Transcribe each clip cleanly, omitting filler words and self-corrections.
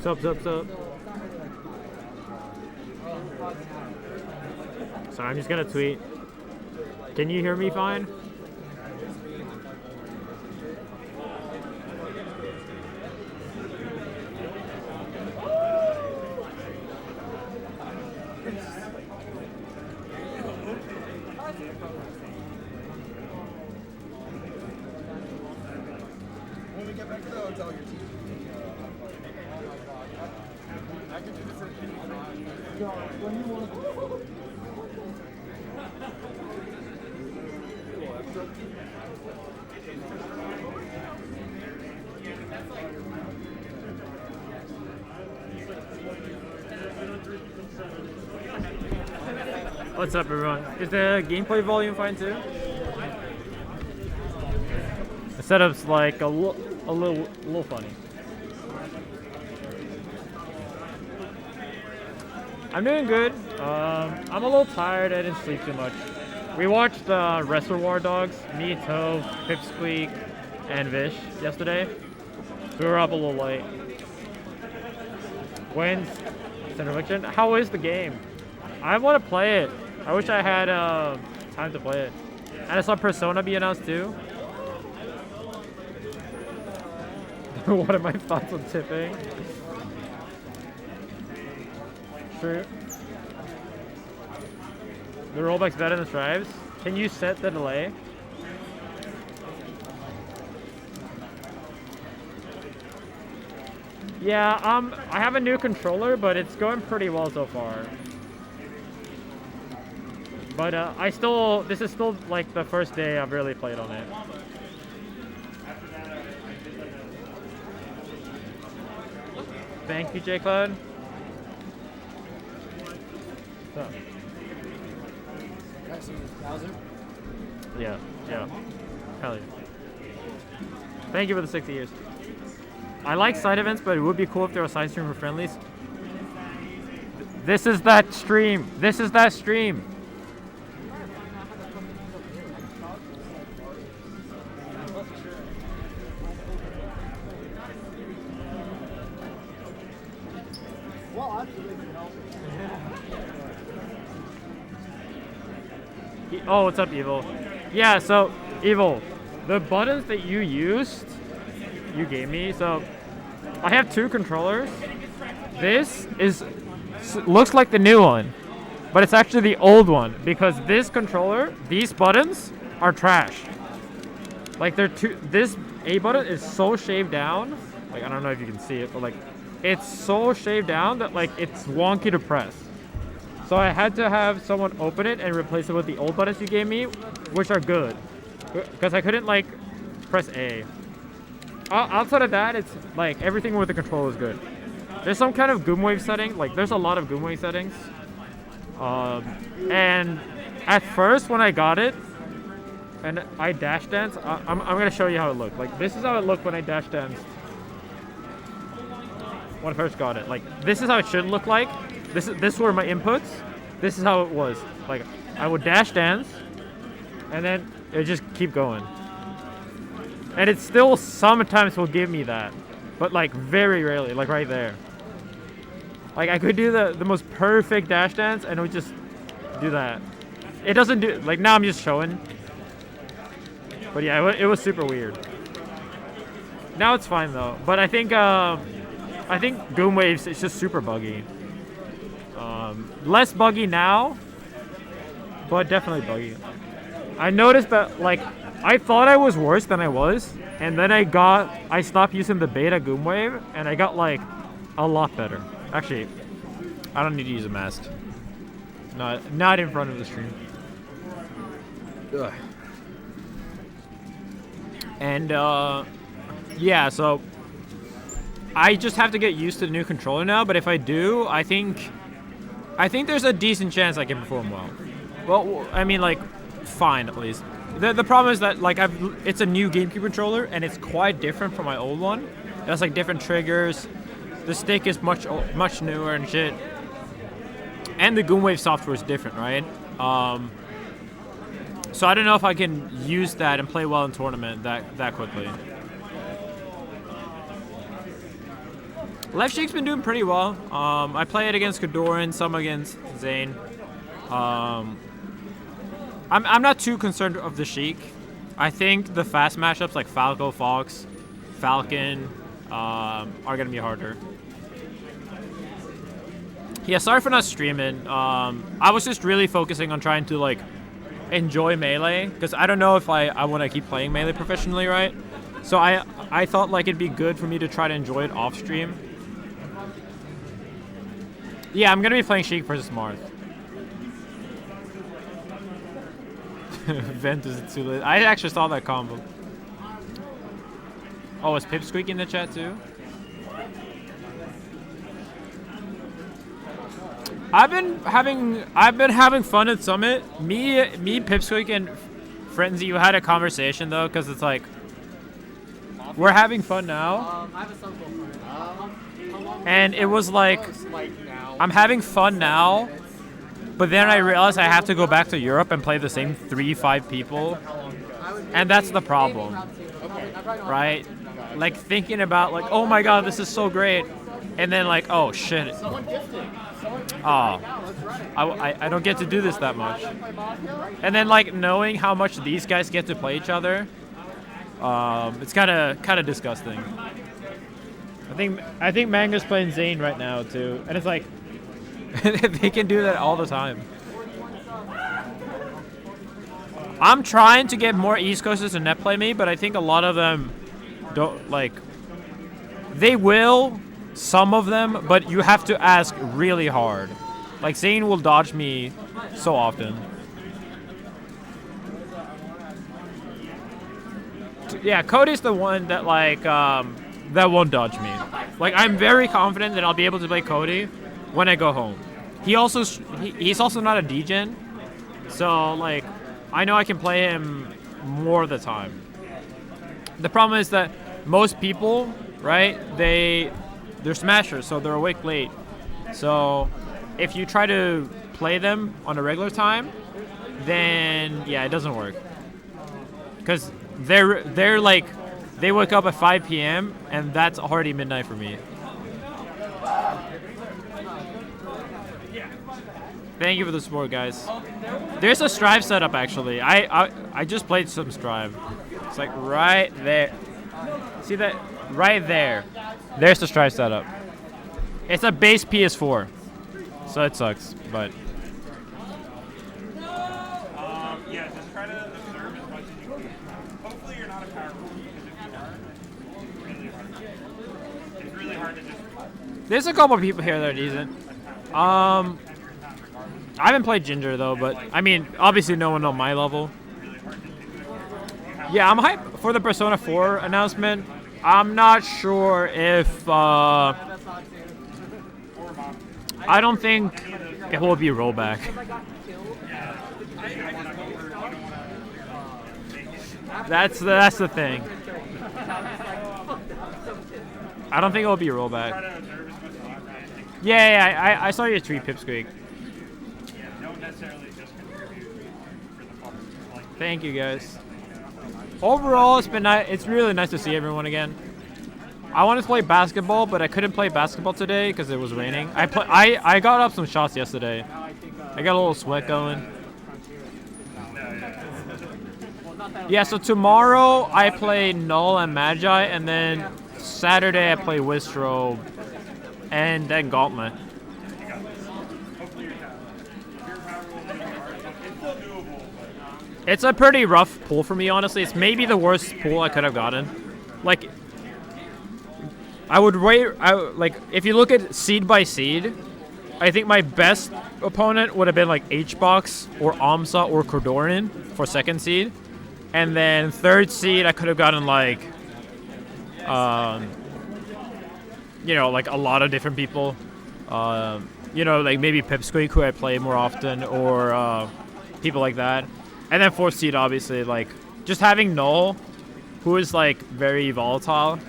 What's up? So I'm just gonna tweet. Can you hear me fine? When we get back to the hotel, your team. I can do this at any time. When you want to. What's up, everyone? Is the gameplay volume fine too? The setup's like a little funny. I'm doing good. I'm a little tired. I didn't sleep too much. We watched Reservoir Dogs, me, Tove, Pipsqueak, and Vish yesterday. We were up a little late. When's Central Fiction? How is the game? I want to play it. I wish I had time to play it. And I saw Persona be announced too. What are my thoughts on tipping? True. The rollback's better than the stripes. Can you set the delay? Yeah, I have a new controller, but it's going pretty well so far. But this is still like the first day I've really played on it. Thank you, J Cloud. So. Yeah. Hell yeah. Thank you for the 60 years. I like side events, but it would be cool if there was side stream for friendlies. This is that stream. Oh, what's up, Evil? Yeah, so, Evil, the buttons that you used, you gave me, so I have two controllers. This looks like the new one, but it's actually the old one because this controller, these buttons are trash. Like this A button is so shaved down, like I don't know if you can see it, but like it's so shaved down that like it's wonky to press. So I had to have someone open it and replace it with the old buttons you gave me, which are good, because I couldn't like press A. Outside of that, it's like everything with the controller is good. There's some kind of Goomwave setting, like there's a lot of Goomwave settings. And at first when I got it, and I dash dance, I'm gonna show you how it looked. Like this is how it looked when I dash danced. When I first got it, like this is how it should look like. This were my inputs. This is how it was. Like I would dash dance, and then it just keep going. And it still sometimes will give me that, but like very rarely, like right there. Like I could do the most perfect dash dance, and it would just do that. It doesn't do like now. I'm just showing. But yeah, it was super weird. Now it's fine though. But I think Goomwaves is just super buggy. Less buggy now, but definitely buggy. I noticed that like I thought I was worse than I was, and then I stopped using the beta Goomwave, and I got like a lot better. Actually, I don't need to use a mask. Not in front of the stream. Ugh. And yeah, so I just have to get used to the new controller now. But if I do, I think there's a decent chance I can perform well. Well, I mean, like, fine at least. The problem is that like it's a new GameCube controller and it's quite different from my old one. It has like different triggers. The stick is much newer and shit. And the Goomwave software is different, right? So I don't know if I can use that and play well in tournament that quickly. Left Sheik's been doing pretty well. I play it against Kadoran, some against Zane. I'm not too concerned of the Sheik. I think the fast matchups like Falco, Fox, Falcon are gonna be harder. Yeah, sorry for not streaming. I was just really focusing on trying to like enjoy Melee because I don't know if I want to keep playing Melee professionally, right? So I thought like it'd be good for me to try to enjoy it off stream. Yeah, I'm gonna be playing Sheik versus Marth. Ventus too late. I actually saw that combo. Oh, is Pipsqueak in the chat too? I've been having fun at Summit. Me, Pipsqueak, and Frenzy, you had a conversation though, because it's like we're having fun now, and it was like I'm having fun now, but then I realized I have to go back to Europe and play the same 3-5 people, and that's the problem, right? Like thinking about like, oh my god, this is so great, and then like, oh shit. Oh, I don't get to do this that much. And then like knowing how much these guys get to play each other, it's kind of disgusting. I think Manga's playing Zane right now too, and it's like they can do that all the time. I'm trying to get more East Coasters to net play me, but I think a lot of them don't like. They will. Some of them, but you have to ask really hard. Like Zane will dodge me so often. Yeah, Cody's the one that like that won't dodge me. Like I'm very confident that I'll be able to play Cody when I go home. He's also not a degen, so like I know I can play him more of the time. The problem is that most people, right? They're smashers, so they're awake late. So if you try to play them on a regular time, then yeah, it doesn't work. Because they're like, they wake up at 5 p.m. and that's already midnight for me. Thank you for the support, guys. There's a Strive setup actually. I just played some Strive. It's like right there. See that? Right there. There's the Strive setup. It's a base PS4, so it sucks, but. Yeah, just try to observe as much as you can. Hopefully you're not a power rookie, because if you are, it's really hard to just. There's a couple people here that are decent. I haven't played Ginger though, but I mean, obviously no one on my level. Yeah, I'm hyped for the Persona 4 announcement. I'm not sure if I don't think it will be rollback. That's the thing. I don't think it will be rollback. Yeah, I saw your tweet, Pipsqueak. Thank you, guys. Overall, it's really nice to see everyone again. I wanted to play basketball, but I couldn't play basketball today because it was raining. I got up some shots yesterday. I got a little sweat going. Yeah, so tomorrow I play Null and Magi, and then Saturday I play Wistro, and then Gauntlet. It's a pretty rough pull for me, honestly. It's maybe the worst pull I could have gotten. Like, I would rate, if you look at seed by seed, I think my best opponent would have been like Hbox or Amsa or Cordoran for second seed. And then third seed, I could have gotten like, you know, like a lot of different people. You know, like maybe Pipsqueak, who I play more often, or people like that. And then fourth seed, obviously, like just having Null, who is like very volatile,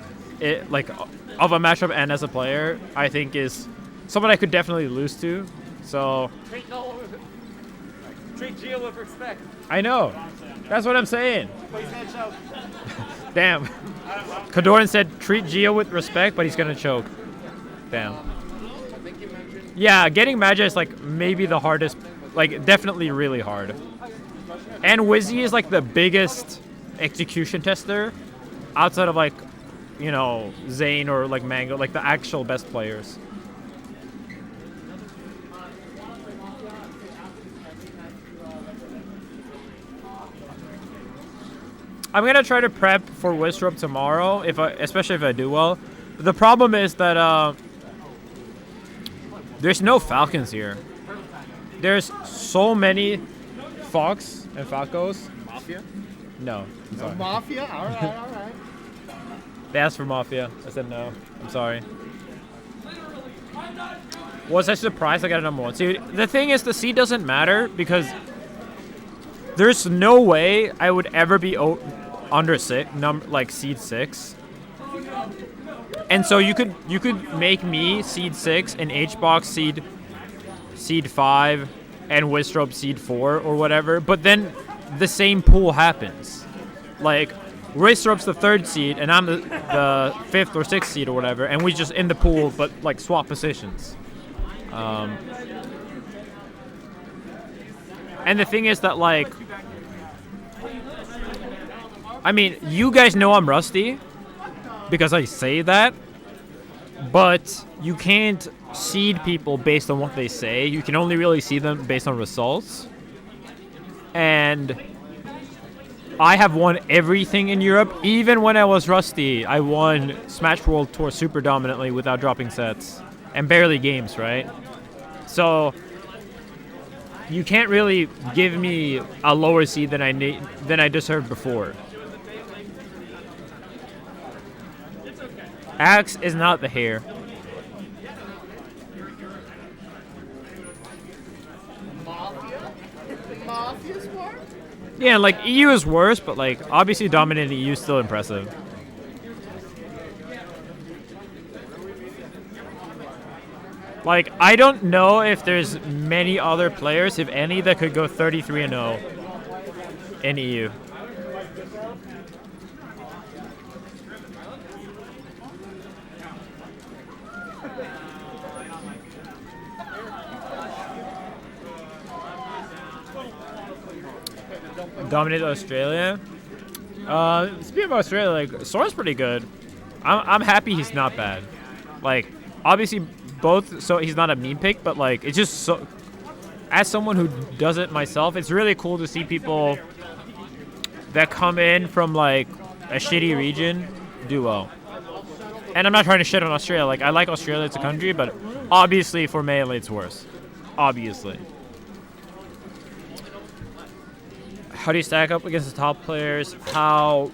it like of a matchup and as a player, I think is someone I could definitely lose to. So Treat Null treat Gio with respect. I know, that's what I'm saying. But he's gonna choke. Damn. Kadoran said treat Gio with respect, but he's gonna choke. Damn. Yeah, getting Magi is like maybe the hardest, like definitely really hard. And Wizzy is like the biggest execution tester outside of like, you know, Zane or like Mango, like the actual best players. I'm gonna try to prep for Wistrope tomorrow, especially if I do well. The problem is that there's no Falcons here. There's so many Fox and Falcos. Mafia? No, I'm sorry. Mafia? Alright. They asked for Mafia. I said no. I'm sorry. Was I surprised I got a number 1 seed? The thing is, the seed doesn't matter because there's no way I would ever be under seed 6. And so you could make me seed 6 and HBox seed 5 and Wistrope seed 4 or whatever, but then the same pool happens. Like Wistrope's the 3rd seed and I'm the 5th or 6th seed or whatever, and we just in the pool but like swap positions. And the thing is that like, I mean, you guys know I'm rusty because I say that, but you can't seed people based on what they say. You can only really see them based on results. And I have won everything in Europe. Even when I was rusty, I won Smash World Tour super dominantly without dropping sets and barely games, right? So you can't really give me a lower seed than I deserved before. Axe is not the hair. Mafia's worse? Yeah, like EU is worse, but like obviously dominating EU is still impressive. Like I don't know if there's many other players, if any, that could go 33-0 in EU. Dominated Australia. Speaking of Australia, like Sora's pretty good. I'm happy he's not bad. Like obviously both, so he's not a meme pick, but like it's just so. As someone who does it myself, it's really cool to see people that come in from like a shitty region do well. And I'm not trying to shit on Australia. Like I like Australia as a country, but obviously for Melee it's worse. Obviously. How do you stack up against the top players? How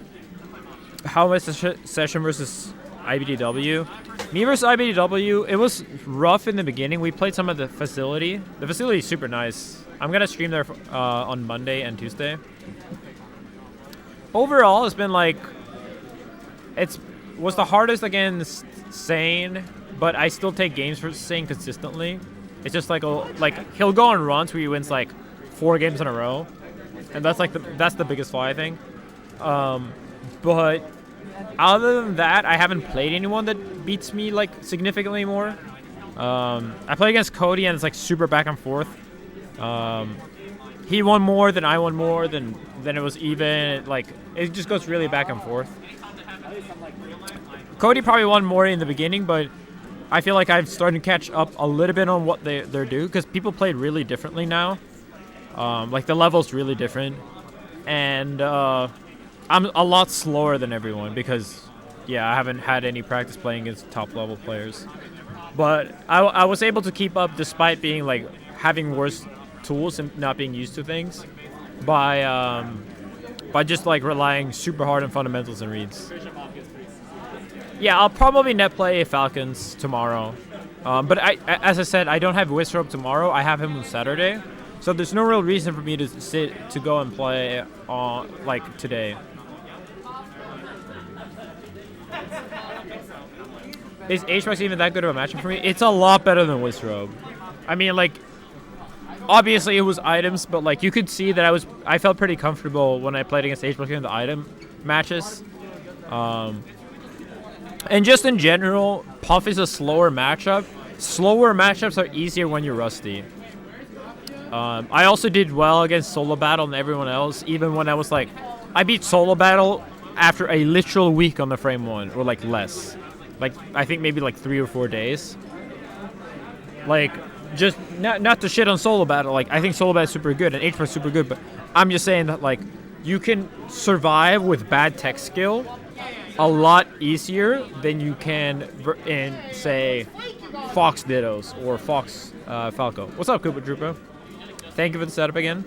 was the session versus IBDW? Me versus IBDW, it was rough in the beginning. We played some of the facility. The facility is super nice. I'm going to stream there on Monday and Tuesday. Overall, it's been like... was the hardest against Sane, but I still take games for Sane consistently. It's just like he'll go on runs where he wins like 4 games in a row. And that's like that's the biggest flaw, I think. But other than that, I haven't played anyone that beats me like significantly more. I play against Cody and it's like super back and forth. He won more, then I won more, then it was even. Like it just goes really back and forth. Cody probably won more in the beginning, but I feel like I've started to catch up a little bit on what they're due because people played really differently now. Like the level's really different, and I'm a lot slower than everyone because, yeah, I haven't had any practice playing against top level players. But I was able to keep up despite being like having worse tools and not being used to things by by just like relying super hard on fundamentals and reads. Yeah, I'll probably net play Falcons tomorrow. But as I said, I don't have Wistrope tomorrow. I have him on Saturday. So there's no real reason for me to go and play on like today. Is HMAX even that good of a matchup for me? It's a lot better than Wistrobe. I mean, like, obviously it was items, but like you could see that I felt pretty comfortable when I played against HMAX in the item matches. And just in general, Puff is a slower matchup. Slower matchups are easier when you're rusty. I also did well against Solo Battle and everyone else, even when I was like, I beat Solo Battle after a literal week on the frame 1, or like less. Like, I think maybe like 3 or 4 days. Like, just not to shit on Solo Battle. Like, I think Solo Battle is super good and HMAX is super good, but I'm just saying that like, you can survive with bad tech skill a lot easier than you can in, say, Fox Dittos or Fox Falco. What's up, Koopa Troopa? Thank you for the setup again.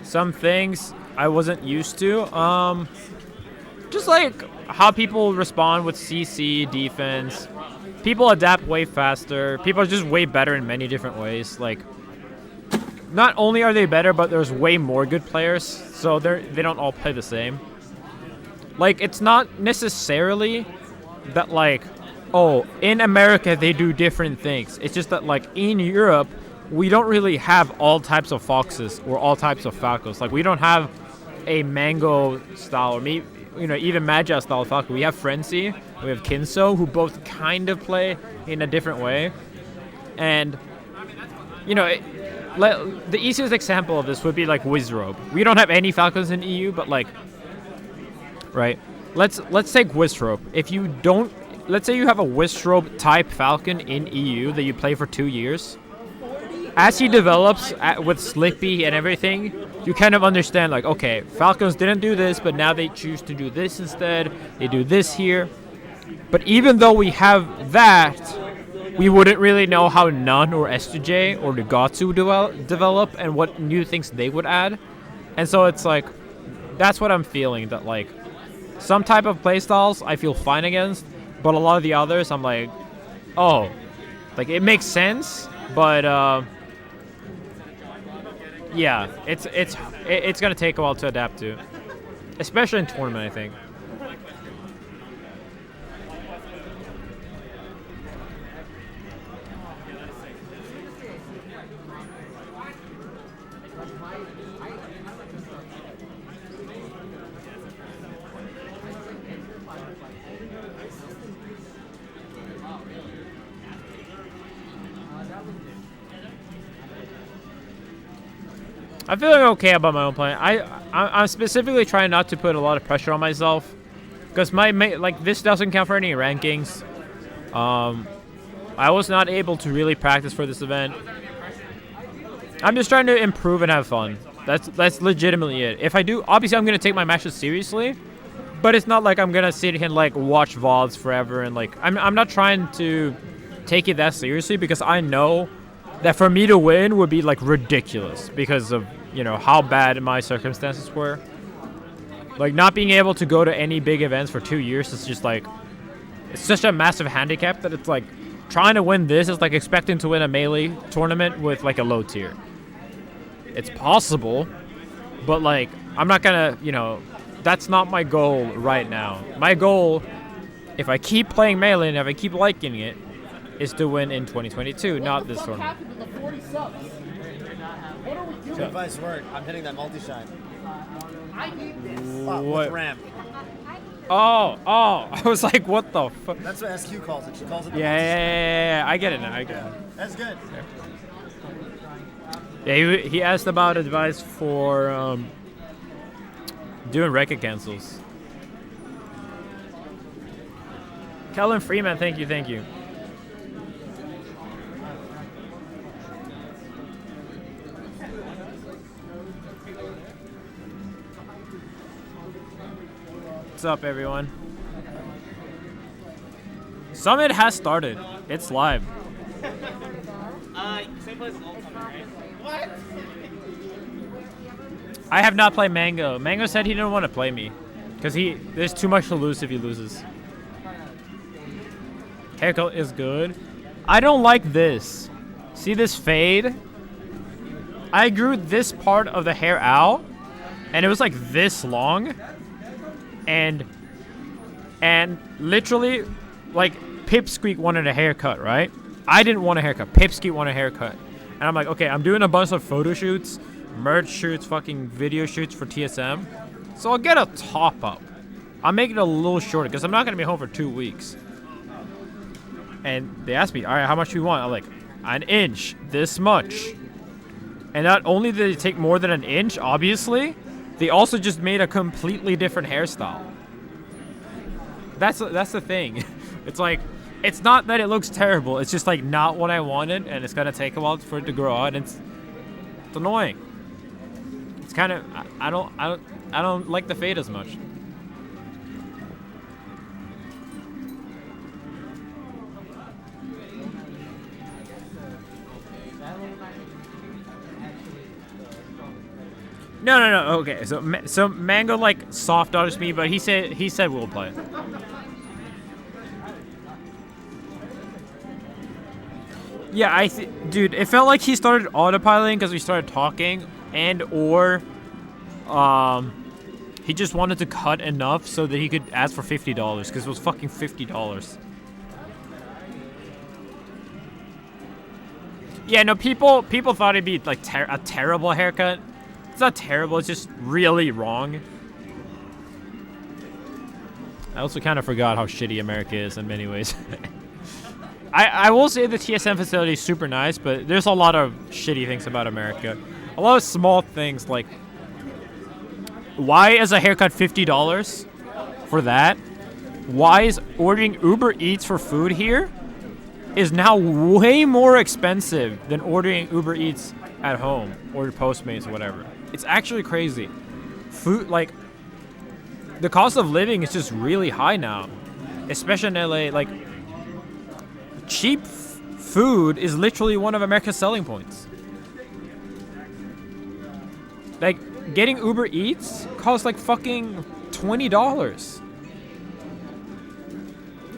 Some things I wasn't used to. Just like how people respond with CC defense. People adapt way faster. People are just way better in many different ways. Like, not only are they better, but there's way more good players, so they don't all play the same. Like, it's not necessarily that like, oh, in America they do different things. It's just that like in Europe we don't really have all types of Foxes or all types of Falcos. Like, we don't have a Mango style or maybe, you know, even Magi style Falco. We have Frenzy, we have Kinso, who both kind of play in a different way. And, you know, the easiest example of this would be like Wizrobe. We don't have any Falcons in EU, but like, right? Let's take Wizrobe. If you don't, let's say you have a Wizrobe type Falcon in EU that you play for 2 years. As he develops with Slippy and everything, you kind of understand like, okay, Falcons didn't do this, but now they choose to do this instead. They do this here. But even though we have that, we wouldn't really know how Nun or S2J or Nugatsu develop and what new things they would add. And so it's like, that's what I'm feeling, that like, some type of playstyles I feel fine against, but a lot of the others I'm like, oh, like it makes sense, but yeah, it's gonna take a while to adapt to, especially in tournament, I think. I'm feeling okay about my own play. I'm specifically trying not to put a lot of pressure on myself, because like this doesn't count for any rankings. I was not able to really practice for this event. I'm just trying to improve and have fun. That's legitimately it. If I do, obviously I'm gonna take my matches seriously, but it's not like I'm gonna sit here and like watch VODs forever and like I'm not trying to take it that seriously, because I know that for me to win would be like ridiculous because of, you know, how bad my circumstances were. Like, not being able to go to any big events for 2 years is just like, it's such a massive handicap that it's like trying to win this is like expecting to win a Melee tournament with like a low tier. It's possible, but like I'm not gonna, you know, that's not my goal right now. My goal, if I keep playing Melee and if I keep liking it, is to win in 2022, not this tournament. Good advice word. I'm hitting that multi-shine. I need this. With ramp. Oh, I was like, what the fuck? That's what SQ calls it. She calls it the Yeah, I get it now. I get it. That's good. Yeah, he asked about advice for doing record cancels. Kellen Freeman, thank you. What's up, everyone? Summit has started. It's live. Same plays Ultimate, right? I have not played Mango. Mango said he didn't want to play me because there's too much to lose if he loses. Haircut is good. I don't like this. See this fade? I grew this part of the hair out, and it was like this long, and literally, like Pipsqueak wanted a haircut, right? I didn't want a haircut. Pipsqueak wanted a haircut, and I'm like, okay, I'm doing a bunch of photo shoots, merch shoots, fucking video shoots for TSM, so I'll get a top up. I'll make it a little shorter because I'm not gonna be home for 2 weeks. And they asked me, all right, how much do you want? I'm like, an inch, this much. And not only did it take more than an inch, obviously, they also just made a completely different hairstyle. That's the thing. It's like, it's not that it looks terrible. It's just like not what I wanted, and it's gonna take a while for it to grow out. And it's annoying. It's kind of I don't like the fade as much. No. Okay, so Mango like soft dodged me, but he said we'll play. Yeah, dude, it felt like he started autopiloting because we started talking, or he just wanted to cut enough so that he could ask for $50 because it was fucking $50. Yeah, no, people thought it'd be like a terrible haircut. It's not terrible, it's just really wrong. I also kind of forgot how shitty America is in many ways. I will say the TSM facility is super nice, but there's a lot of shitty things about America. A lot of small things like, why is a haircut $50 for that? Why is ordering Uber Eats for food here is now way more expensive than ordering Uber Eats at home or Postmates or whatever. It's actually crazy. Food, like, the cost of living is just really high now, especially in LA. Like, cheap food is literally one of America's selling points. Like, getting Uber Eats costs like fucking $20.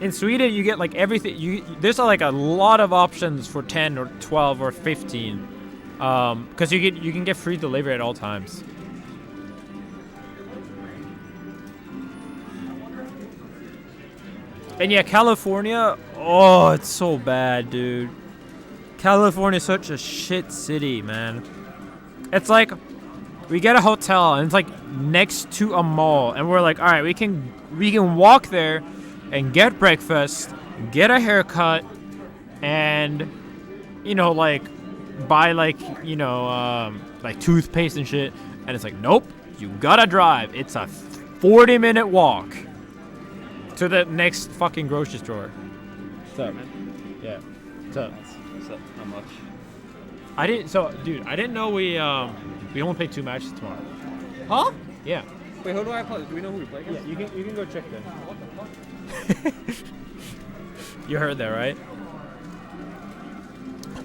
In Sweden, you get like everything. There's like a lot of options for 10 or 12 or 15, because you can get free delivery at all times. And yeah, California, oh, it's so bad, dude. California is such a shit city, man. It's like we get a hotel and it's like next to a mall, and we're like, all right, we can walk there and get breakfast, get a haircut, and like buy like toothpaste and shit. And it's like, nope, you gotta drive. It's a 40-minute walk to the next fucking grocery store. What's up, man? Yeah. What's up? What's up? How much? I didn't know we only play 2 matches tomorrow. Huh? Yeah. Wait, who do I play? Do we know who we play against? Yeah, you can go check then. You heard that, right?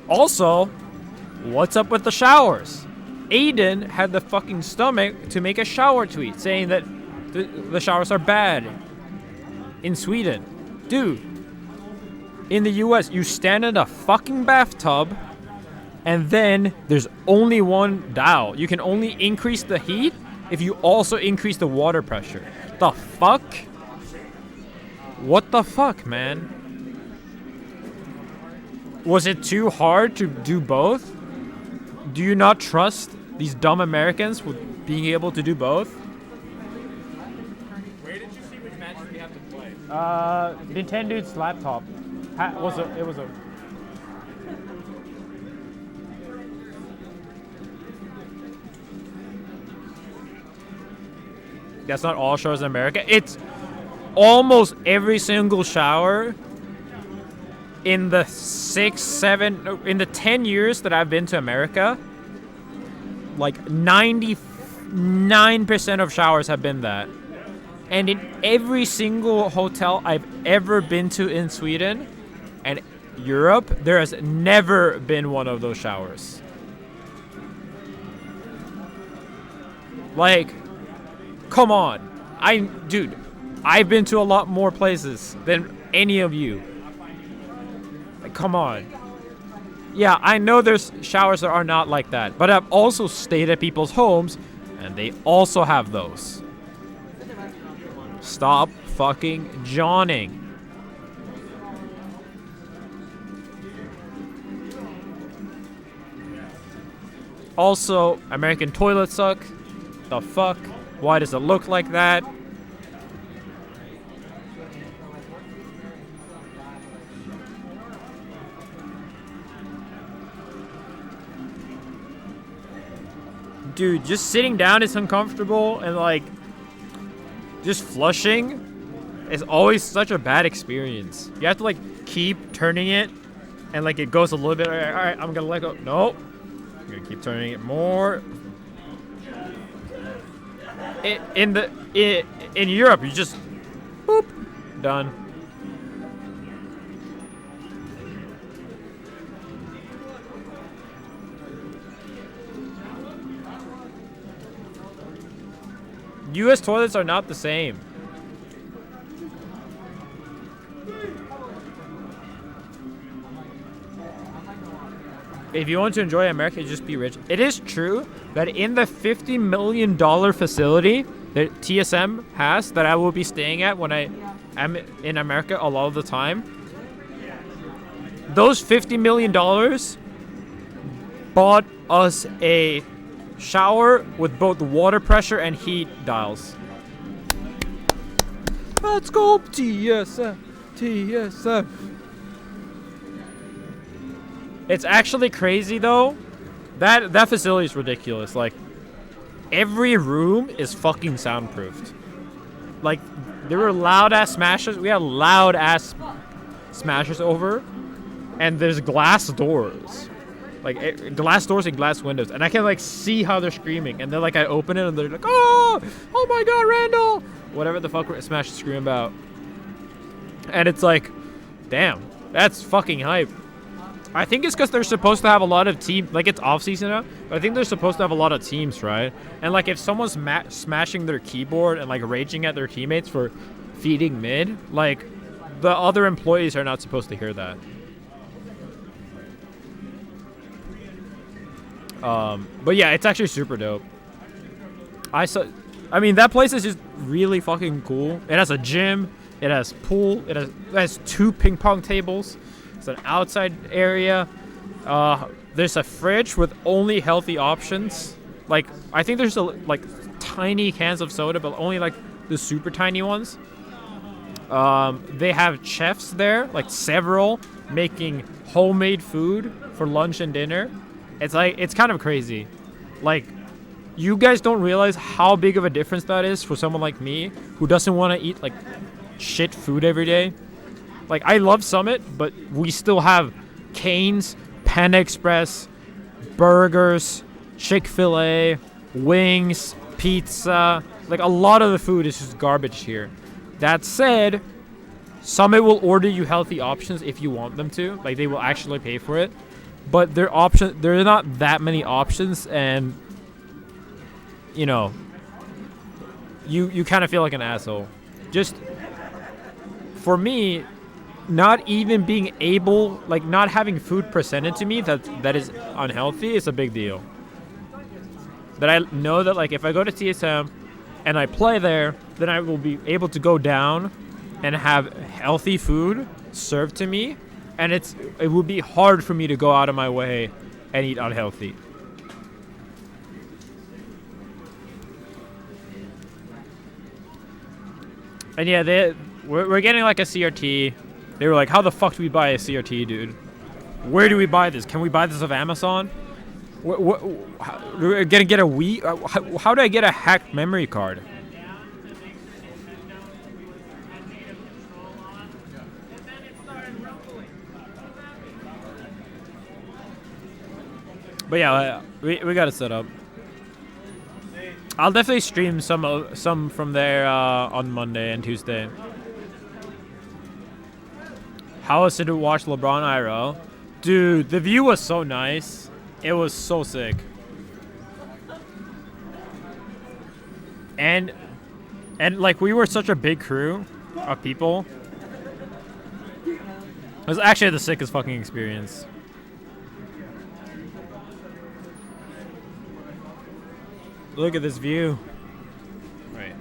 Also, what's up with the showers? Aiden had the fucking stomach to make a shower tweet saying that the showers are bad in Sweden. Dude, in the US, you stand in a fucking bathtub and then there's only one dial. You can only increase the heat if you also increase the water pressure. The fuck? What the fuck, man? Was it too hard to do both? Do you not trust these dumb Americans with being able to do both? Where did you see which matches we have to play? Nintendo's laptop. It was a. That's not all showers in America. It's almost every single shower in the 10 years that I've been to America. Like 99% of showers have been that. And in every single hotel I've ever been to in Sweden, and Europe, there has never been one of those showers. Like, come on. Dude, I've been to a lot more places than any of you. Like, come on. Yeah, I know there's showers that are not like that, but I've also stayed at people's homes, and they also have those. Stop fucking jawning. Also, American toilets suck. The fuck? Why does it look like that? Dude, just sitting down is uncomfortable, and like, just flushing is always such a bad experience. You have to like keep turning it, and like it goes a little bit. All right, I'm gonna let go. Nope. I'm gonna keep turning it more. In Europe, you just boop, done. US toilets are not the same. If you want to enjoy America, just be rich. It is true that in the $50 million facility that TSM has, that I will be staying at when I am in America a lot of the time, those $50 million bought us a shower with both water pressure and heat dials. Let's go, TSM, TSM. It's actually crazy though. That facility is ridiculous. Like, every room is fucking soundproofed. Like, there were loud ass smashers. We had loud ass smashers over, and there's glass doors. Like, glass doors and glass windows, and I can like see how they're screaming, and then like I open it and they're like, oh my god, Randall, whatever the fuck Smash is screaming about. And it's like, damn, that's fucking hype. I think it's because they're supposed to have a lot of like, it's off season now, but I think they're supposed to have a lot of teams, right? And like, if someone's smashing their keyboard and like raging at their teammates for feeding mid, like, the other employees are not supposed to hear that. But yeah, it's actually super dope. I mean, that place is just really fucking cool. It has a gym, it has pool, it has 2 ping pong tables. It's an outside area. There's a fridge with only healthy options. Like, I think there's like tiny cans of soda, but only like the super tiny ones. They have chefs there, like several, making homemade food for lunch and dinner. It's like, it's kind of crazy. Like, you guys don't realize how big of a difference that is for someone like me who doesn't want to eat like shit food every day. Like, I love Summit, but we still have Cane's, Panda Express, burgers, Chick-fil-A, wings, pizza. Like, a lot of the food is just garbage here. That said, Summit will order you healthy options if you want them to. Like, they will actually pay for it. But there are not that many options, and you know, you kind of feel like an asshole. Just for me, not even being able, like, not having food presented to me that is unhealthy is a big deal. That I know that, like, if I go to TSM and I play there, then I will be able to go down and have healthy food served to me, and it would be hard for me to go out of my way and eat unhealthy. And yeah, we're getting like a CRT. They were like, how the fuck do we buy a CRT, dude? Where do we buy this? Can we buy this off Amazon? We're gonna get a Wii? How do I get a hacked memory card? But yeah, we got it set up. I'll definitely stream some from there on Monday and Tuesday. How was it to watch LeBron IRL? Dude, the view was so nice. It was so sick. And like we were such a big crew of people. It was actually the sickest fucking experience. Look at this view. Right.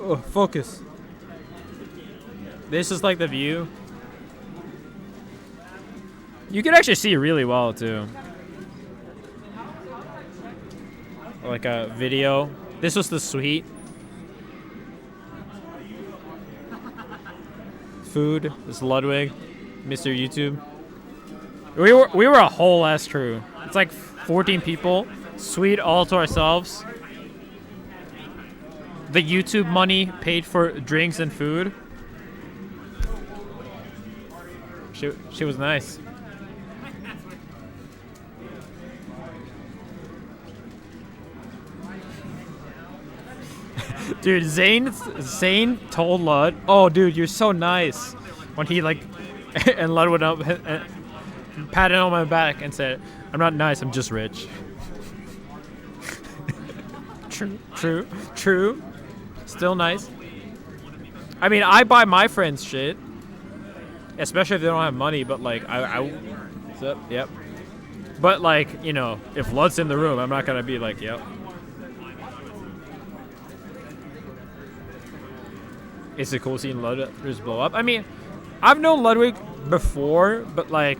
Oh, focus. This is like the view. You can actually see really well too. Like a video. This was the suite. Food. This is Ludwig, Mr. YouTube. We were a whole ass crew. It's like 14 people. Suite all to ourselves. The YouTube money paid for drinks and food. She was nice. Dude, Zane told Lud, "Oh, dude, you're so nice." When he like, and Lud went up and patted on my back and said, "I'm not nice. I'm just rich." True. Still nice. I mean, I buy my friends shit, especially if they don't have money. But like, what's up? Yep. But like, you know, if Lud's in the room, I'm not gonna be like, "Yep." It's a cool seeing Ludwig just blow up. I mean, I've known Ludwig before, but like,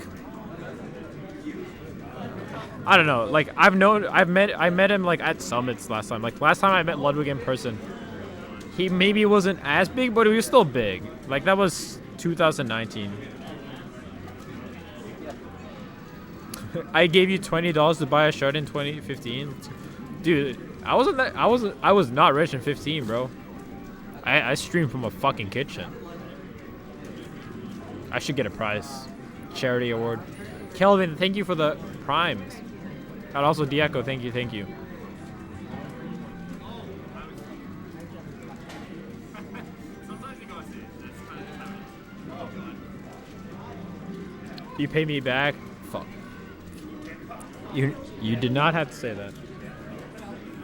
I don't know. Like, I met him like at summits last time. Like last time I met Ludwig in person, he maybe wasn't as big, but he was still big. Like that was 2019. I gave you $20 to buy a shirt in 2015, dude. I was not rich in 15, bro. I streamed from a fucking kitchen. I should get a prize. Charity award. Kelvin, thank you for the primes. And also Diaco, thank you. You pay me back? Fuck. You did not have to say that.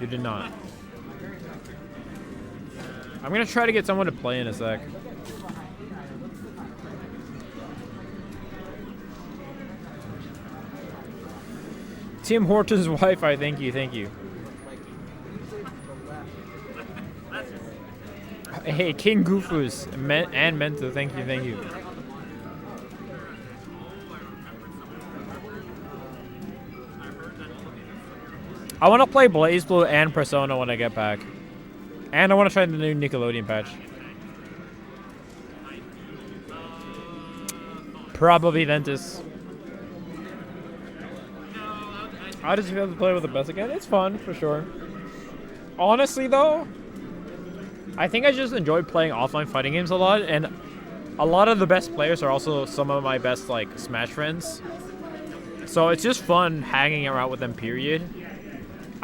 You did not. I'm gonna try to get someone to play in a sec. Tim Horton's Wi-Fi, thank you. Hey, King Goofus and Mento, thank you. I want to play Blaze Blue and Persona when I get back. And I want to try the new Nickelodeon patch. Probably Ventus. How does it feel to play with the best again? It's fun, for sure. Honestly, though, I think I just enjoy playing offline fighting games a lot, and a lot of the best players are also some of my best, like, Smash friends. So it's just fun hanging around with them, period.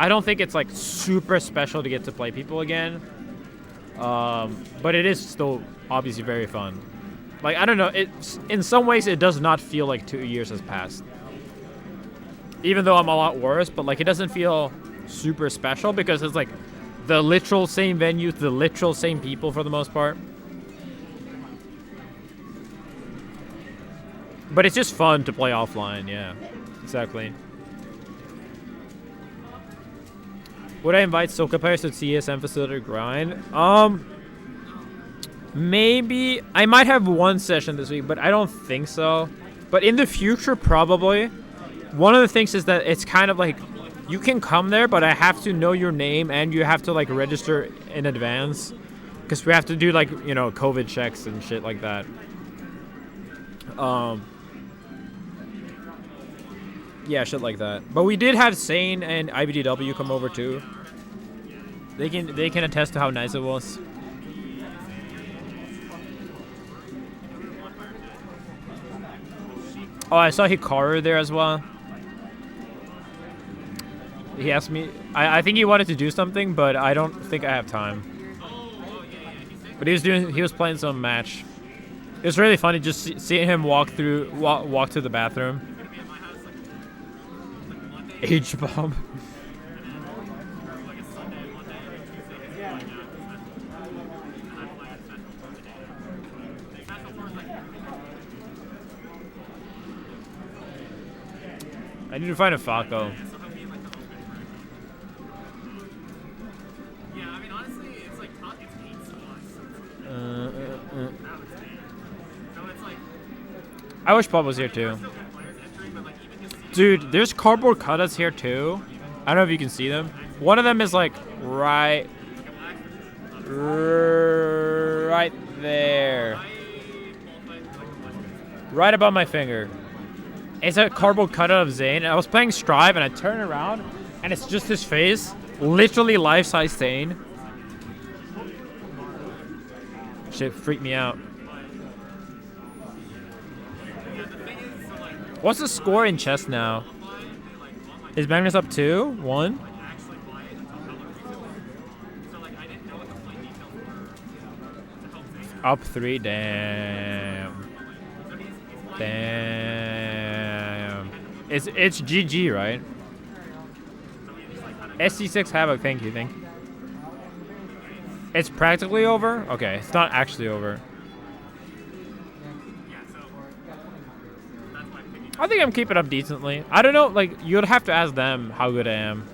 I don't think it's like super special to get to play people again, but it is still obviously very fun. Like, I don't know, it's in some ways it does not feel like 2 years has passed, even though I'm a lot worse. But like, it doesn't feel super special because it's like the literal same venue, the literal same people for the most part. But it's just fun to play offline. Yeah, exactly. Would I invite Soka players to TSM facility grind? Maybe. I might have one session this week, but I don't think so. But in the future, probably. One of the things is that it's kind of like, you can come there, but I have to know your name and you have to like register in advance. Because we have to do like, you know, COVID checks and shit like that. Yeah, shit like that. But we did have Sane and IBDW come over too. They can attest to how nice it was. Oh, I saw Hikaru there as well. He asked me. I think he wanted to do something, but I don't think I have time. But he was playing some match. It was really funny just seeing him walk to the bathroom. H-bomb. I need to find a Falco. Yeah, I mean, honestly, it's like it's 8 spots. So it's like. I wish Bob was here too. Dude, there's cardboard cutouts here too. I don't know if you can see them. One of them is like right there. Right above my finger. It's a cardboard cutout of Zane. I was playing Strive and I turn around and it's just his face. Literally life-size Zane. Shit freaked me out. What's the score in chess now? Is Magnus up 2-1? Up 3, damn. Damn. It's GG, right? SC6 Havoc, thank you. It's practically over? Okay, it's not actually over. I think I'm keeping up decently. I don't know, like, you'd have to ask them how good I am.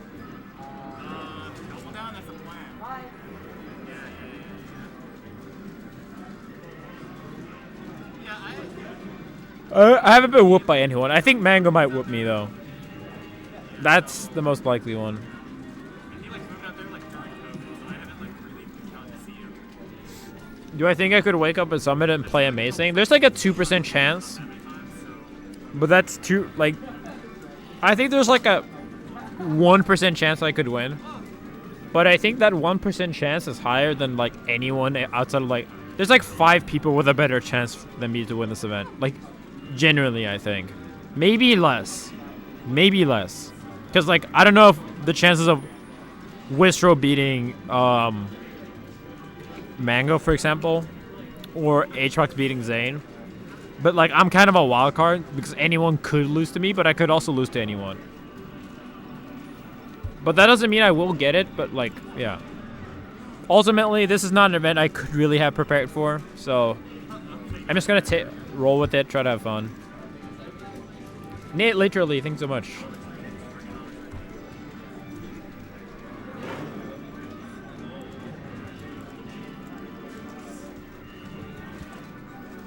I haven't been whooped by anyone. I think Mango might whoop me, though. That's the most likely one. Do I think I could wake up at Summit and play Amazing? There's like a 2% chance. But that's too, like, I think there's like a 1% chance I could win. But I think that 1% chance is higher than like anyone outside of like, there's like 5 people with a better chance than me to win this event. Like, generally, I think. Maybe less. Maybe less. Because like, I don't know if the chances of Wistro beating Mango, for example, or Aatrox beating Zane. But like, I'm kind of a wild card because anyone could lose to me, but I could also lose to anyone. But that doesn't mean I will get it, but like, yeah. Ultimately, this is not an event I could really have prepared for, so I'm just gonna roll with it, try to have fun. Nate, literally, thanks so much.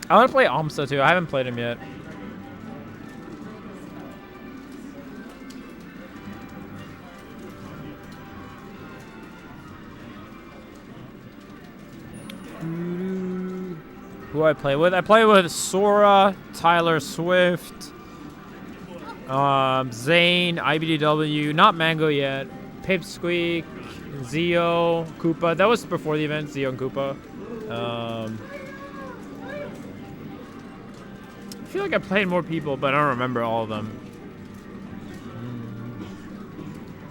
I want to play Amsa too. I haven't played him yet. Who I play with? I play with Sora, Tyler Swift, Zane, IBDW, not Mango yet, Pipsqueak, Zio, Koopa. That was before the event, Zio and Koopa. I feel like I played more people, but I don't remember all of them.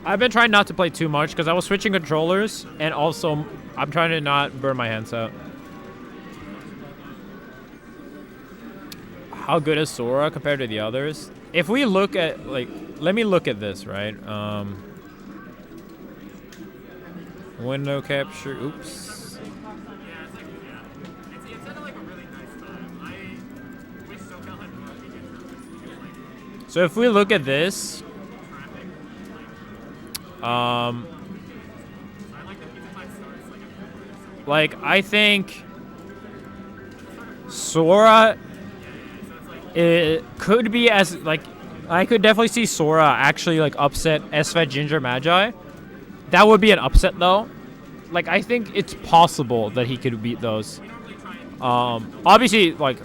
I've been trying not to play too much because I was switching controllers, and also I'm trying to not burn my hands out. How good is Sora compared to the others? If we look at, like, let me look at this, right? Window capture, oops. So if we look at this, like, I think Sora, it could be as, like, I could definitely see Sora actually, like, upset SFET Ginger Magi. That would be an upset, though. Like, I think it's possible that he could beat those. Obviously, like,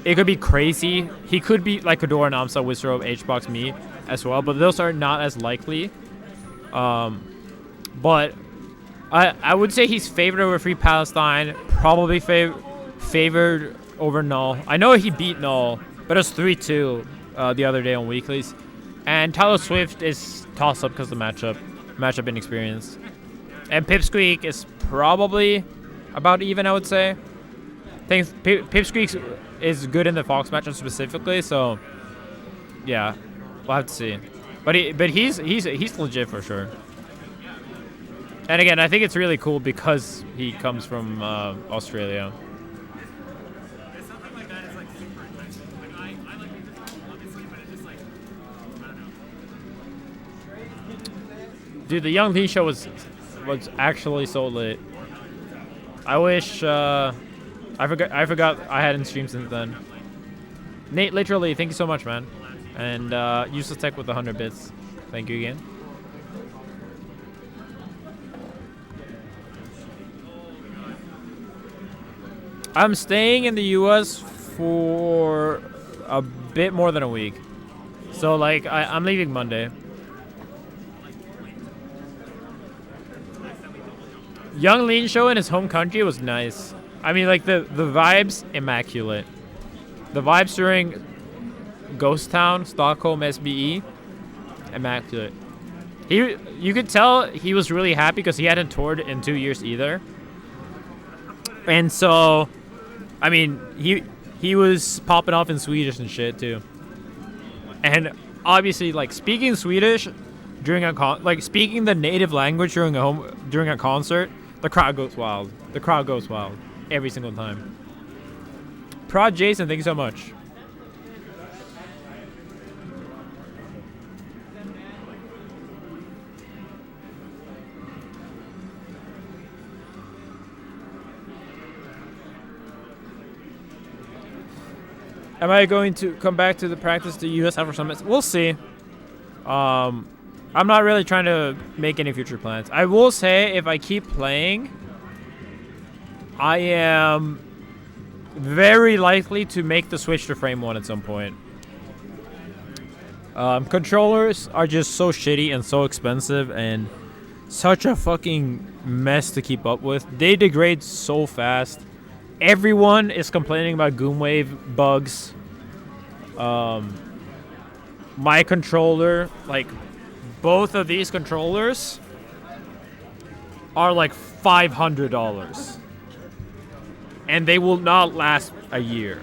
it could be crazy. He could beat, like, Kador and Amsa, Wizard, H-Box, me as well, but those are not as likely. But I would say he's favored over Free Palestine, probably favored over Null. I know he beat Null, but it was 3-2 the other day on weeklies. And Tyler Swift is toss-up because of the matchup inexperience. And Pipsqueak is probably about even, I would say. I think Pipsqueak is good in the Fox matchup specifically, so yeah, we'll have to see. But he's legit for sure. And again, I think it's really cool because he comes from Australia. Something like that is like super intense. Like I like people obviously, but it's just like I don't know. Dude, the Young Lee show was actually so lit. I wish I forgot I hadn't streamed since then. Nate, literally, thank you so much, man. And Useless Tech with 100 bits. Thank you again. I'm staying in the US for a bit more than a week. So like I'm leaving Monday. Young Lean show in his home country was nice. I mean, like the vibes, immaculate. The vibes during Ghost Town, Stockholm, SBE, immaculate. You could tell he was really happy because he hadn't toured in 2 years either. And so, I mean, he was popping off in Swedish and shit too. And obviously, like speaking Swedish during speaking the native language during a concert, the crowd goes wild. The crowd goes wild every single time. Prod Jason, thank you so much. Am I going to come back to the practice to US after summits? We'll see. I'm not really trying to make any future plans. I will say if I keep playing, I am very likely to make the switch to Frame 1 at some point. Controllers are just so shitty and so expensive and such a fucking mess to keep up with. They degrade so fast. Everyone is complaining about Goomwave bugs. My controller, like both of these controllers are like $500. And they will not last a year.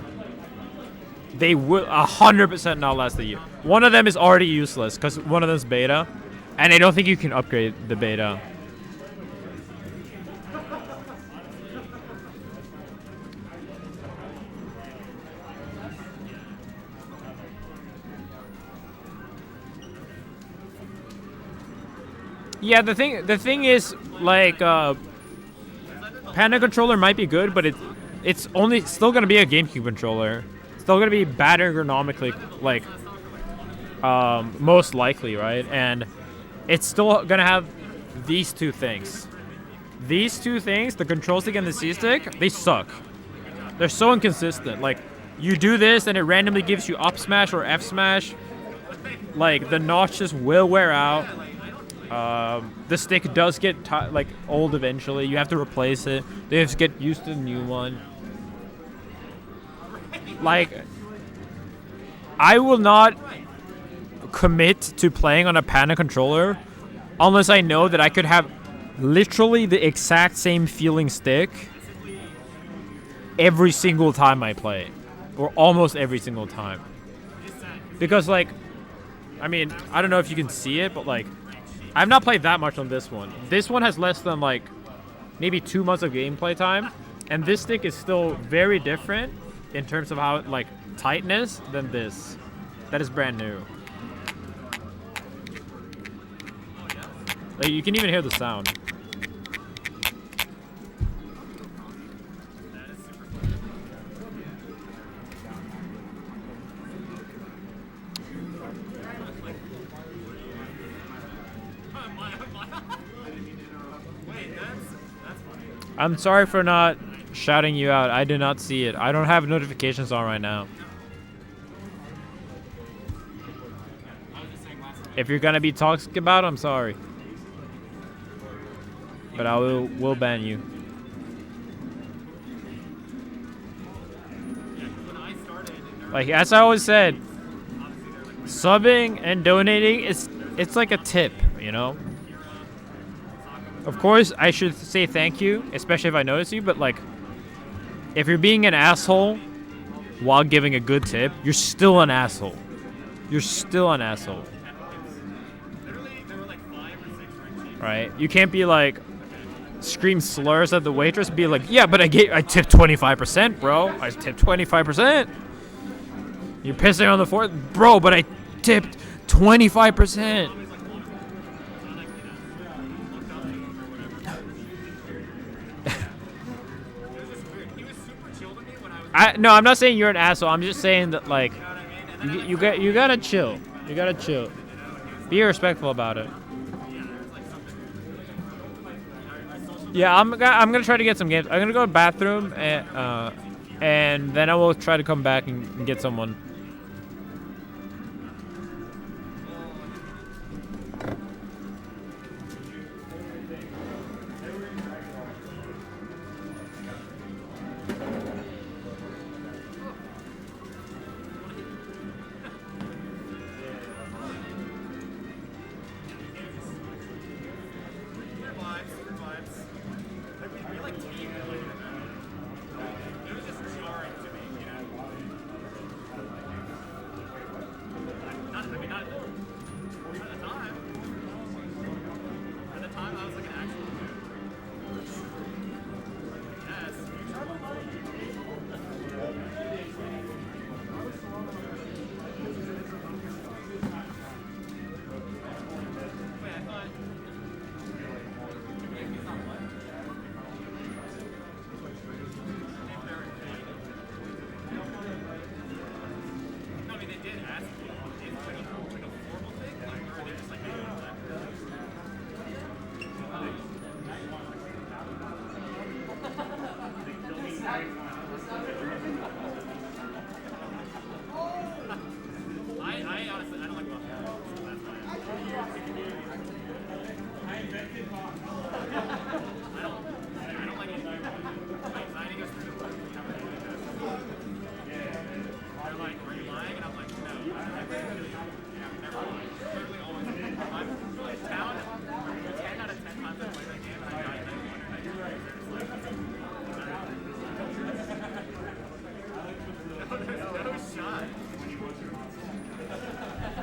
They will 100% not last a year. One of them is already useless because one of them is beta. And I don't think you can upgrade the beta. Yeah, the thing is, like, Panda controller might be good, but it's only still gonna be a GameCube controller. Still gonna be bad ergonomically, like, most likely, right? And it's still gonna have these two things. These two things, the control stick and the C stick, they suck. They're so inconsistent. Like, you do this and it randomly gives you up smash or F smash. Like, the notches will wear out. The stick does get like old eventually. You have to replace it. They have to get used to the new one. Like, I will not commit to playing on a Panda controller unless I know that I could have literally the exact same feeling stick every single time I play, or almost every single time. Because, like, I mean, I don't know if you can see it, but like, I've not played that much on this one. This one has less than like maybe 2 months of gameplay time, and this stick is still very different in terms of how like tightness than this. That is brand new. Like, you can even hear the sound. I'm sorry for not shouting you out. I did not see it. I don't have notifications on right now. If you're gonna be toxic about it, I'm sorry. But I will ban you. Like, as I always said, subbing and donating, it's like a tip, you know? Of course, I should say thank you, especially if I notice you, but like, if you're being an asshole while giving a good tip, you're still an asshole. You're still an asshole. Right? You can't be like, scream slurs at the waitress and be like, yeah, but I tipped 25%, bro. I tipped 25%. You're pissing on the floor, bro, but I tipped 25%. No, I'm not saying you're an asshole. I'm just saying that like, you gotta chill. You gotta chill. Be respectful about it. Yeah, I'm gonna try to get some games. I'm gonna go to the bathroom and then I will try to come back and get someone.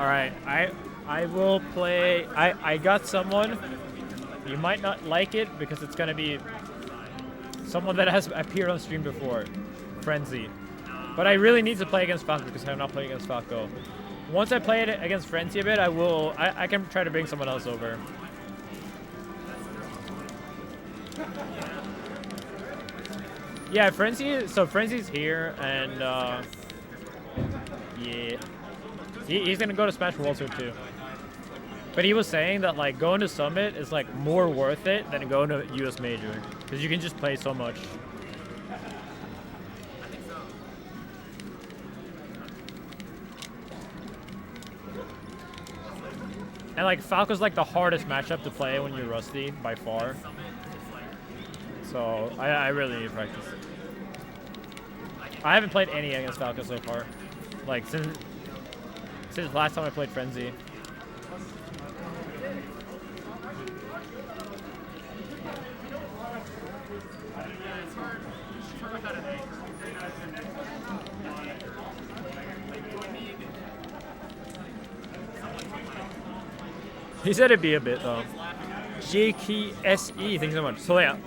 Alright, I will play. I got someone. You might not like it because it's gonna be someone that has appeared on stream before. Frenzy. But I really need to play against Falco because I'm not playing against Falco. Once I play it against Frenzy a bit, I can try to bring someone else over. Yeah, Frenzy's here, and yeah, he's gonna go to Smash World Tour too. But he was saying that like going to Summit is like more worth it than going to US Major because you can just play so much. And like Falco's like the hardest matchup to play when you're rusty by far. So I really need to practice. I haven't played any against Falco so far. Like since last time I played Frenzy. He said it'd be a bit though. JKSE, thanks so much. So yeah,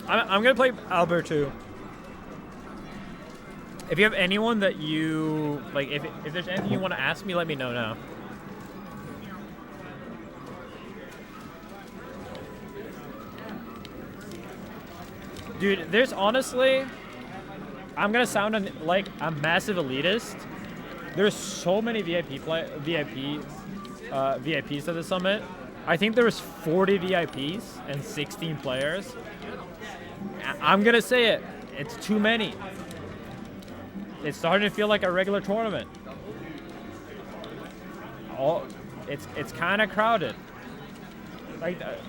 I'm gonna play Albert too. If you have anyone that you like, if there's anything you want to ask me, let me know now. Dude, there's honestly, I'm gonna sound like a massive elitist. There's so many VIPs at the summit. I think there was 40 VIPs and 16 players. I'm gonna say it. It's too many. It's starting to feel like a regular tournament. It's kind of crowded.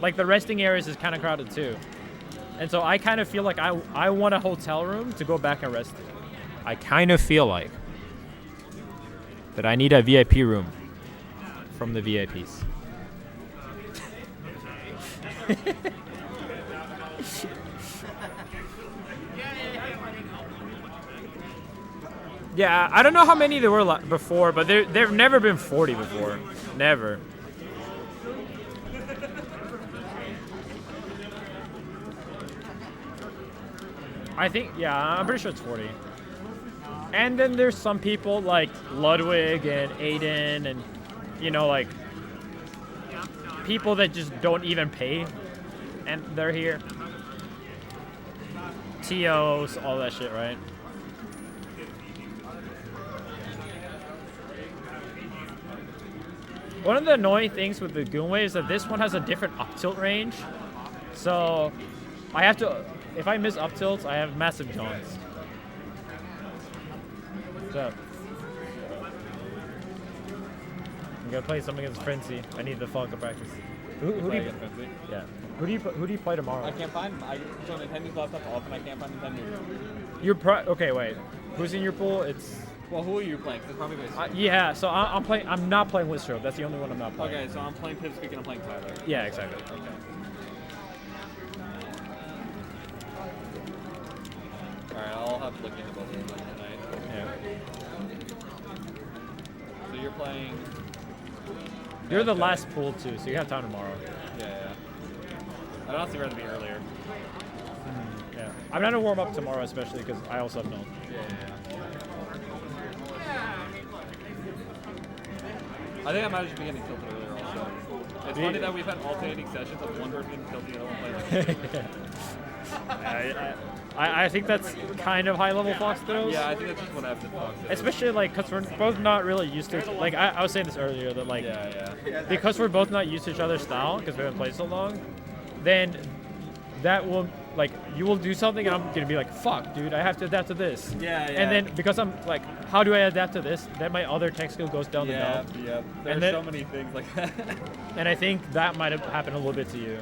Like the resting areas is kind of crowded too. And so I kind of feel like I want a hotel room to go back and rest in. I kind of feel like that I need a VIP room from the VIPs. Yeah, I don't know how many there were before, but there've never been 40 before. Never. I think, yeah, I'm pretty sure it's 40. And then there's some people like Ludwig and Aiden and, you know, like people that just don't even pay and they're here. TOs, all that shit, right? One of the annoying things with the Goonwave is that this one has a different up tilt range. So I have to, if I miss up tilts, I have massive jaunts. So I'm gonna play something against Frenzy. I need the Falcon practice. Who do you Frenzy? Yeah. Who do you play tomorrow? I can't find. I so Nintendo's laptop off, and I can't find Nintendo. You're okay. Wait. Who's in your pool? It's. Well, who are you playing? 'Cause it's probably based. Yeah. So I'm playing. I'm not playing Wizstroke. That's the only one I'm not playing. Okay, so I'm playing Pipsqueak and I'm playing Tyler. Yeah. Exactly. Okay. All right, I'll have to look into both of them tonight. Yeah. So you're playing. You're the last pool too, so you have time tomorrow. Yeah. I'd honestly rather be earlier. Yeah. I'm gonna warm up tomorrow, especially because I also have milk. Yeah. I think I might just be getting tilted earlier also. It's funny that we've had alternating sessions of one person getting tilted, the other one playing. I think that's kind of high level Fox throws. Yeah, I think that's just what happens at Fox. Especially like because we're both not really used to like I was saying this earlier that like because we're both not used to each other's style because we haven't played so long, then that will like you will do something and I'm gonna be like fuck dude I have to adapt to this. Yeah. And then because I'm like how do I adapt to this? Then my other tech skill goes down the dump. Yeah. There's And then- so many things like that. And I think that might have happened a little bit to you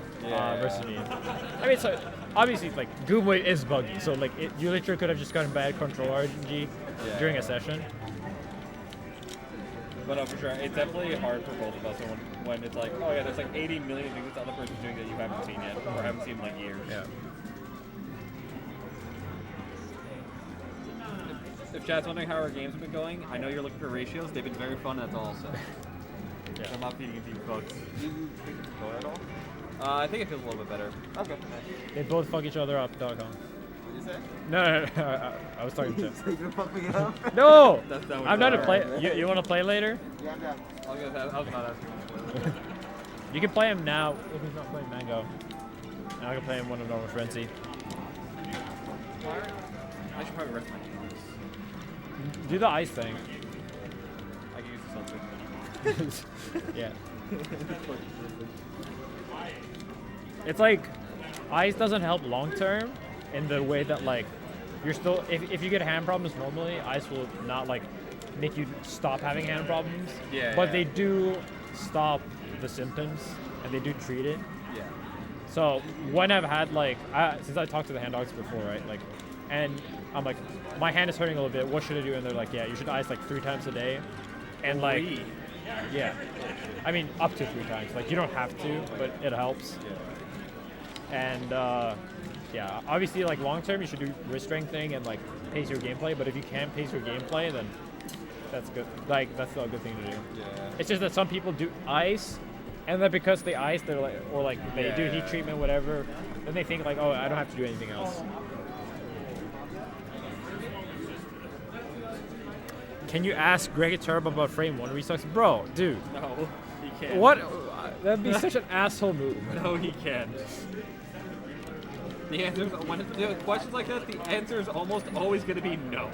versus me. I mean, so obviously, like Goonwave is buggy, so like you literally could have just gotten bad control RNG during a session. But no, for sure, it's definitely hard for both of us when it's like, oh yeah, there's like 80 million things this other person's doing that you haven't seen yet, or haven't seen in like years. Yeah. If chat's wondering how our games have been going, I know you're looking for ratios. They've been very fun, that's all. So I'm not feeding into you folks. Do you think it's going at all? I think it feels a little bit better. Okay. They both fuck each other up. .com. What did you say? No. I was talking to him. So you gonna fuck me up? No. That's not what I'm not it's to play. about. You want to play later? Yeah, I'm down. I was not asking. You can play him now if he's not playing Mango. And I can play him one of normal Frenzy. I should probably rest my games. Do the ice thing. I can use something. Yeah. It's like ice doesn't help long term in the way that like you're still if you get hand problems normally ice will not like make you stop having hand problems. But they do stop the symptoms and they do treat it. Yeah. So when I've had like since I talked to the hand docs before, right? Like and I'm like my hand is hurting a little bit. What should I do? And they're like, yeah, you should ice like 3 times a day. And like yeah. I mean up to 3 times. Like you don't have to, but it helps. Yeah. And yeah, obviously like long term you should do wrist strengthening and like pace your gameplay, but if you can't pace your gameplay then that's good. Like that's still a good thing to do. Yeah. It's just that some people do ice and then because they ice they're like or like they do heat treatment, whatever, then they think like, oh, I don't have to do anything else. Can you ask Greg Turb about frame 1 restocks? Bro, dude. No, he can't. What? That'd be such an asshole move. No, he can't. The answer is, when it's questions like that, the answer is almost always going to be no.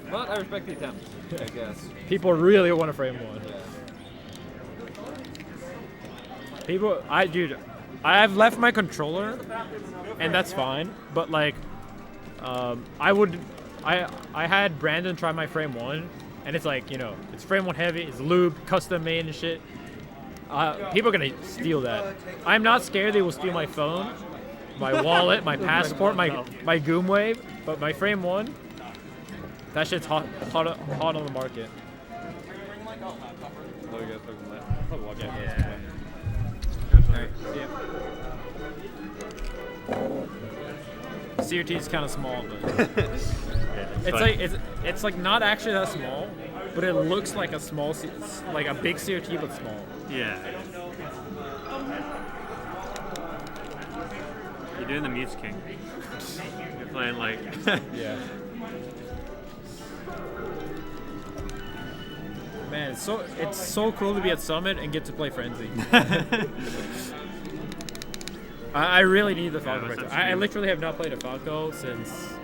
But I respect the attempt, I guess. People really want to frame 1. People, dude, I've left my controller, and that's fine. But like, I had Brandon try my frame 1, and it's like, you know, it's frame 1 heavy, it's lube, custom made and shit. People are gonna steal that. I'm not scared they will steal my phone, my wallet, my passport, my Goonwave, but my frame 1, that shit's hot on the market. Oh, you guys talking about that? Yeah. Alright, see ya. CRT is kind of small, but it's like not actually that small, but it looks like a small, like a big CRT but small. Yeah. You're doing the Muse King. You're playing like. Yeah. Man, it's so cool to be at Summit and get to play Frenzy. I really need the Falco. what's up, I Steve? literally have not played a Falco since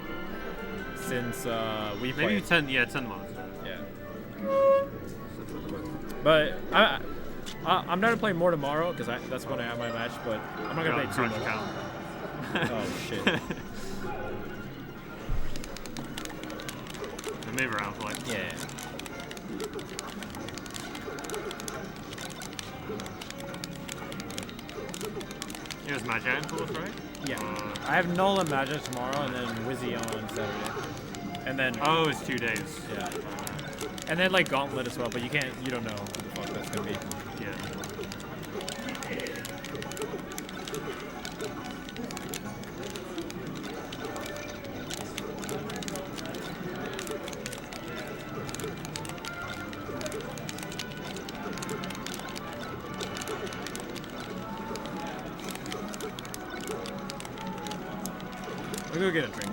we Maybe played. 10 months. Yeah. But I'm not gonna play more tomorrow because that's when I have my match. But I'm not gonna play too much. Count. Oh shit. We move around for like. Yeah. It was Magi in fourth, right? Yeah. I have Nolan Magic tomorrow and then Wizzy on Saturday. And then Oh, it's 2 days. yeah. And then like Gauntlet as well, but you don't know who the fuck that's gonna be. Yeah. We'll go get a drink.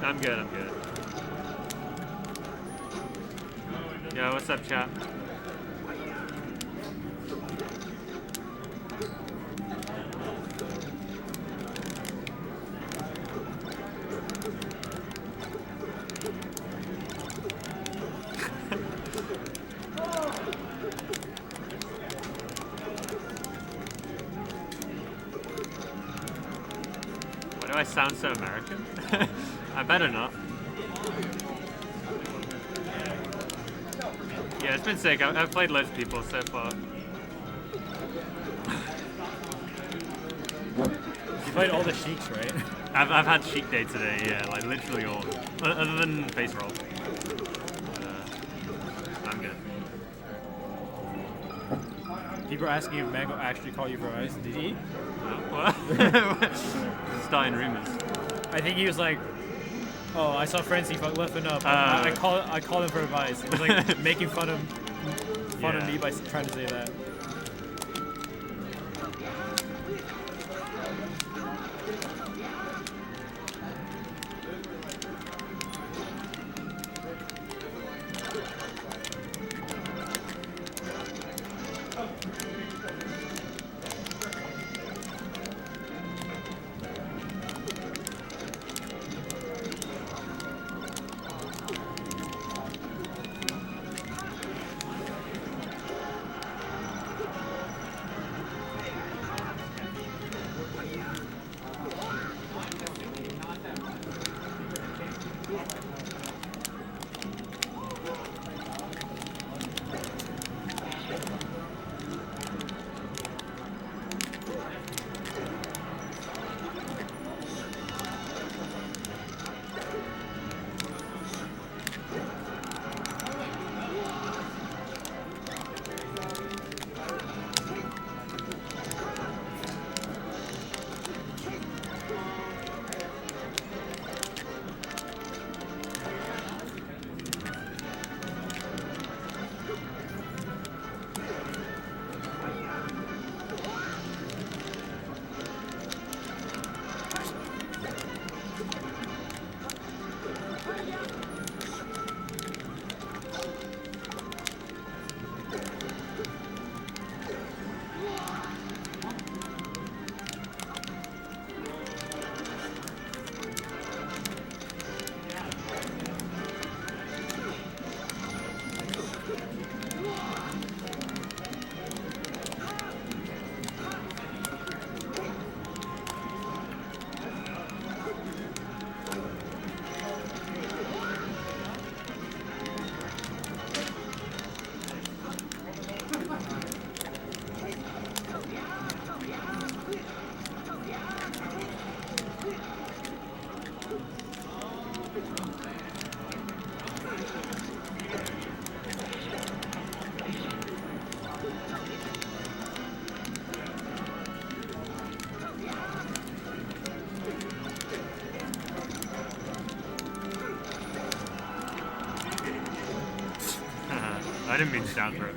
I'm good. Yo, what's up, chat? Why do I sound so American? I better not. Yeah, it's been sick. I've played loads of people so far. You played all the Sheiks, right? I've had Sheik Day today, yeah, like literally all. Other than face roll. I'm good. People are asking if Mango actually called you for ice. Did he? What? Starting rumors. I think he was like, "Oh, I saw Frenzy fuck Leffen up. I called him for advice." He was like making fun of me by trying to say that. I didn't mean to down throw.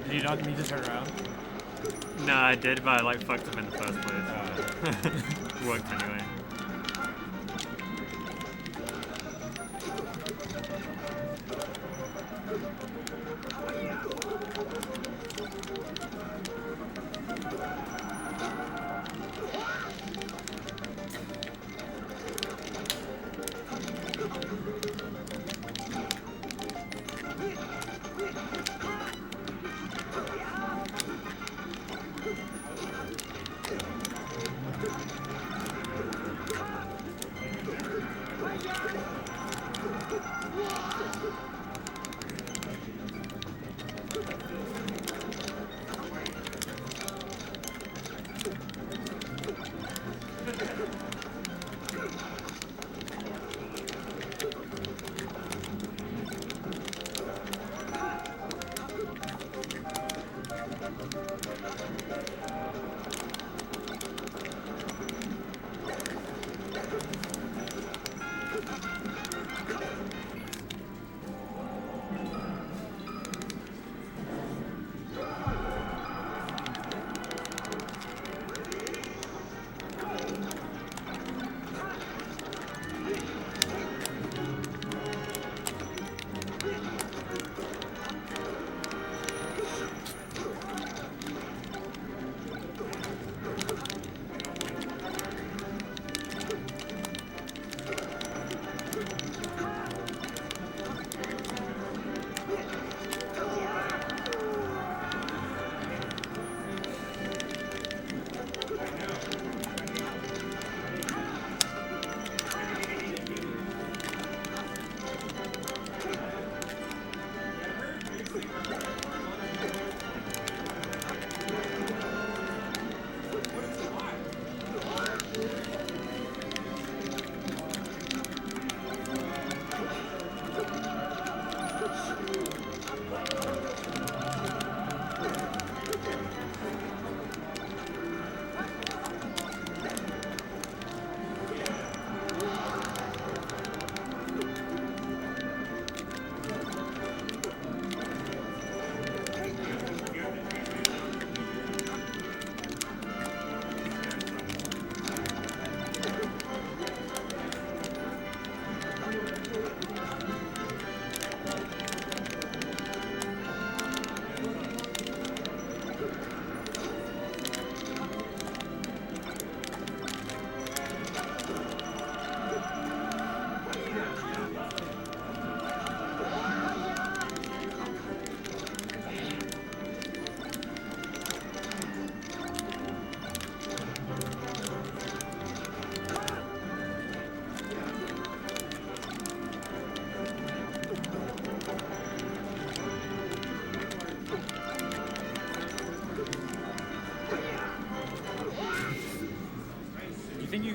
Did you not need to turn around? No, I did, but I like fucked up in the first place. Worked anyway.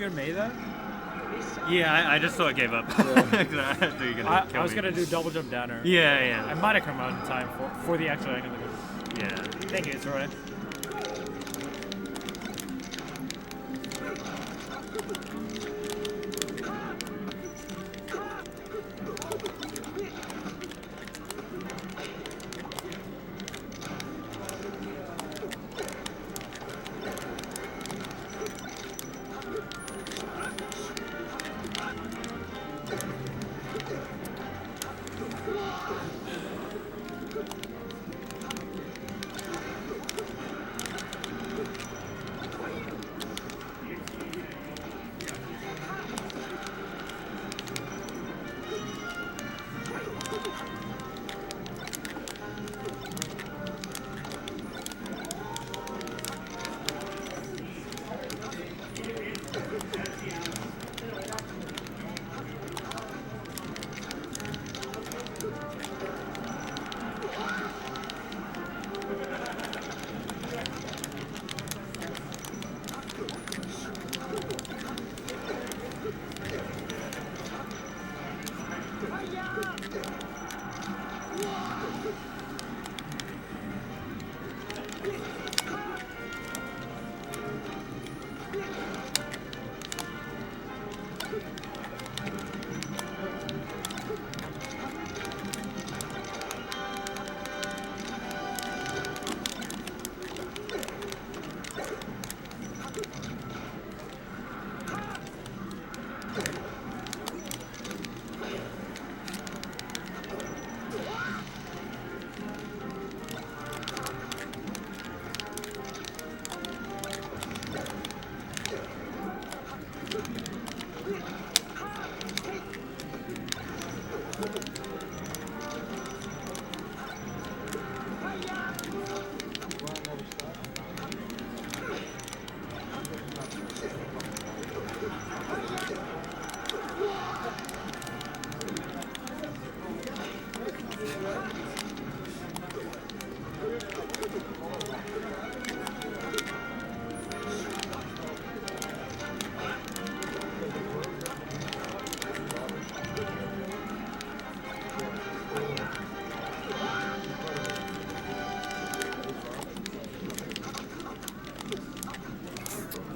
you had made that? Yeah, I just sort of gave up. 'Cause I thought you were gonna kill I was me. gonna do double jump downer. Yeah, I yeah. might have come out in time for the actual angle. Yeah. Thank you, Troy.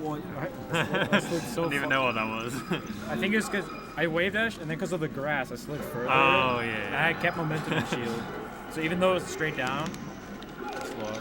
Well, I slid so Didn't even far. know what that was. I think it's because I wave dash and then because of the grass, I slid further. Oh, yeah. And I had kept momentum and shield. So even though it's straight down, it's slow.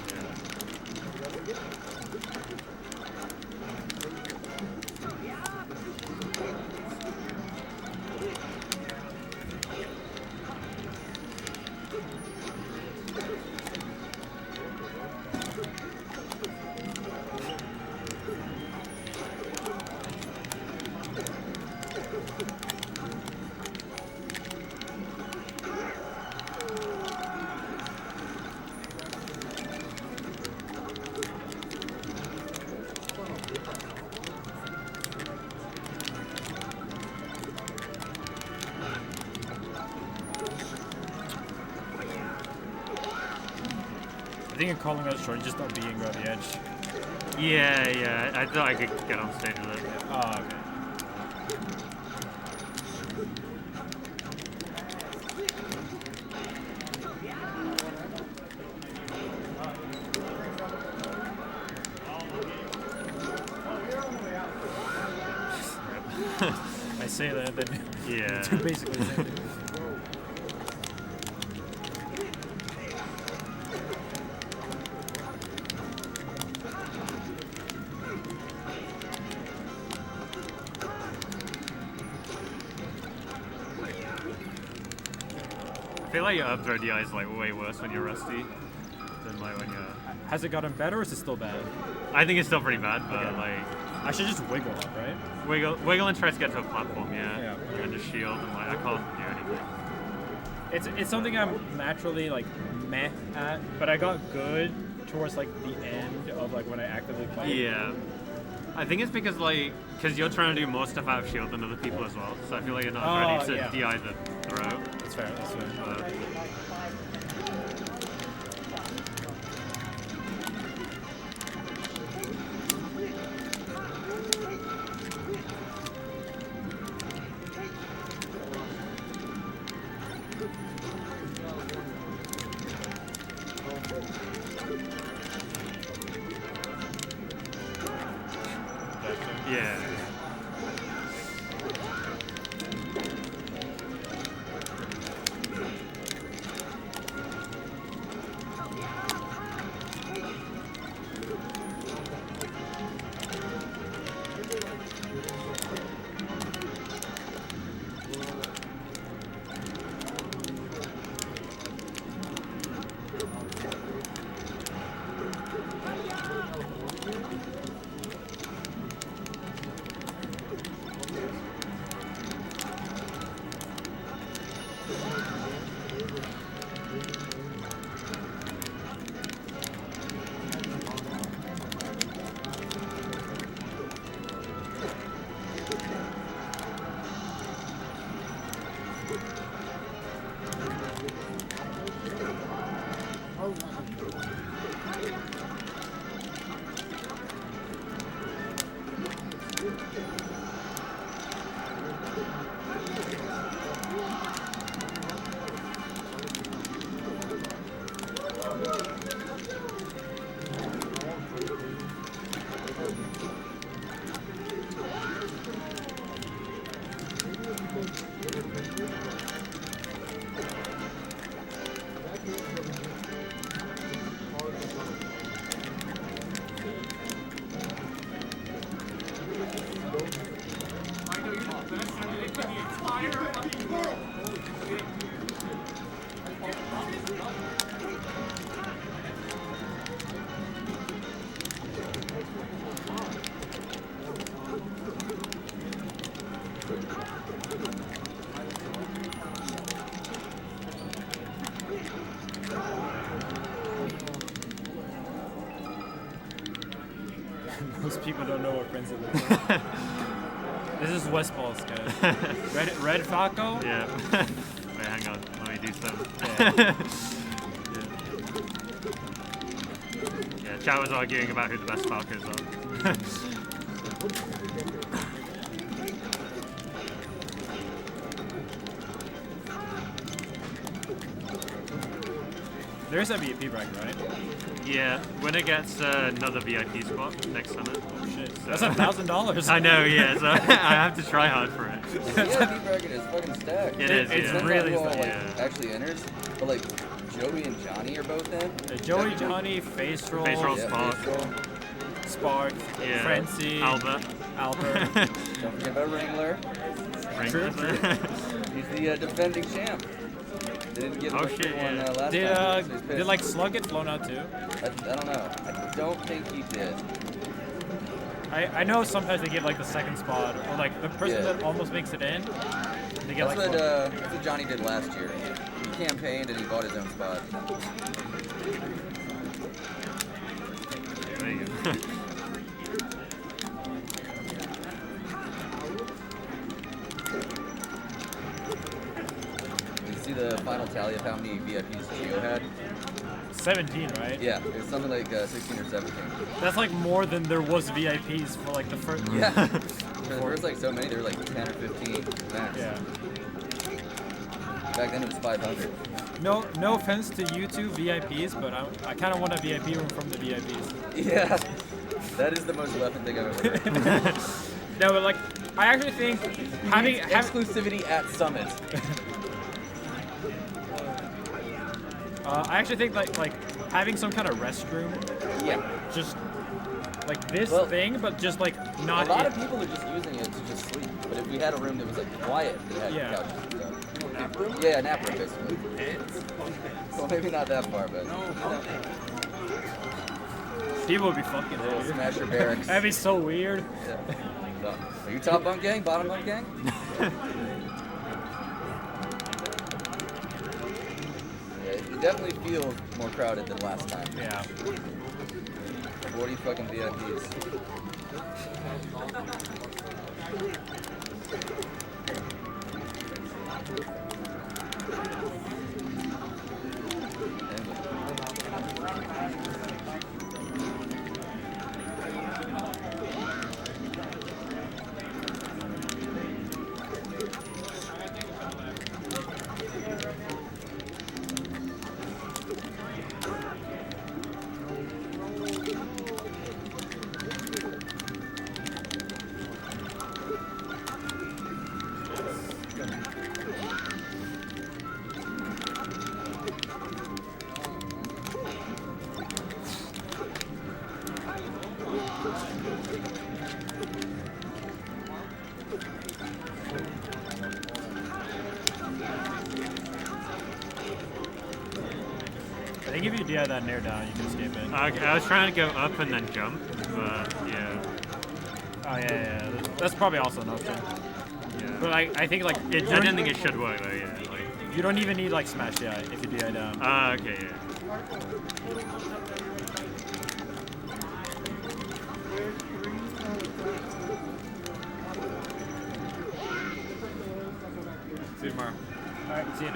I think you're calling out short, just not being around the edge. Yeah, yeah. I thought I could get on stage with it. Oh, okay. I say that, then Yeah. do basically the same thing. I feel like your up throw DI is like way worse when you're rusty than like when you're. Has it gotten better or is it still bad? I think it's still pretty bad, but Okay. like I should just wiggle up, right? wiggle and try to get to a platform, yeah. Yeah. And just shield and like I can't do anything. It's something I'm naturally like meh at, but I got good towards like the end of like when I actively play. Yeah. I think it's because you're trying to do more stuff out of shield than other people as well. So I feel like you're not ready to yeah. DI the throw. That's fair. That's fair. But Most people don't know what Prince is. This is Westballs, guys. Red Falco? Yeah. Wait, hang on. Let me do some. Yeah, chat was arguing about who the best Falcons are. There's a VIP bracket, right? Yeah, winner gets another VIP spot next summit. Oh shit. That's $1,000. I know, yeah, so I have to try hard for it. The VIP bracket is fucking stacked. It is, It's yeah. really who all, stacked. like, actually enters, but like Joey and Johnny are both in. Joey, Johnny, Face Roll, Face Roll. Yeah, Spark. Face Roll. Spark, Yeah. Frenzy, Albert. Albert. Don't forget about Ringler. True. He's the defending champ. They didn't get Oh, one shit, yeah. last time. so he's Did pissed. like Slug get flown out too? I don't know. I don't think he did. I know sometimes they give like the second spot or like the person Yeah. that almost makes it in. They get That's like what Johnny did last year. He campaigned and he bought his own spot. There you go. You see the final tally of how many VIPs Gio had? 17, right? Yeah, it was something like 16 or 17. That's like more than there was VIPs for like the first. Yeah. There was like so many, there were like 10 or 15 max. Yeah. Back then it was 500. No offense to you two VIPs, but I kind of want a VIP room from the VIPs. Yeah. That is the most Leffen thing I've ever heard. No, but like I actually think having exclusivity at Summit. I actually think like having some kind of restroom, Yeah. just like this Well, thing, but just like A not. lot it. of people are just using it to just sleep. But if we had a room that was like quiet, we had Yeah. couches and stuff. Nap room? Yeah, nap room basically. Well, maybe not that far, but People would be fucking little there. smasher barracks. That'd be so weird. Yeah. So, are you top bunk gang? Bottom bunk gang? Yeah, it definitely feels more crowded than last time. Yeah. 40 fucking VIPs. I think if you DI that nair down, you can escape it. I was trying to go up and then jump, but yeah. Oh yeah. That's probably also an option. Yeah. But I think like I didn't think it should work though, yeah. Like, you don't even need like smash DI if you DI down. okay, yeah. See you tomorrow. All right, see you.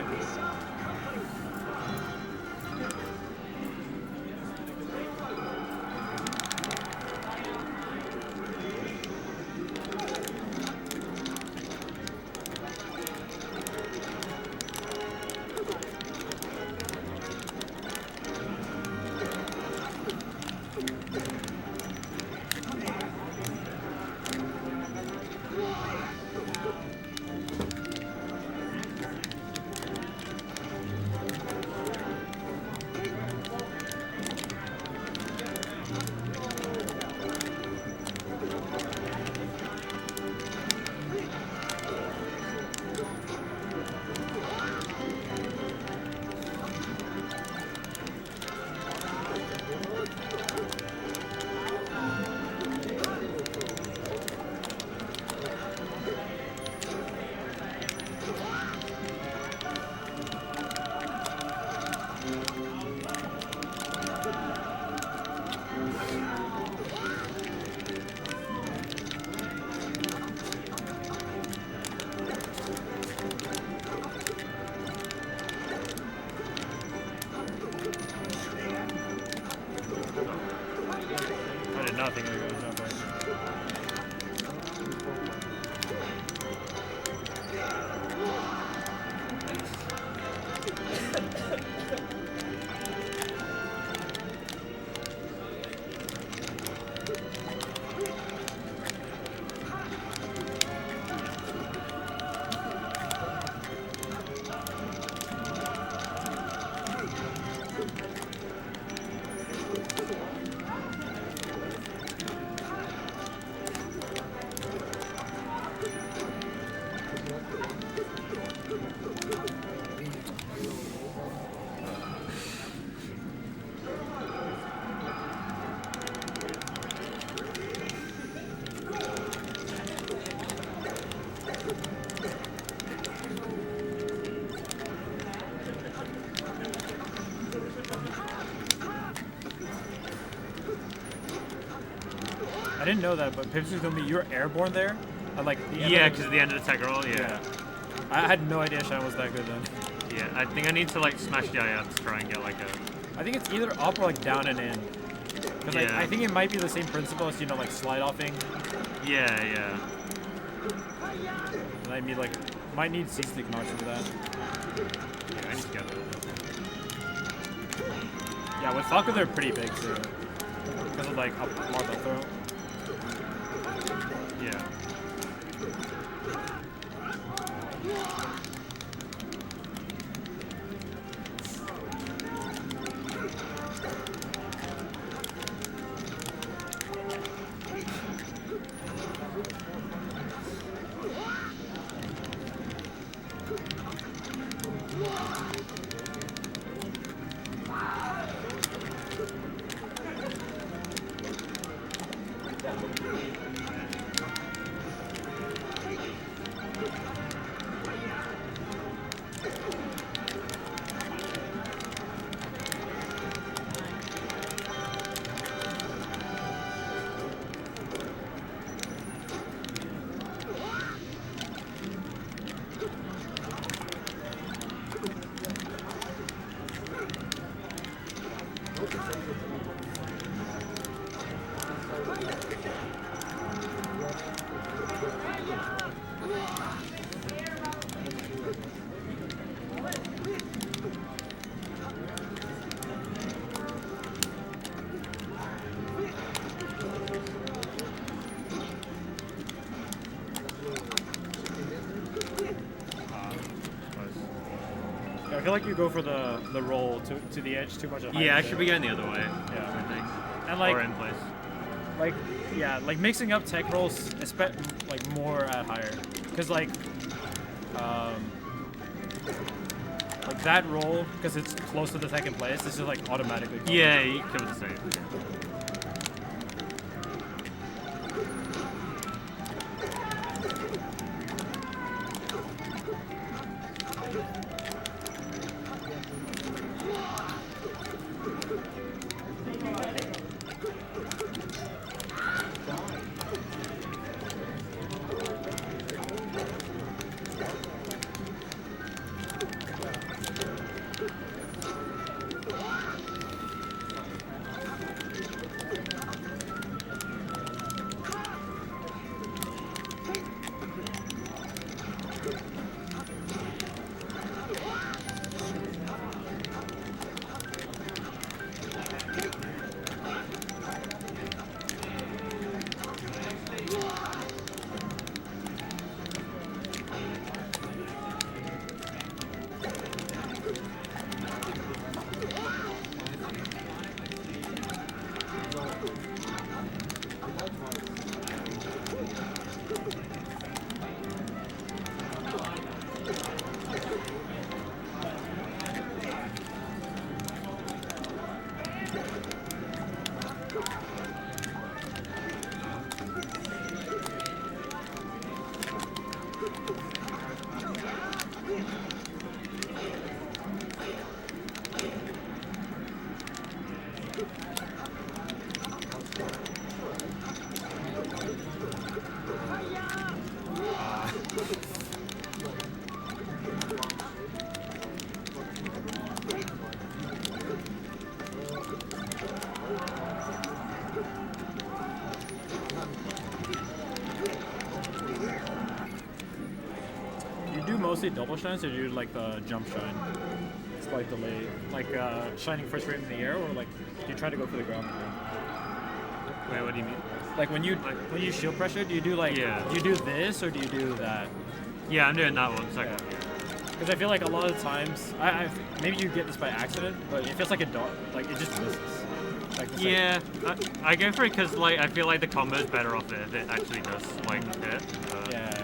didn't know that, but Pips was telling me you're airborne there. At like the end Yeah, of because at the end of the tech roll, yeah. I had no idea Shine was that good then. Yeah, I think I need to like smash DIF to try and get like a... I think it's either up or like down and in. Because Yeah. I think it might be the same principle as, you know, like slide offing. Yeah, yeah. And I mean, like, might need C-stick notch for that. Yeah, I need to get that. Yeah, with Falco they're pretty big too. Because of like up marble throw. Yeah. Yeah, I feel like you go for the roll to the edge too much. Yeah, I should be going the other way. Yeah. I think. And like, or in place. like, yeah, like mixing up tech rolls, like more at higher, because like that roll, because it's close to the second place, this is like automatically. Covered. Yeah, you cover the save. Mostly double shines, or do you like the jump shine? Slight delay, like shining first frame in the air, or like do you try to go for the ground? Wait, what do you mean? Like when you shield pressure, do you do like do you do this or do you do that? Yeah, I'm doing that one second. Because I feel like a lot of times, maybe you get this by accident, but it feels like a dot, like it just misses. Like yeah, I go for it because like I feel like the combo is better off it if it actually does like hit. Yeah.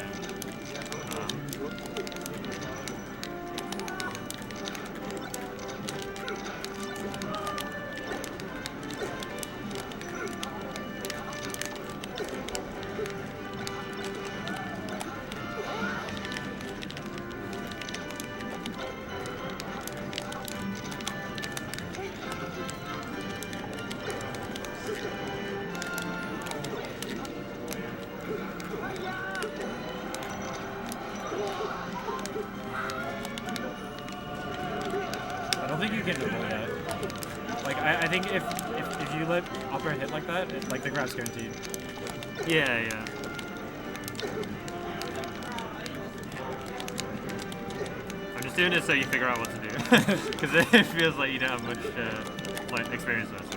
think you can avoid that. Like I think if you let upper hit like that, like the grab's guaranteed. Yeah. I'm just doing it so you figure out what to do, because it feels like you don't have much like experience with it.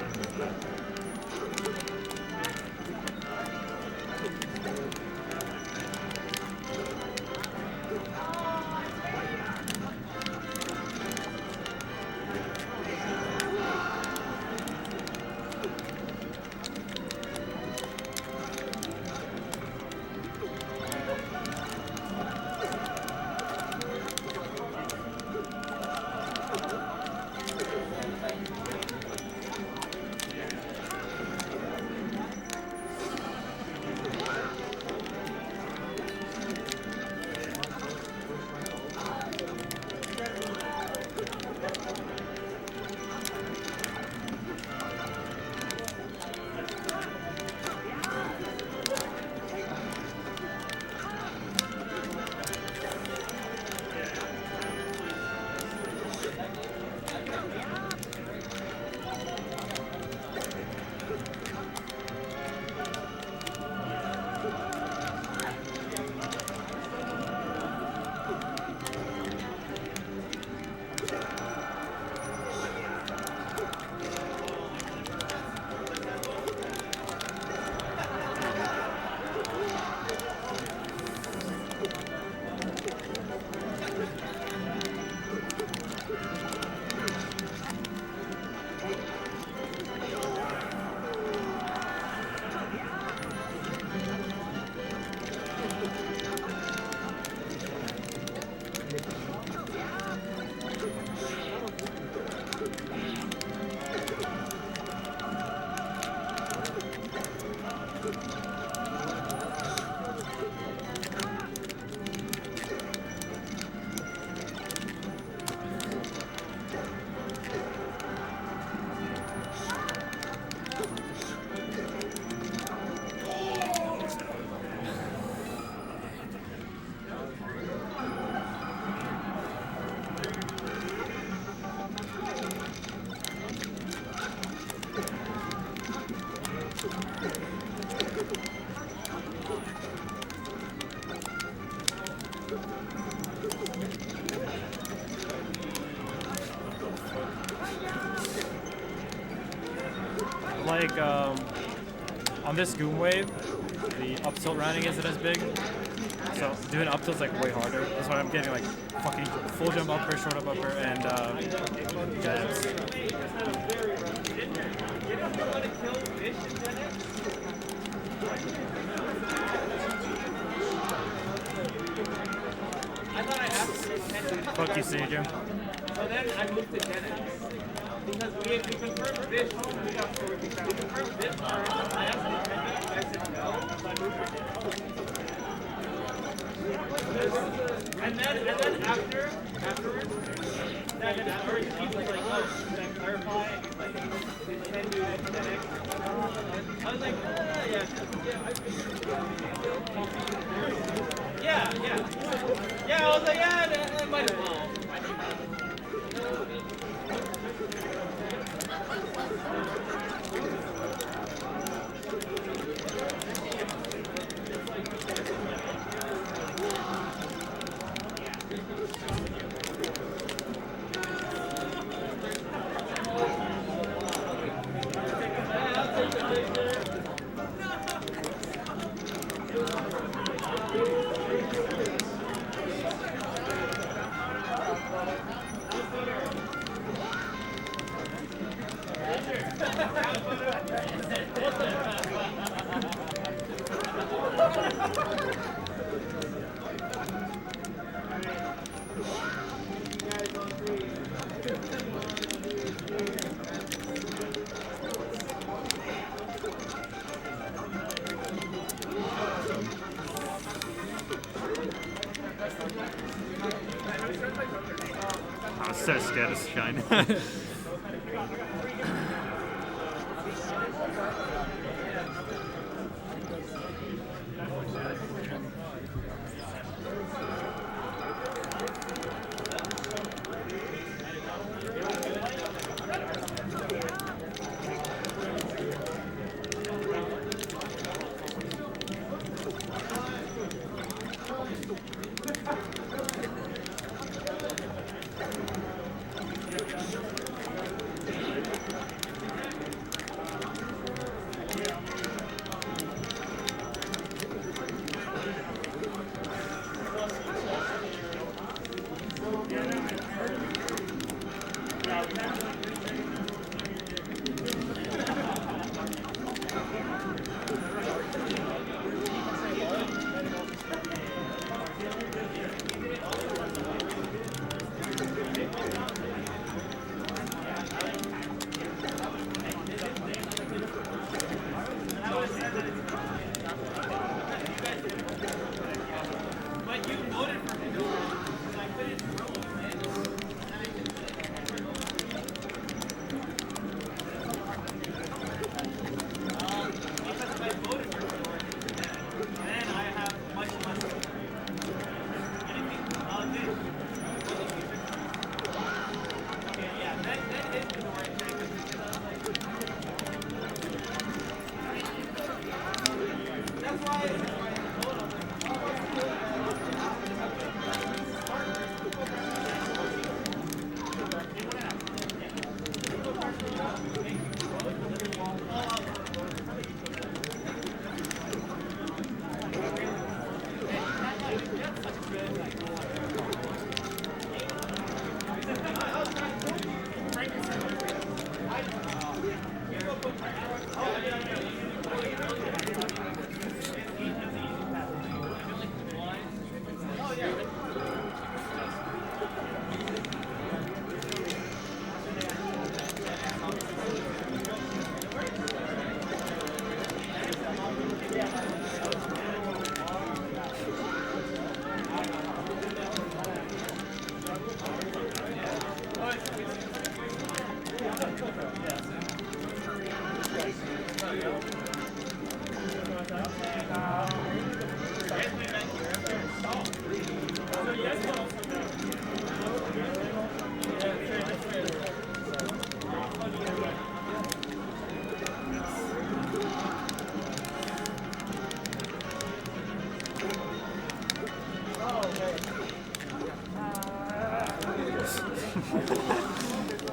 Like on this Goon Wave, the up tilt rounding isn't as big, so doing up tilt's like way harder. That's why I'm getting like fucking full jump upper, short up upper, and jabs. Fuck you, Senior. So then I moved to Dennis. Because we confirmed this, we confirmed this part, I asked him, I said no, so I moved to and then afterwards, he was like, oh, should I clarify? And he's like, can you do it to the next? I was like, yeah, I was like, yeah, that might as well. I was so scared of Shine.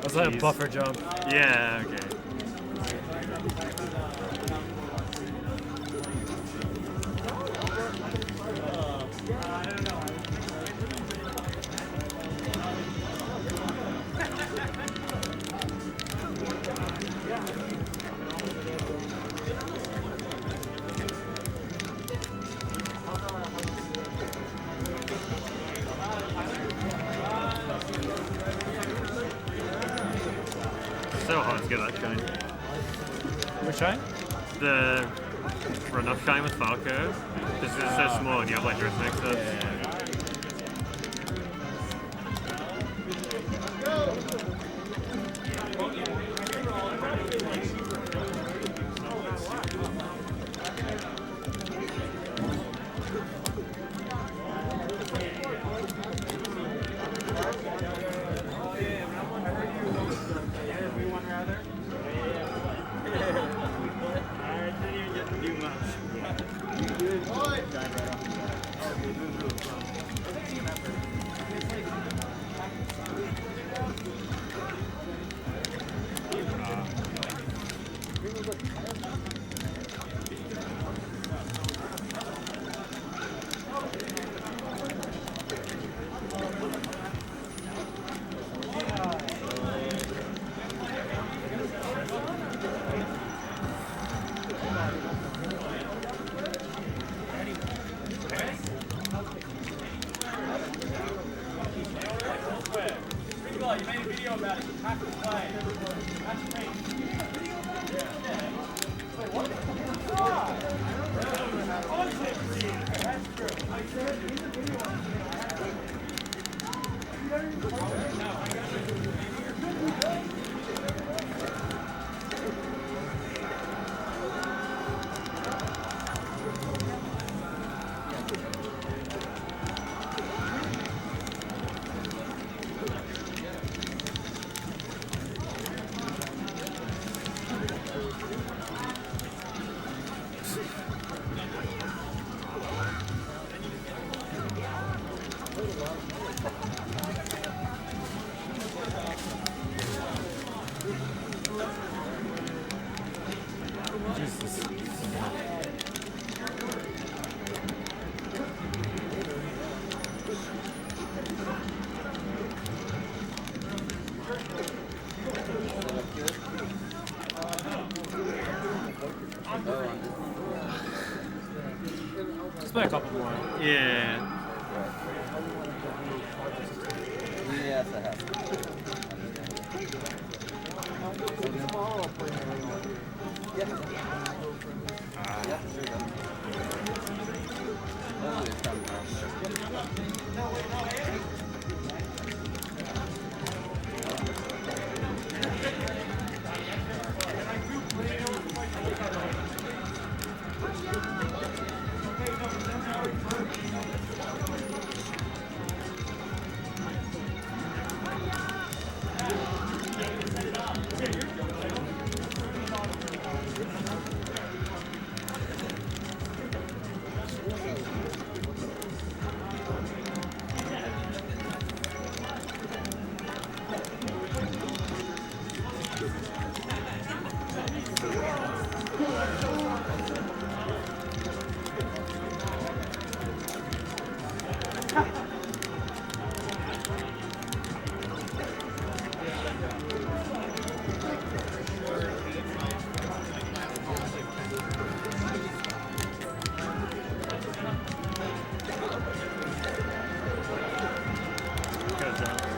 That's like a buffer jump. Yeah, okay. So hard to get that shine. Which shine? The runoff shine with Falco. Because it's so small and you have like dress mix-ups. You made a video about it. You have to play. That's great. Wait, what? That's true. I said in the video Yeah. Yes, I have. Yeah. Yeah, sure then. Hopefully it's coming Good job.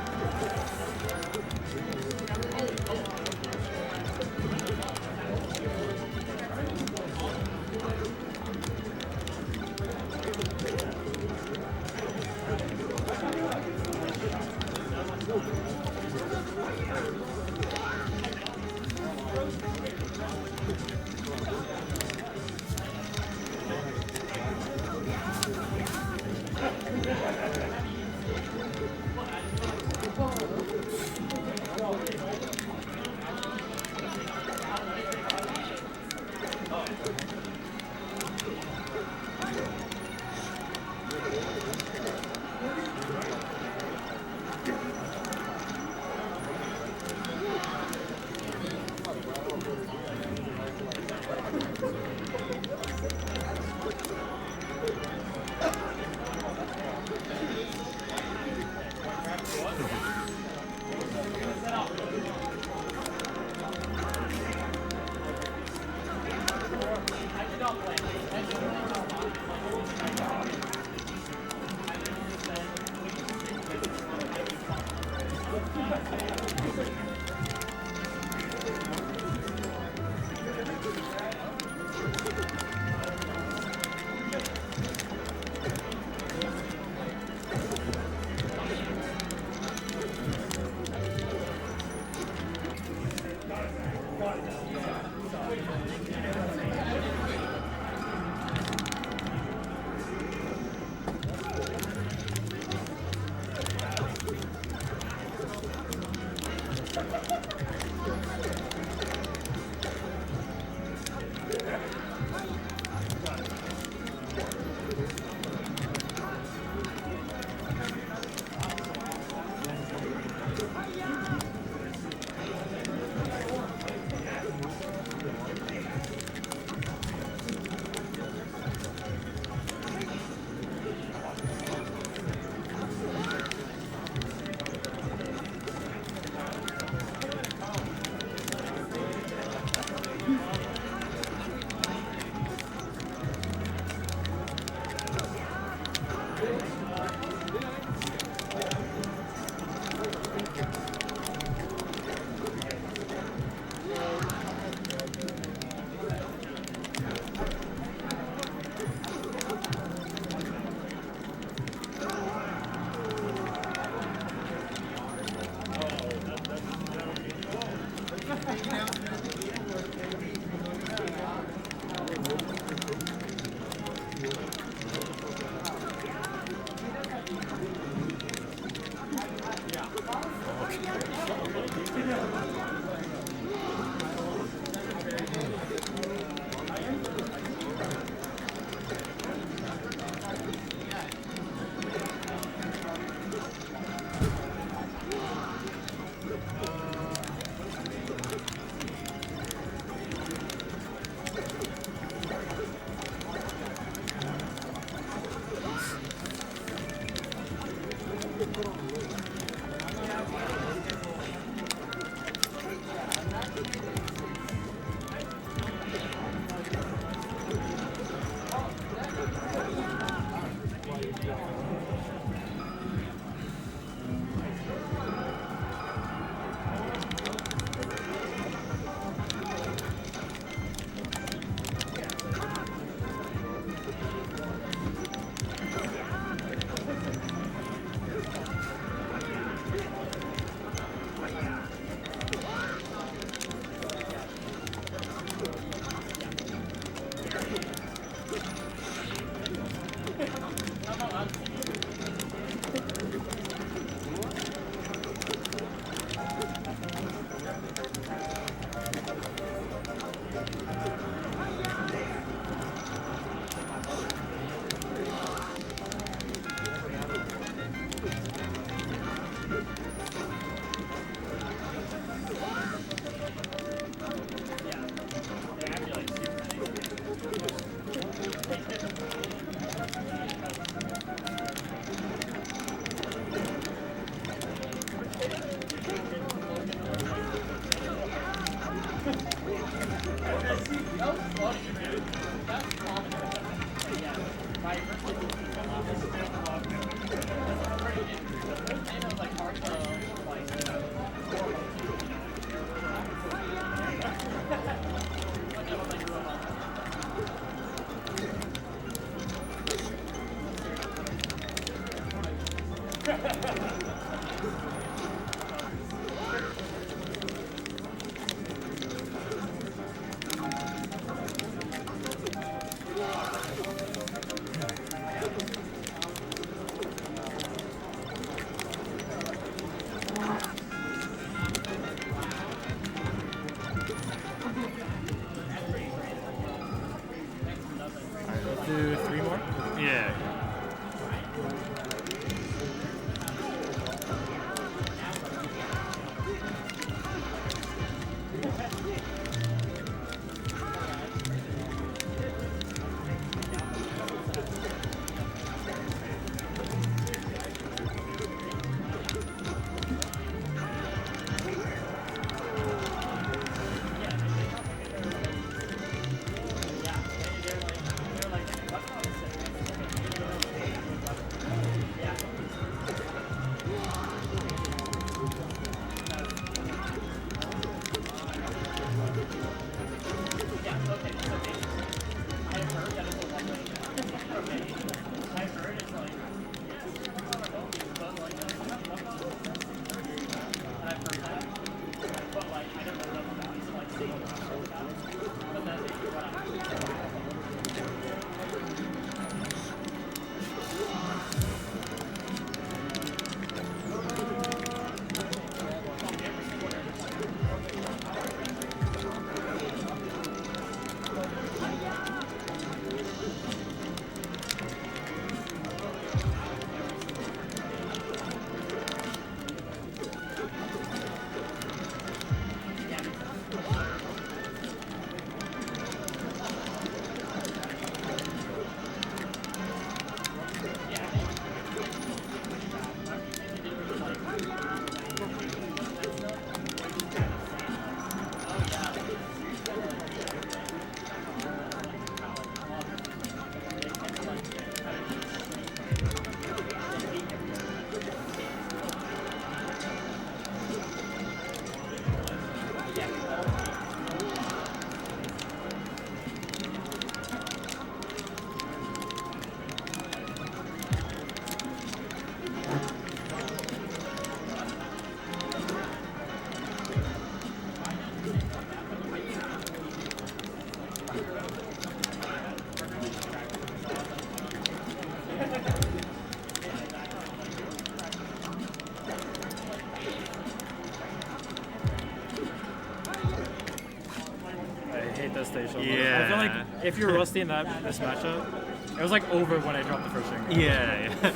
devastation. Yeah. I feel like if you're rusty in this matchup, it was like over when I dropped the first ring. Yeah.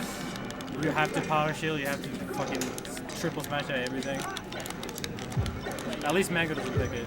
You have to power shield, you have to fucking triple smash at everything. At least Mango doesn't pick it.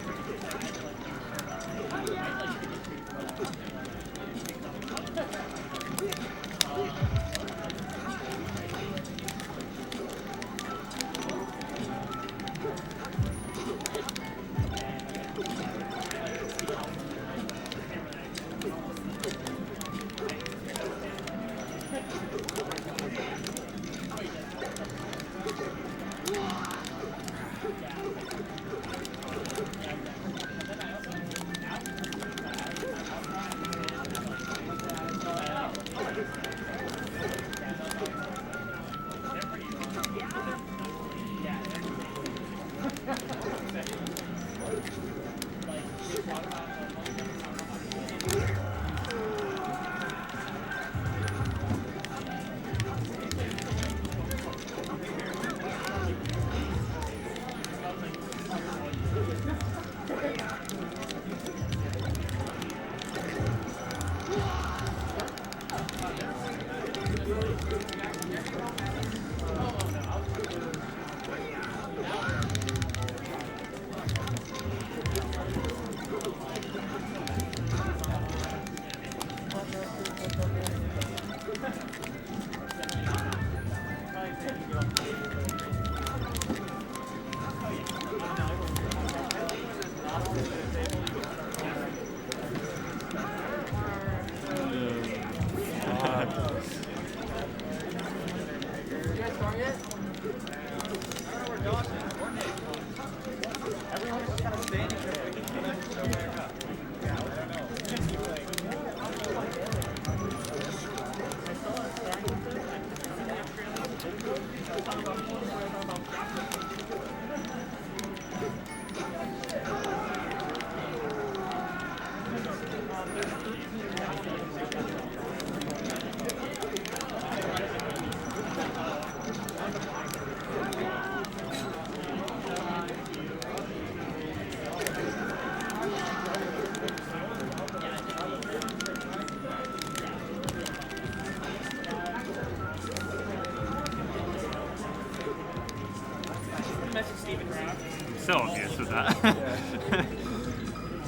So obvious with that.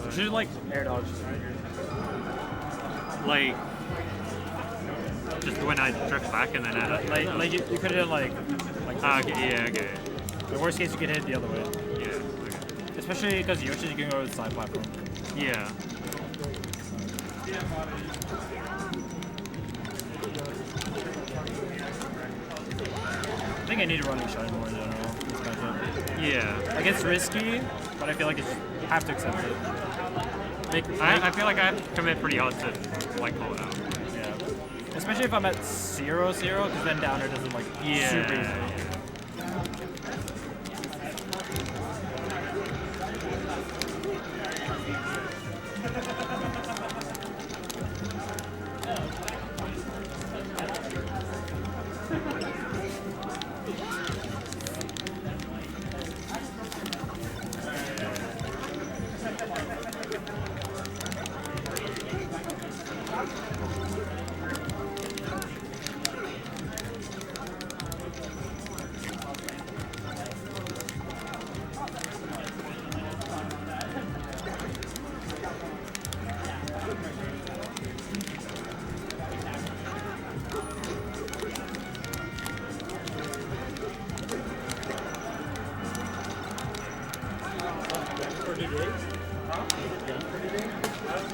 You should like air dodge. Like, just when I drift back and then Like you could hit like okay, yeah, okay. the worst case you could hit the other way. Yeah, okay. Especially because Yoshi you can go to the side platform. Yeah. I think I need to run Shine more in general. This matchup. Yeah. Like it's risky, but I feel like you have to accept it. I feel like I have to commit pretty hard to like pull it out. Yeah. Especially if I'm at 0-0, because then downer doesn't like super easy.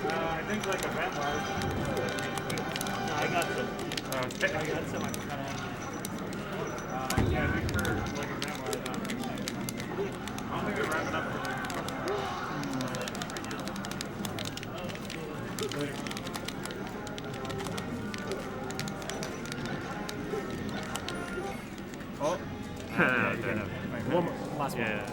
I think like event wise. No, I got some. I got some. Yeah, I think for like event wise, I don't think we're wrapping up. Oh. Yeah, You can one more, last one. yeah.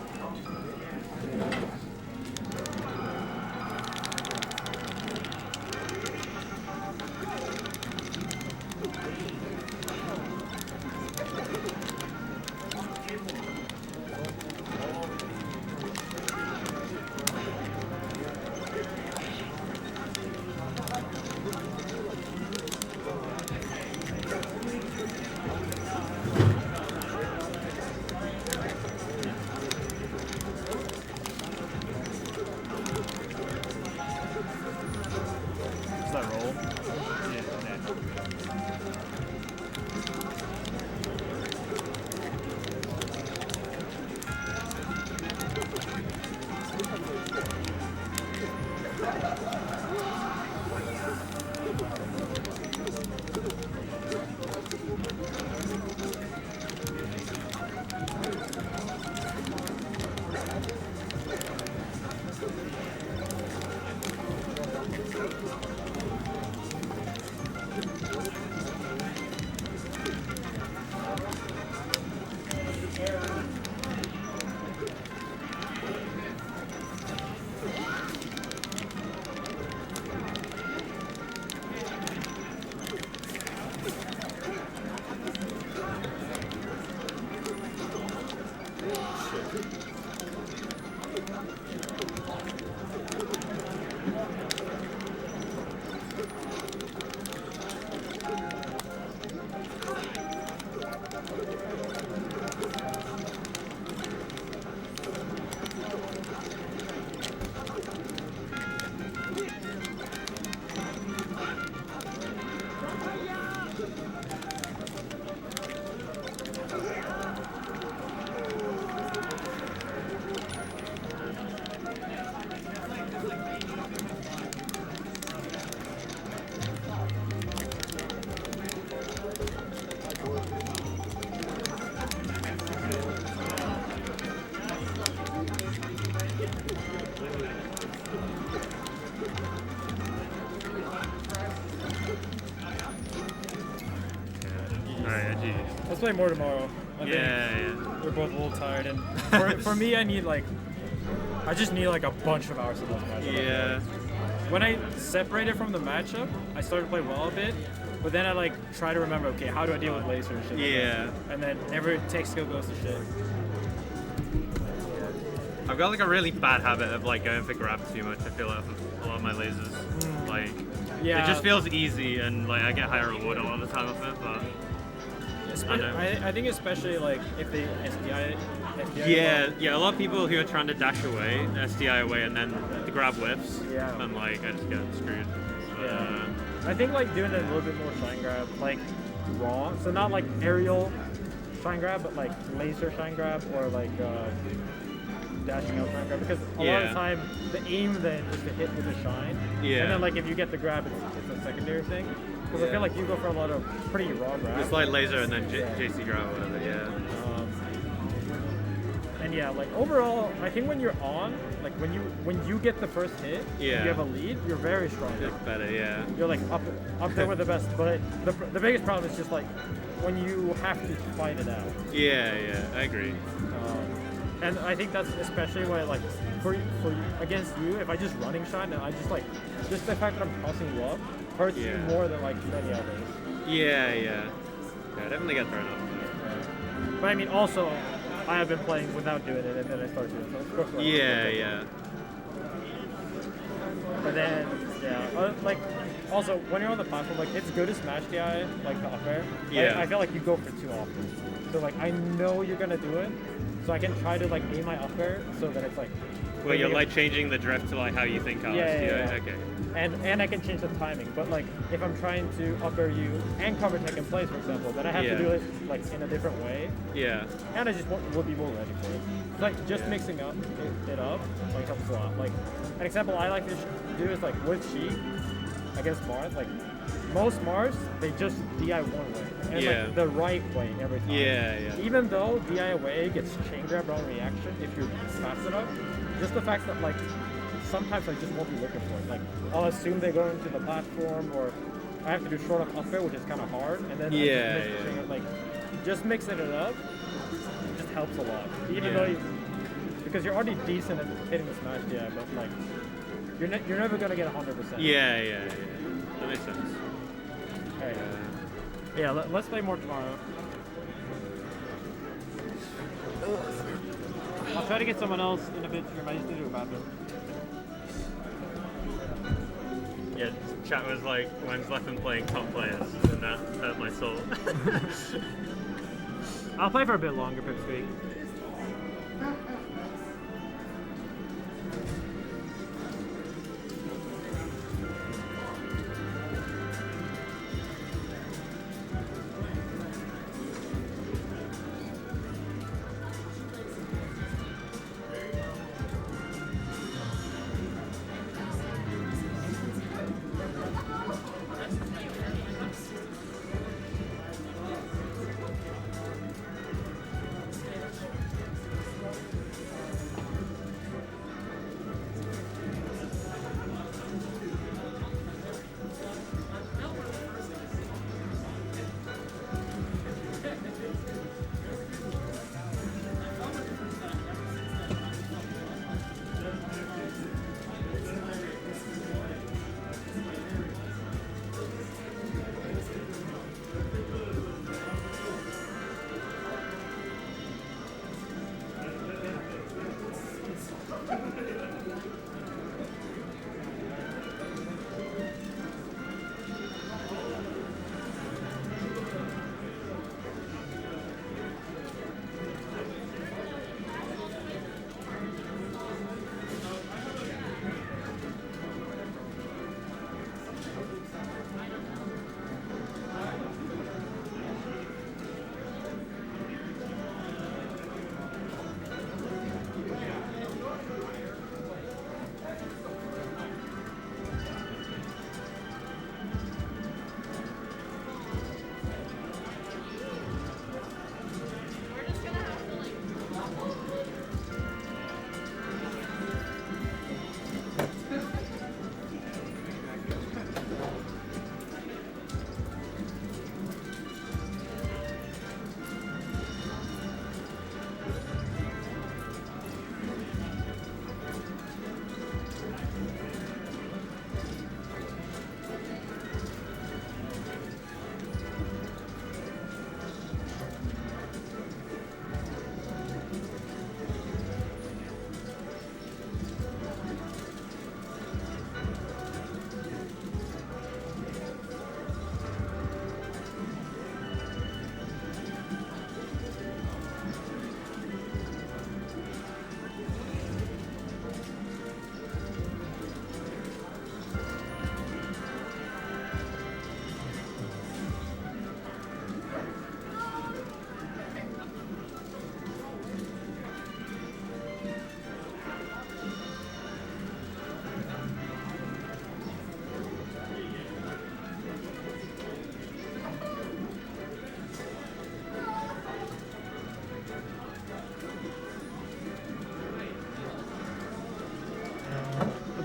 let's play more tomorrow. I think Yeah. we're both a little tired, and for me, I just need like a bunch of hours of those matches. Yeah. When I separated from the matchup, I started to play well a bit, but then I like try to remember, okay, how do I deal with laser and shit? like Yeah. that. And then every tech skill goes to shit. I've got like a really bad habit of like going for grab too much. I feel like with a lot of my lasers. Like, Yeah. it just feels easy and like I get higher reward a lot of the time with it, but I think especially like if they SDI yeah, a lot of people who are trying to dash away, SDI away, and then the grab whiffs, Yeah. and like I just get screwed. But, I think like doing a little bit more shine grab, like raw, so not like aerial shine grab, but like laser shine grab or like dashing out shine grab, because a lot of Yeah. the time the aim then is to hit with the shine, Yeah. and then like if you get the grab, it's a secondary thing. Because I Yeah. feel like you go for a lot of pretty raw grabs. it's like laser and then JC grab or whatever. Yeah. And yeah, like overall, I think when you're on, like when you get the first hit, Yeah. you have a lead, you're very strong. It's better. Yeah. You're like up there with the best, but the biggest problem is just like when you have to fight it out. Yeah. I agree. And I think that's especially why, like, for against you, if I just running shot and I just like, just the fact that I'm crossing you up hurts you Yeah. more than like many others. Yeah, I definitely get thrown off. But I mean, also, I have been playing without doing it, and then I started doing it. So of course, like, Yeah. But then, like, also when you're on the platform, like, it's good to smash DI, like the up air. Yeah. I feel like you go for too often. So like, I know you're gonna do it, so I can try to like aim my up air so that it's like. Well, you're like changing the drift to like how you think I'll Yeah. Okay. And I can change the timing, but like if I'm trying to up air you and cover tech in place, for example, then I have to do it like in a different way, Yeah. and I just would be more ready for it. It's like just mixing it up like helps a lot. Like an example I like to do is like with Sheik against Mars, like most Mars they just DI one way, and like the right way every time. Yeah. Even though DI away gets chain grab on reaction if you're fast enough, just the fact that like sometimes I just won't be looking for it. Like I'll assume they go into the platform, or I have to do short up air, which is kind of hard, and then just mixing it up just helps a lot. Even though because you're already decent at hitting the smash DI, but like you're never gonna get 100%. Yeah. That makes sense. Alright. Yeah, let's play more tomorrow. I'll try to get someone else in a bit stream. I just need to do a bathroom. Yeah, chat was like, when's Leffen playing top players? And that hurt my soul. I'll play for a bit longer, Pipsqueak.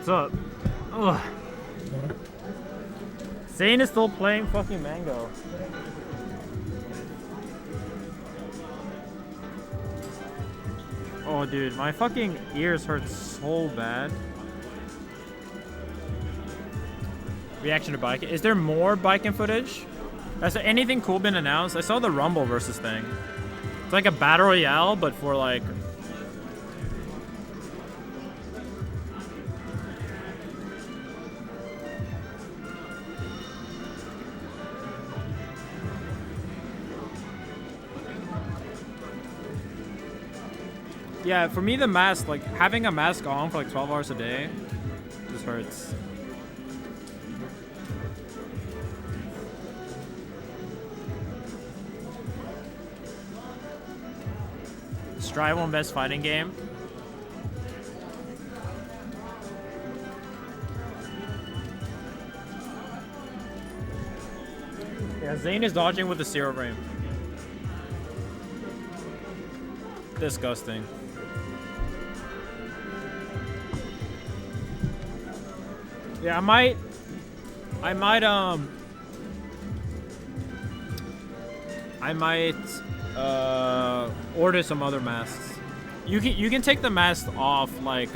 What's up? Ugh. Zane is still playing fucking Mango. Oh, dude, my fucking ears hurt so bad. Reaction to biking. Is there more biking footage? Has anything cool been announced? I saw the Rumble versus thing. It's like a battle royale, but for like. Yeah, for me, the mask, like having a mask on for like 12 hours a day, just hurts. Strive on best fighting game. Yeah, Zane is dodging with the zero frame. Disgusting. Yeah, I might order some other masks. You can take the mask off like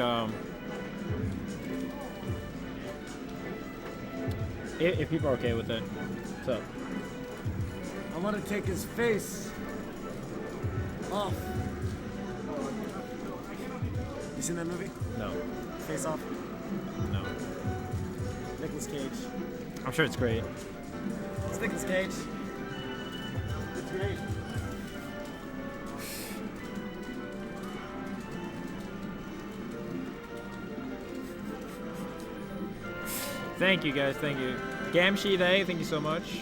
if people are okay with it. So I want to take his face off. You seen that movie? no, Face Off? no. Nicolas Cage. I'm sure it's great. It's Nicolas Cage. It's great. Thank you guys, thank you. Gamshi Day, thank you so much.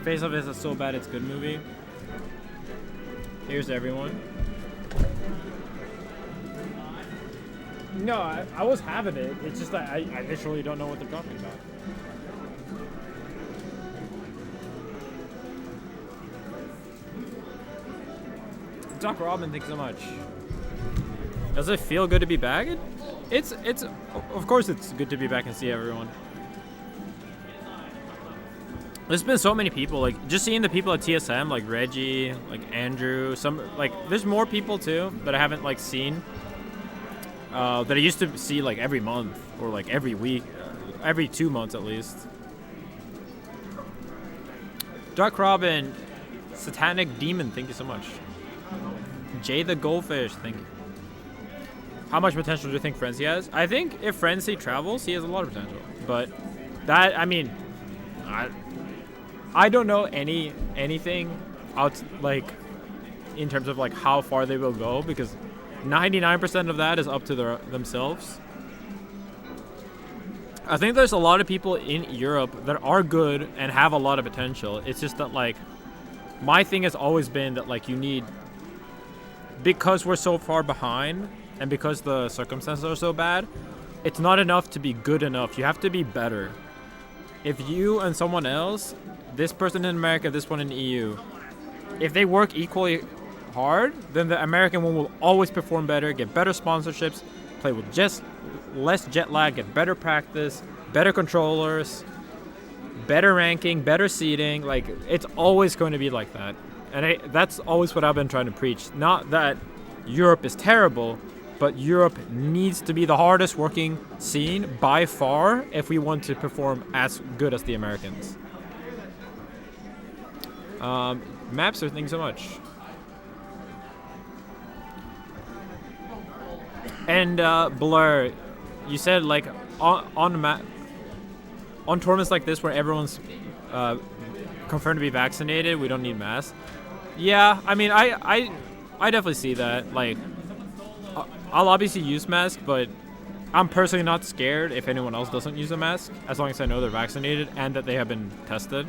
Face Off is a so bad it's good movie. Here's everyone. No, I was having it. It's just that I literally don't know what they're talking about. Doc Robin, thanks so much. Does it feel good to be back? It's of course it's good to be back and see everyone. There's been so many people, like just seeing the people at TSM, like Reggie, like Andrew, there's more people too that I haven't like seen. That I used to see like every month or like every week, every 2 months at least. Dark Robin, Satanic Demon, thank you so much. Jay the Goldfish, thank you. How much potential do you think Frenzy has? I think if Frenzy travels, he has a lot of potential. But that, I mean, I don't know anything out like in terms of like how far they will go because 99% of that is up to themselves. I think there's a lot of people in Europe that are good and have a lot of potential. It's just that like my thing has always been that like you need, because we're so far behind and because the circumstances are so bad, it's not enough to be good enough. You have to be better. If you and someone else, this person in America, this one in the EU, if they work equally hard, then the American one will always perform better, get better sponsorships, play with just less jet lag, get better practice, better controllers, better ranking, better seating. Like, it's always going to be like that. And that's always what I've been trying to preach. Not that Europe is terrible, but Europe needs to be the hardest working scene by far if we want to perform as good as the Americans. Mapster, thanks so much. And Blur, you said like on tournaments like this where everyone's confirmed to be vaccinated, we don't need masks. Yeah, I mean, I definitely see that. Like, I'll obviously use masks, but I'm personally not scared if anyone else doesn't use a mask, as long as I know they're vaccinated and that they have been tested.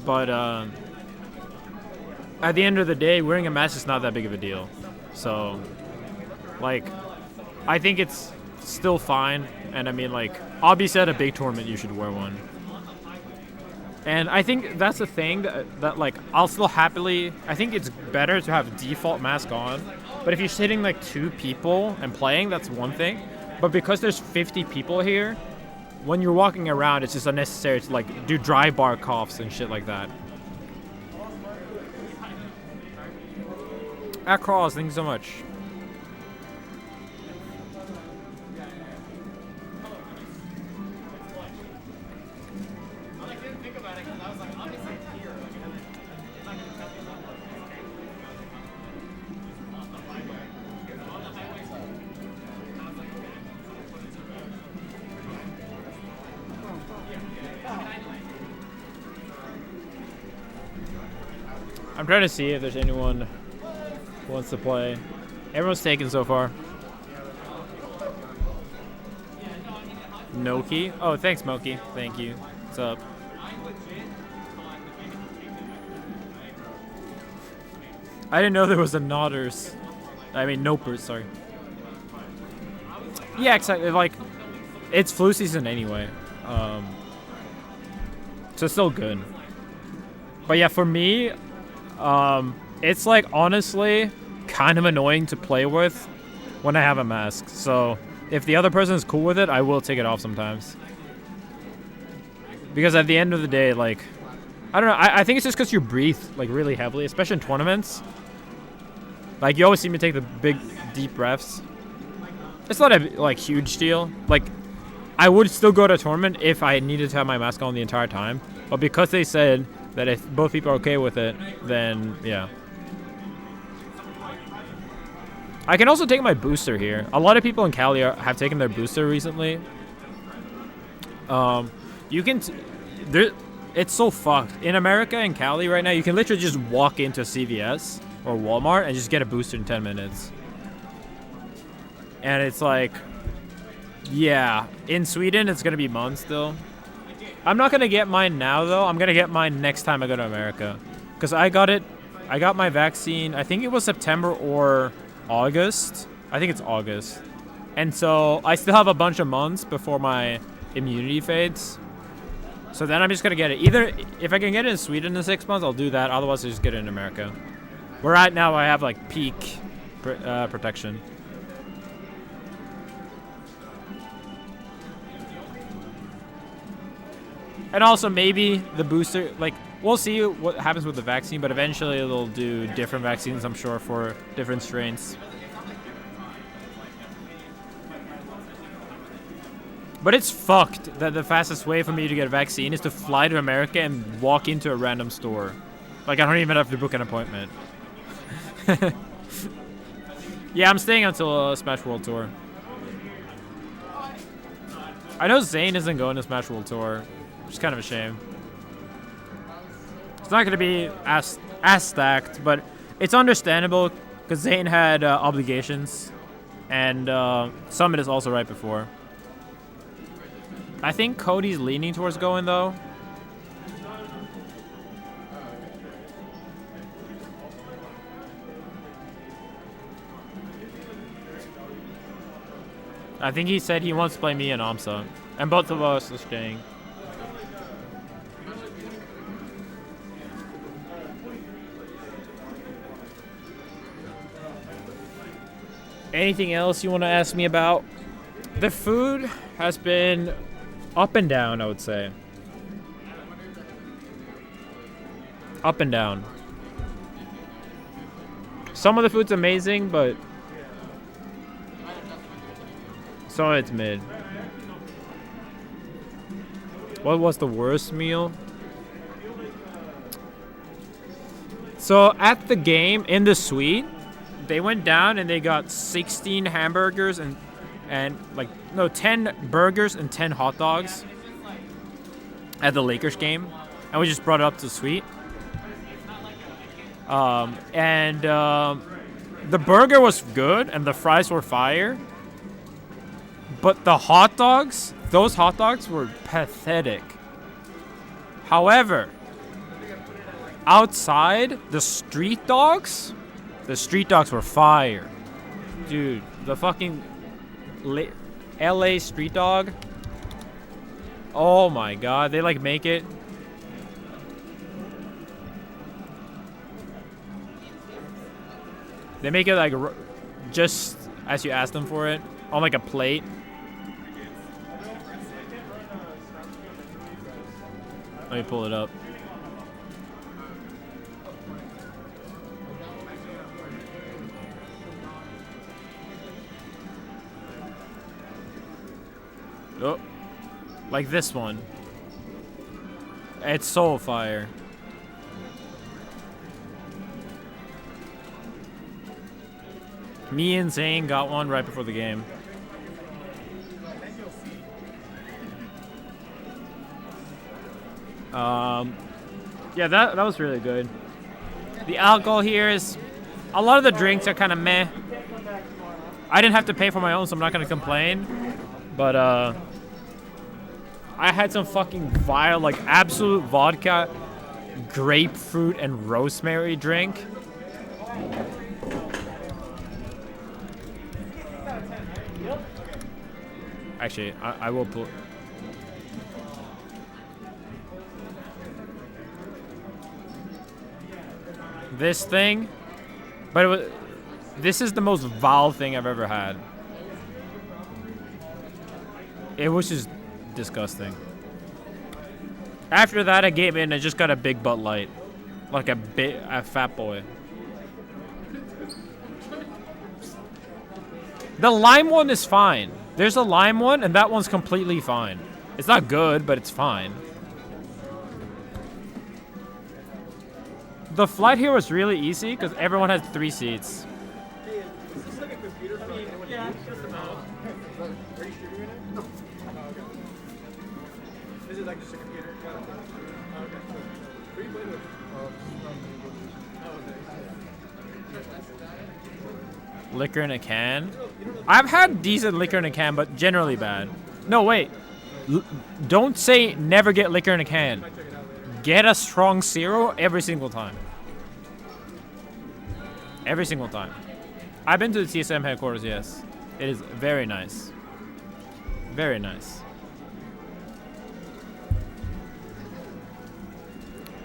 But at the end of the day, wearing a mask is not that big of a deal. So, like, I think it's still fine. And I mean, like, obviously at a big tournament, you should wear one. And I think that's the thing that like I'll still happily. I think it's better to have default mask on. But if you're sitting like 2 people and playing, that's one thing. But because there's 50 people here, when you're walking around, it's just unnecessary to like do dry bar coughs and shit like that. At Cross, thank you so much. I'm trying to see if there's anyone who wants to play. Everyone's taken so far. Noki? Oh, thanks, Moki. Thank you. What's up? I didn't know there was a Nodders. I mean, Nopers, sorry. Yeah, exactly. Like, it's flu season anyway. So it's still good. But yeah, for me, it's like honestly kind of annoying to play with when I have a mask. So if the other person is cool with it, I will take it off sometimes. Because at the end of the day, like, I don't know, I think it's just because you breathe like really heavily, especially in tournaments. Like, you always see me take the big, deep breaths. It's not a like huge deal. Like, I would still go to a tournament if I needed to have my mask on the entire time. But because they said that if both people are okay with it, then yeah. I can also take my booster here. A lot of people in Cali have taken their booster recently. You can, it's so fucked. In America and Cali right now, you can literally just walk into CVS or Walmart and just get a booster in 10 minutes. And it's like, yeah, in Sweden, it's gonna be months still. I'm not gonna get mine now though. I'm gonna get mine next time I go to America. Cause I got my vaccine, I think it was September or August. I think it's August. And so I still have a bunch of months before my immunity fades. So then I'm just gonna get it. Either, if I can get it in Sweden in 6 months, I'll do that. Otherwise, I'll just get it in America. Where right now I have like peak protection. And also maybe the booster, like, we'll see what happens with the vaccine, but eventually they'll do different vaccines, I'm sure, for different strains. But it's fucked that the fastest way for me to get a vaccine is to fly to America and walk into a random store. Like, I don't even have to book an appointment. Yeah, I'm staying until Smash World Tour. I know Zane isn't going to Smash World Tour, which is kind of a shame. It's not going to be as stacked, but it's understandable because Zane had obligations, and Summit is also right before. I think Cody's leaning towards going, though. I think he said he wants to play me and Amsa, and both of us are staying. Anything else you want to ask me about? The food has been up and down, I would say. Up and down. Some of the food's amazing, but some of it's mid. What was the worst meal? So at the game, in the suite, they went down and they got 16 hamburgers and 10 burgers and 10 hot dogs at the Lakers game, and we just brought it up to the suite. The burger was good and the fries were fire, but the hot dogs, those hot dogs were pathetic. However, outside, the street dogs were fire. Dude, the fucking LA street dog. Oh my god, they like make it. They make it like just as you ask them for it on like a plate. Let me pull it up. Oh, like this one. It's so fire. Me and Zane got one right before the game. Yeah, that was really good. The alcohol here is, a lot of the drinks are kind of meh. I didn't have to pay for my own, so I'm not gonna complain. But I had some fucking vile, like absolute vodka, grapefruit, and rosemary drink. Actually, I will pull. This thing, but it was, this is the most vile thing I've ever had. It was just disgusting. After that, I gave in and just got a big Bud Light, like a fat boy. The lime one is fine. There's a lime one, and that one's completely fine. It's not good, but it's fine. The flight here was really easy because everyone had 3 seats. Hey, is this like a computer from anyone? Yeah, just about. Are you shooting right now? No. Oh, okay. This is like just a computer. Oh, okay. Who are you playing with? Liquor in a can? I've had decent liquor in a can, but generally bad. No, wait. Don't say never get liquor in a can. Get a strong zero every single time. Every single time. I've been to the TSM headquarters, yes. It is very nice. Very nice.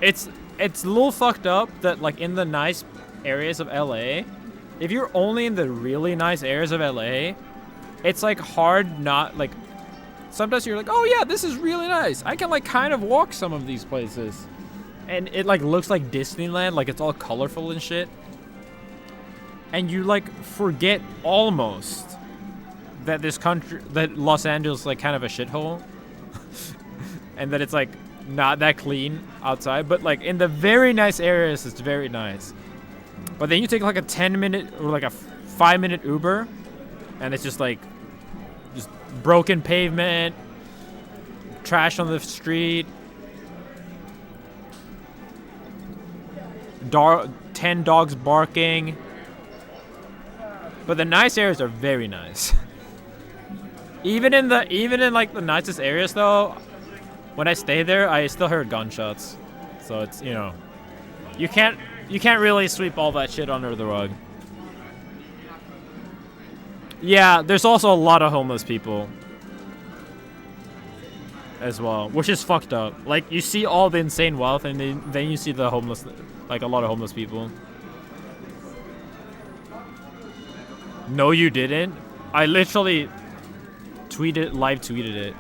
It's a little fucked up that like in the nice areas of LA, if you're only in the really nice areas of LA, it's like hard not like, sometimes you're like, oh yeah, this is really nice. I can like kind of walk some of these places. And it like looks like Disneyland, like it's all colorful and shit. And you like forget almost that this country, that Los Angeles is like kind of a shithole. And that it's like not that clean outside, but like in the very nice areas, it's very nice. But then you take like a 10-minute or like a 5-minute Uber, and it's just like, just broken pavement, trash on the street, 10 dogs barking. But the nice areas are very nice. Even in like the nicest areas though, when I stayed there, I still heard gunshots. So it's, you know, you can't really sweep all that shit under the rug. Yeah, there's also a lot of homeless people as well, which is fucked up. Like, you see all the insane wealth, and then you see the homeless, like a lot of homeless people. No, you didn't. I literally live tweeted it.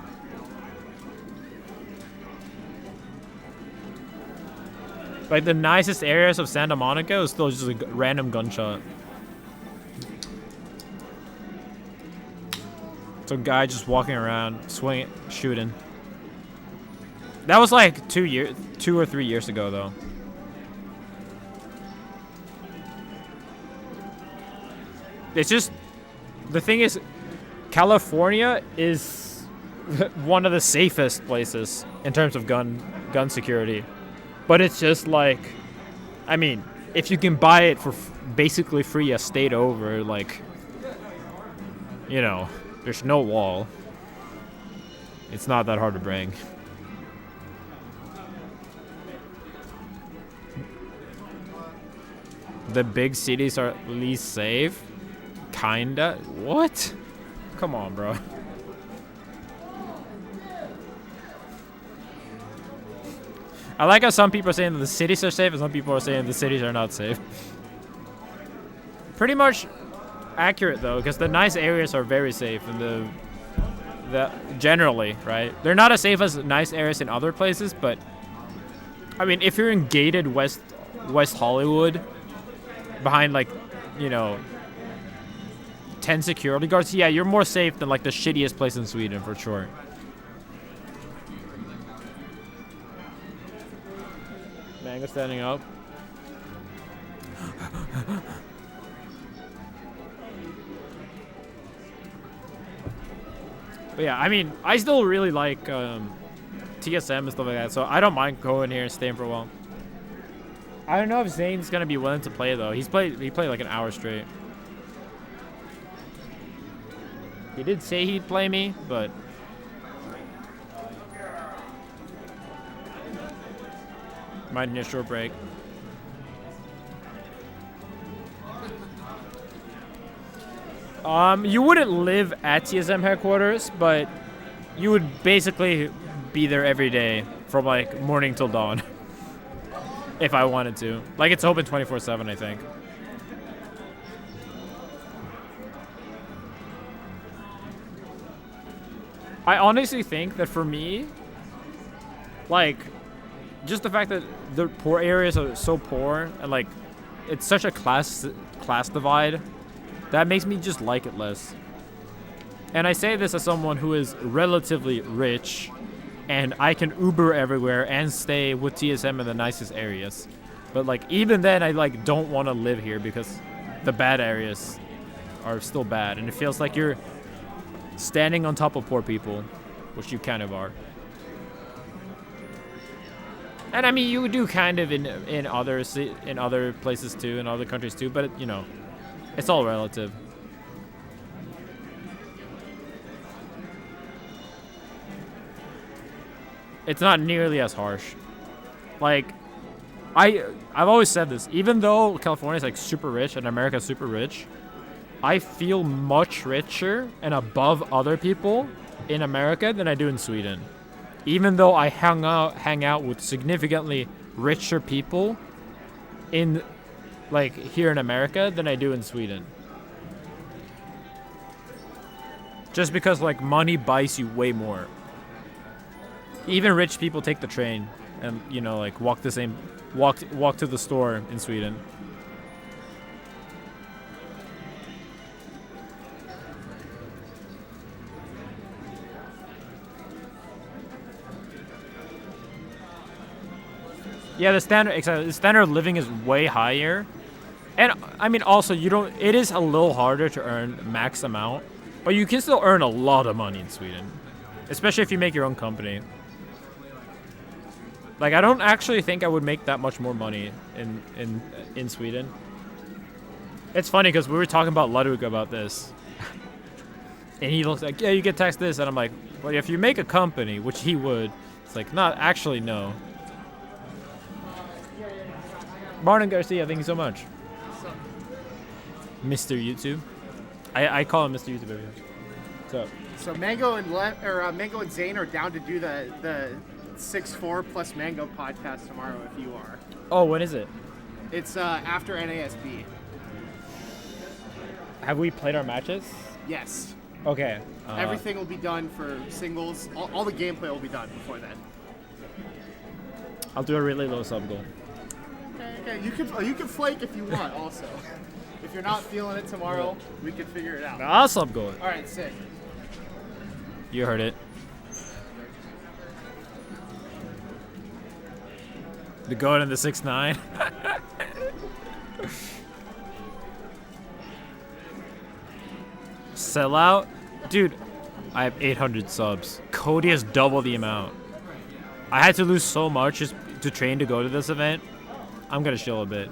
Like the nicest areas of Santa Monica is still just a random gunshot. Some guy just walking around, swinging, shooting. That was like 2 or 3 years ago, though. It's just, the thing is, California is one of the safest places in terms of gun security. But it's just like, I mean, if you can buy it for basically free a state over, like, you know, there's no wall. It's not that hard to bring. The big cities are at least safe? Kinda? What? Come on, bro. I like how some people are saying that the cities are safe and some people are saying the cities are not safe. pretty much accurate though, because the nice areas are very safe in the generally, right? They're not as safe as nice areas in other places, but I mean, if you're in gated West Hollywood, behind like, you know, 10 security guards, yeah, you're more safe than like the shittiest place in Sweden for sure. Mango standing up. But yeah, I mean, I still really like TSM and stuff like that, so I don't mind going here and staying for a while. I don't know if Zane's gonna be willing to play though. He played like an hour straight. He did say he'd play me, but might need a short break. You wouldn't live at TSM headquarters, but you would basically be there every day from like morning till dawn. If I wanted to. Like, it's open 24/7, I think. I honestly think that for me, like, just the fact that the poor areas are so poor and like it's such a class divide, that makes me just like it less. And I say this as someone who is relatively rich, and I can Uber everywhere and stay with TSM in the nicest areas. But like, even then, I like don't want to live here because the bad areas are still bad, and it feels like you're standing on top of poor people, which you kind of are. And I mean, you do kind of in other places too, in other countries too, but you know, it's all relative. It's not nearly as harsh. Like, I've always said this, even though California is like super rich and America is super rich, I feel much richer and above other people in America than I do in Sweden. Even though I hang out with significantly richer people in like here in America than I do in Sweden. Just because like money buys you way more. Even rich people take the train and, you know, like walk to the store in Sweden. Yeah, the standard of living is way higher. And I mean, also, it is a little harder to earn max amount, but you can still earn a lot of money in Sweden, especially if you make your own company. Like, I don't actually think I would make that much more money in Sweden. It's funny because we were talking about Ludwig about this. And he looks like, yeah, you get taxed this. And I'm like, well, if you make a company, which he would, it's like, not actually, no. Martin Garcia, thank you so much. Mr. YouTube. I call him Mr. YouTube every time. So Mango and Zane are down to do the 6-4 plus Mango podcast tomorrow if you are. Oh, when is it? It's after NASB. Have we played our matches? Yes. Okay. Everything will be done for singles. All the gameplay will be done before then. I'll do a really low sub goal. Okay. You can flake if you want also. If you're not feeling it tomorrow, we can figure it out. I'll sub goal it. All right, sick. You heard it. The goat and the 6'9". Sell out? Dude, I have 800 subs. Cody has double the amount. I had to lose so much just to train to go to this event. I'm gonna chill a bit.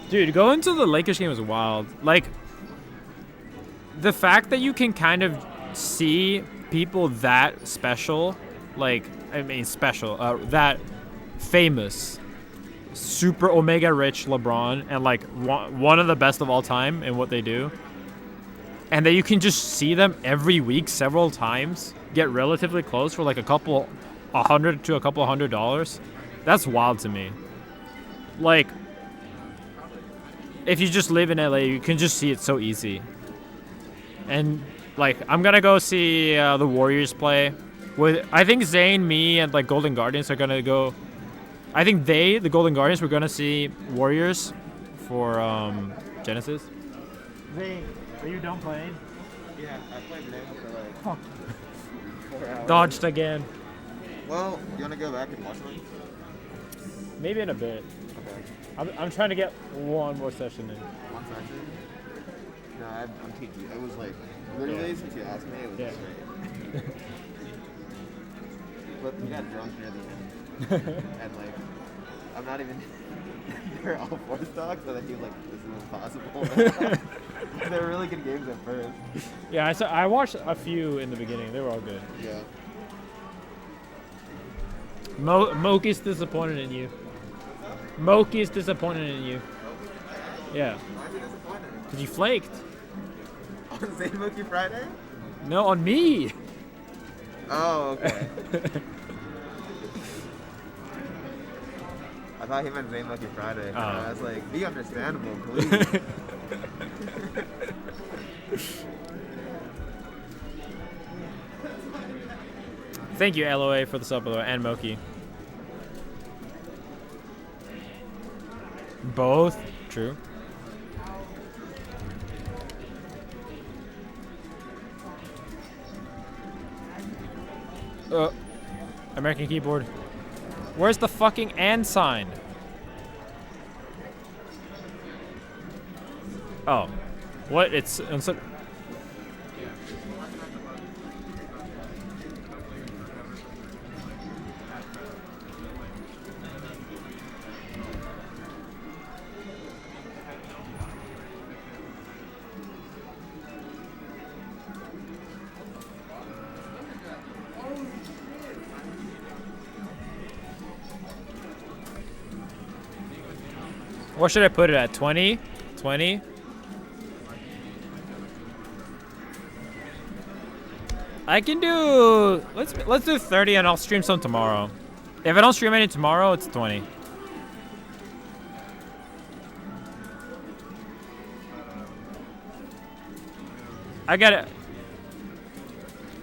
Dude, going to the Lakers game was wild. Like, the fact that you can kind of see people that special, that famous, super omega rich LeBron, and like one of the best of all time in what they do, and that you can just see them every week several times, get relatively close for like a couple $100 to a couple $100. That's wild to me. Like, if you just live in LA, you can just see it so easy. And like, I'm gonna go see the Warriors play. With I think Zane, me, and like Golden Guardians are gonna go. I think the Golden Guardians, we're gonna see Warriors for Genesis. Zane, are you done playing? Yeah, I played Mango for like 4 hours. Dodged again. Well, you wanna go back and watch one? Maybe in a bit. Okay. I'm trying to get one more session in. One section? No, I'm TG. It was like, literally since you asked me, it was just great. But we got drunk near the end. And like, I'm not even, they're all 4 stocks, so that he was like, this is impossible. They were really good games at first. Yeah, I watched a few in the beginning. They were all good. Yeah. Moki's disappointed in you. Moki's disappointed in you. Yeah. Why is he disappointed? Because you flaked. On Zane Mookie Friday? No, on me. Oh, okay. I thought he meant Zane Mookie Friday. Oh. I was like, be understandable, please. Thank you, LOA, for the sub, by the way, and Moki. Both? True. American keyboard. Where's the fucking and sign? Oh. What? It's... What should I put it at? 20? 20? I can do... Let's do 30 and I'll stream some tomorrow. If I don't stream any tomorrow, it's 20. I got it.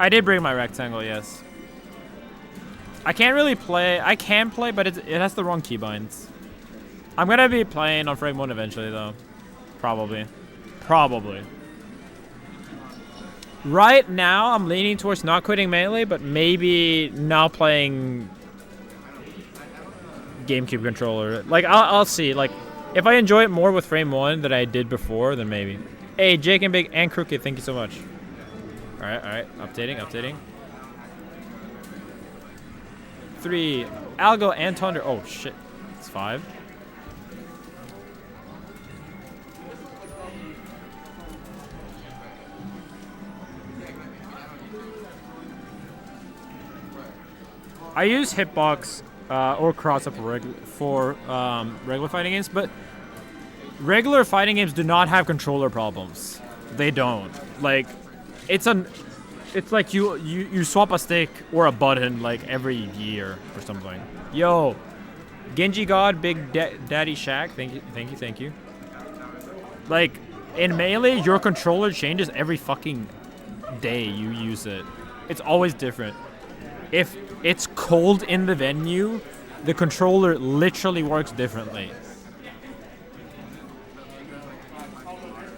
I did bring my rectangle, yes. I can't really play. I can play, but it has the wrong keybinds. I'm gonna be playing on frame 1 eventually, though. Probably. Probably. Right now, I'm leaning towards not quitting Melee, but maybe now playing GameCube controller. Like, I'll see. Like, if I enjoy it more with frame 1 than I did before, then maybe. Hey, Jake and Big and Crooked, thank you so much. Alright. Updating. 3. Algo and Thunder. Oh, shit. It's 5. I use Hitbox or Cross-Up for regular fighting games, but regular fighting games do not have controller problems. They don't. Like, it's like you swap a stick or a button like every year or something. Yo, Genji God, Big Daddy Shaq, thank you. Like, in Melee, your controller changes every fucking day you use it. It's always different. If it's cold in the venue, the controller literally works differently.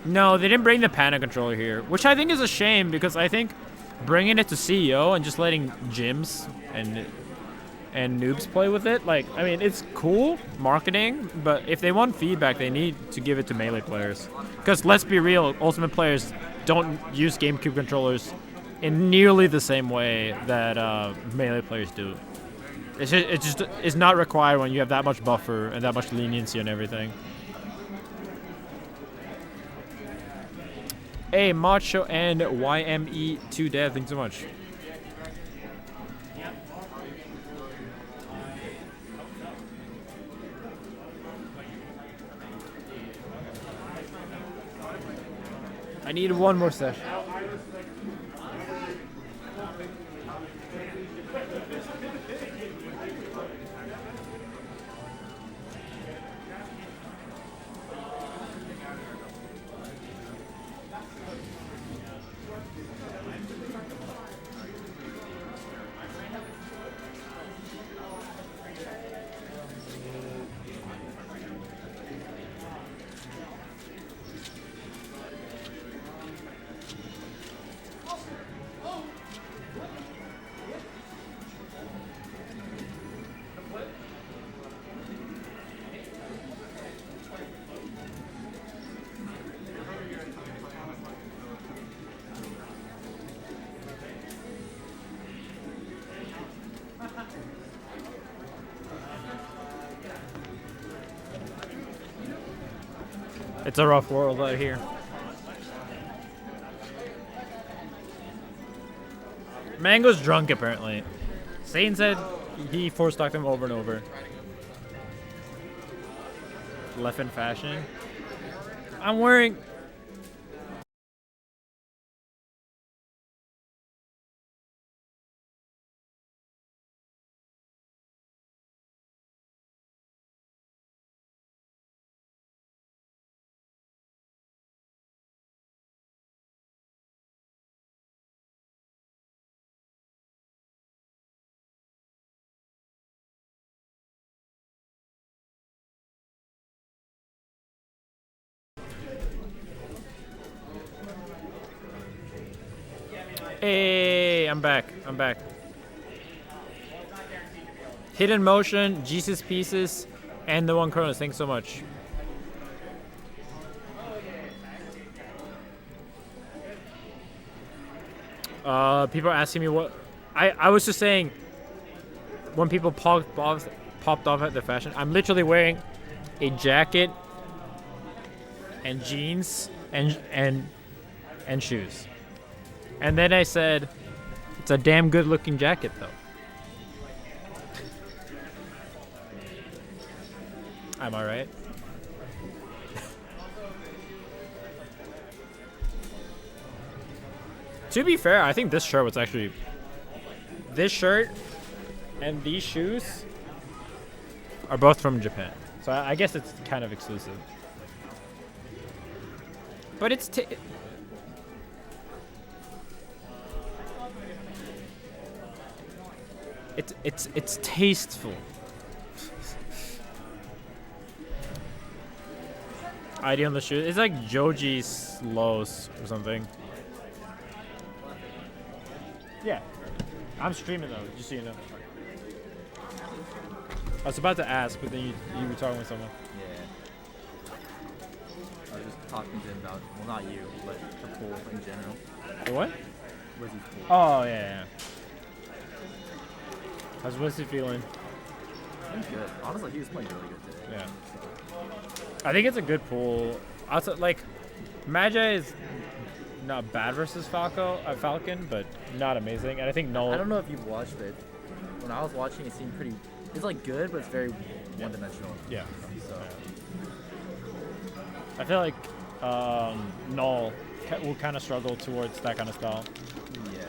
No, they didn't bring the Panda controller here, which I think is a shame because I think bringing it to CEO and just letting gyms and noobs play with it, like, I mean, it's cool marketing, but if they want feedback, they need to give it to Melee players. Because let's be real, Ultimate players don't use GameCube controllers in nearly the same way that Melee players do. It just is not required when you have that much buffer and that much leniency and everything. Hey, Macho and YME2 Dev, thanks so much. I need one more session. It's a rough world out here. Mango's drunk apparently. Zane said he four-stocked him over and over. Leffen fashion. I'm wearing. Hey, I'm back. I'm back. Hidden Motion, Jesus Pieces, and the One Cronus. Thanks so much. People are asking me what I was just saying when people popped off at the fashion. I'm literally wearing a jacket and jeans and shoes. And then I said, it's a damn good looking jacket though. Am I right? To be fair, I think this shirt was actually... This shirt and these shoes are both from Japan. So I guess it's kind of exclusive. But it's... It's tasteful. ID on the shoe. It's like Joji's Lows or something. Yeah. I'm streaming though, just so you know. I was about to ask, but then you were talking with someone. Yeah. I was just talking to him about, well, not you, but the pool in general. The what? Wizzy's pool. Oh, yeah. How's Wizzy feeling? He's good. Honestly, he was playing really good today. Yeah. I think it's a good pool. Also, like, Magi is not bad versus Falcon, but not amazing. And I think Null... I don't know if you've watched it. When I was watching, it seemed pretty... It's, like, good, but it's very one-dimensional. Yeah. So. I feel like Null will kind of struggle towards that kind of style. Yeah.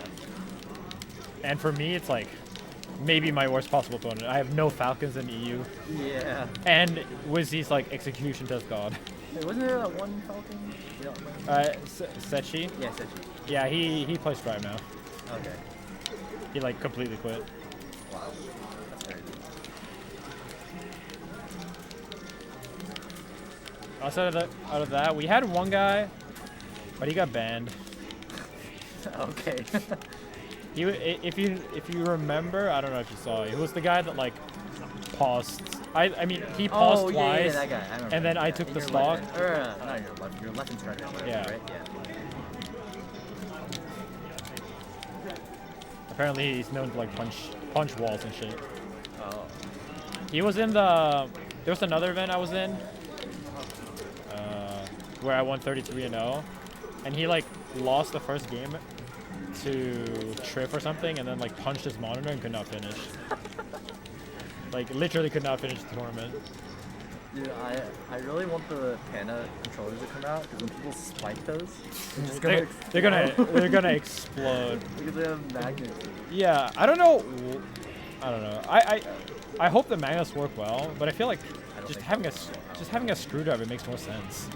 And for me, it's like maybe my worst possible opponent. I have no Falcons in EU. Yeah. And Wizzy's like execution does God. Hey, wasn't there that one Falcon? Sechi? Yeah, Sechi. Yeah, he plays Stripe now. Okay. He like completely quit. Wow. That's crazy. Outside of that, we had one guy, but he got banned. Okay. If you remember, I don't know if you saw, he was the guy that like paused. I mean he paused twice. Yeah, that guy. I remember. And then I took the stock. Not your left. Your left and right. Yeah. Right? Yeah. Apparently he's known to like punch walls and shit. Oh. He was in the. There was another event I was in. Where I won 33-0, and he like lost the first game to Trip or something, and then like punched his monitor and could not finish. Like literally could not finish the tournament. Dude, I really want the Panda controllers to come out, because when people spike those, they're gonna explode. Because they have magnets. Yeah, I don't know. I hope the magnets work well, but I feel like just having a screwdriver makes more sense.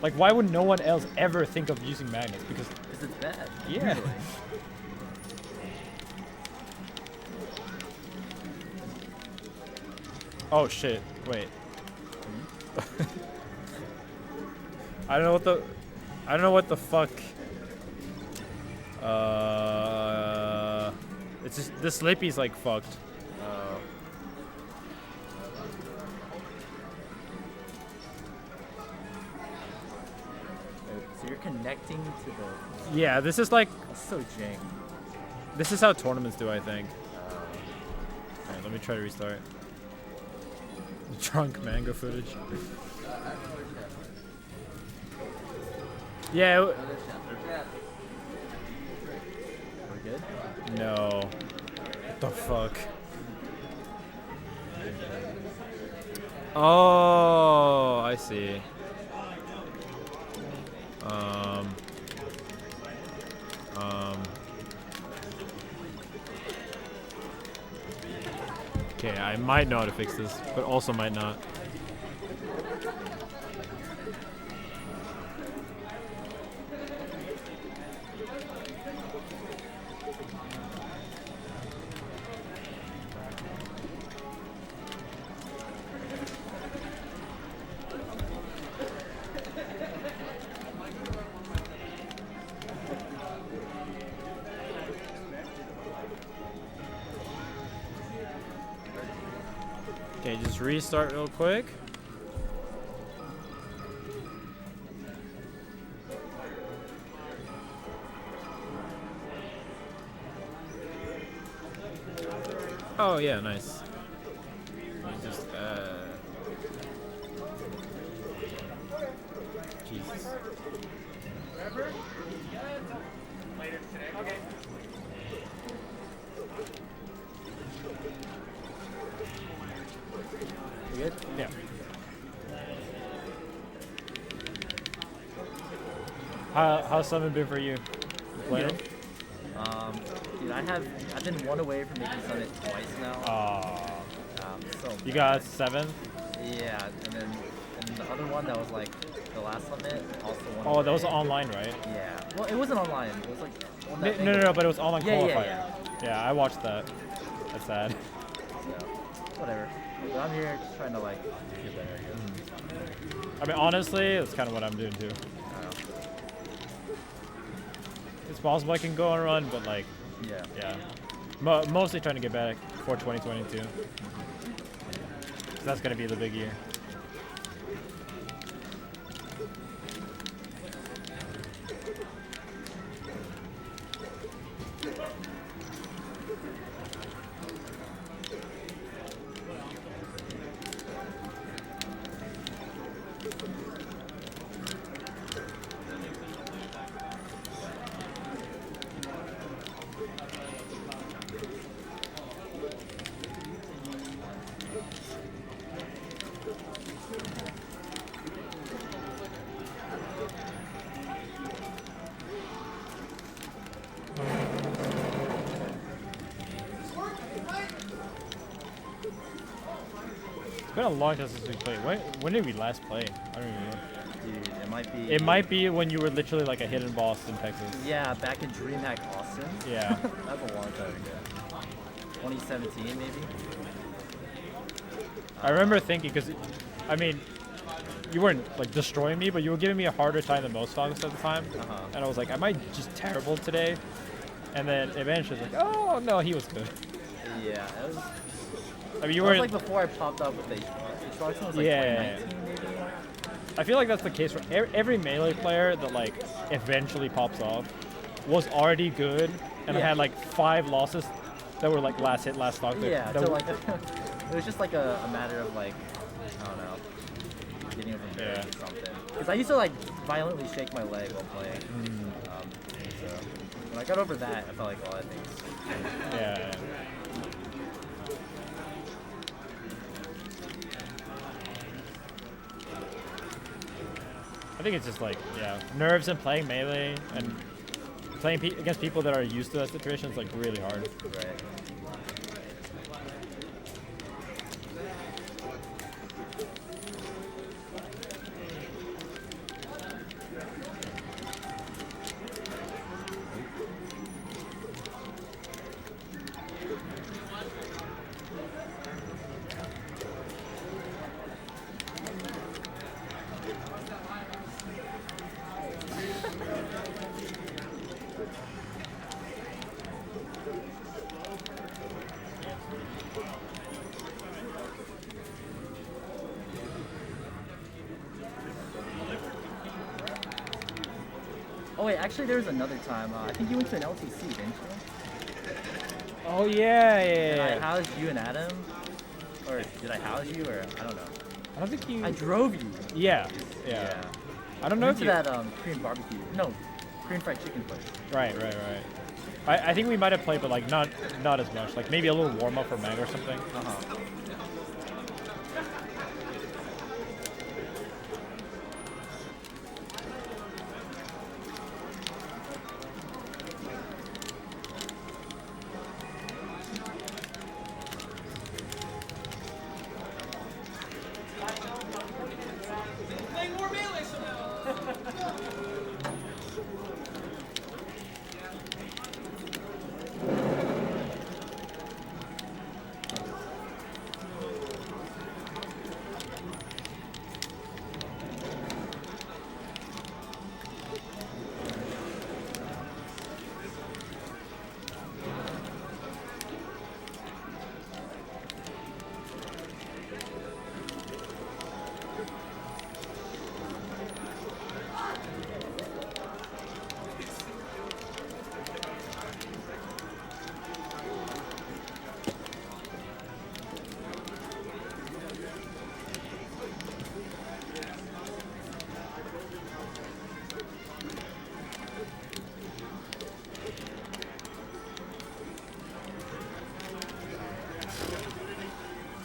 Like, why would no one else ever think of using magnets? Because it's bad. Yeah. Usually. Oh shit! Wait. I don't know what the fuck. It's just the Slippy's like fucked. So you're connecting to the... Yeah, this is like... That's so jank. This is how tournaments do, I think. Alright, let me try to restart. Drunk mango footage. Yeah. We're good? No. What the fuck? Oh, I see. Okay, I might know how to fix this, but also might not. Okay, just restart real quick. Oh yeah, nice. Just Jesus. Later today. Okay. You good? Yeah. How's summer been for you? Playing? Dude, I've been one away from making Summit twice now. So You got 7th? Yeah, and the other one that was like the last Summit also one. Oh, that was away. online, right? Yeah. Well, it wasn't online. It was like on that No, but it was online Yeah, qualifier. yeah. Yeah, I watched that. That's sad. So, whatever. But I'm here just trying to like get better, I guess. I mean, honestly, that's kind of what I'm doing too. I don't know. It's possible I can go on a run, but like, Yeah. yeah. Mostly trying to get back for 2022. 'Cause that's gonna be the big year. It's been a long time since we played. When did we last play? I don't even know. Dude, it might be. It might be when you were literally like a hidden boss in Texas. Yeah, back in DreamHack Austin. Yeah. That's a long time ago. 2017 maybe. I remember thinking, because, I mean, you weren't like destroying me, but you were giving me a harder time than most dogs at the time. And I was like, am I just terrible today? And then eventually, like, oh no, he was good. Yeah, it was. I mean, you That was weren't. like before I popped up with the Xbox. It was like Yeah. 2019 maybe. I feel like that's the case for every melee player that like eventually pops off was already good, and I Yeah. had like 5 losses that were like last hit, last stock. Yeah, that so were- like it was just like a matter of like I don't know, getting up and Yeah. or something. Because I used to like violently shake my leg while playing. So when I got over that, I felt like a lot of things. yeah. I think it's just like, yeah, nerves and playing melee and playing against people that are used to that situation is like really hard. Right. Oh wait, actually there was another time. I think you went to an LTC, didn't you? Oh yeah, And I yeah. housed you and Adam, or did I house you, or I don't know. I don't think you. I drove you. Yeah, yeah. I don't know I'm if into you. that Korean barbecue. No, Korean fried chicken place. Right. I think we might have played, but like not as much. Like maybe a little warm up for Meg or something. Uh-huh. Playing more melee somehow.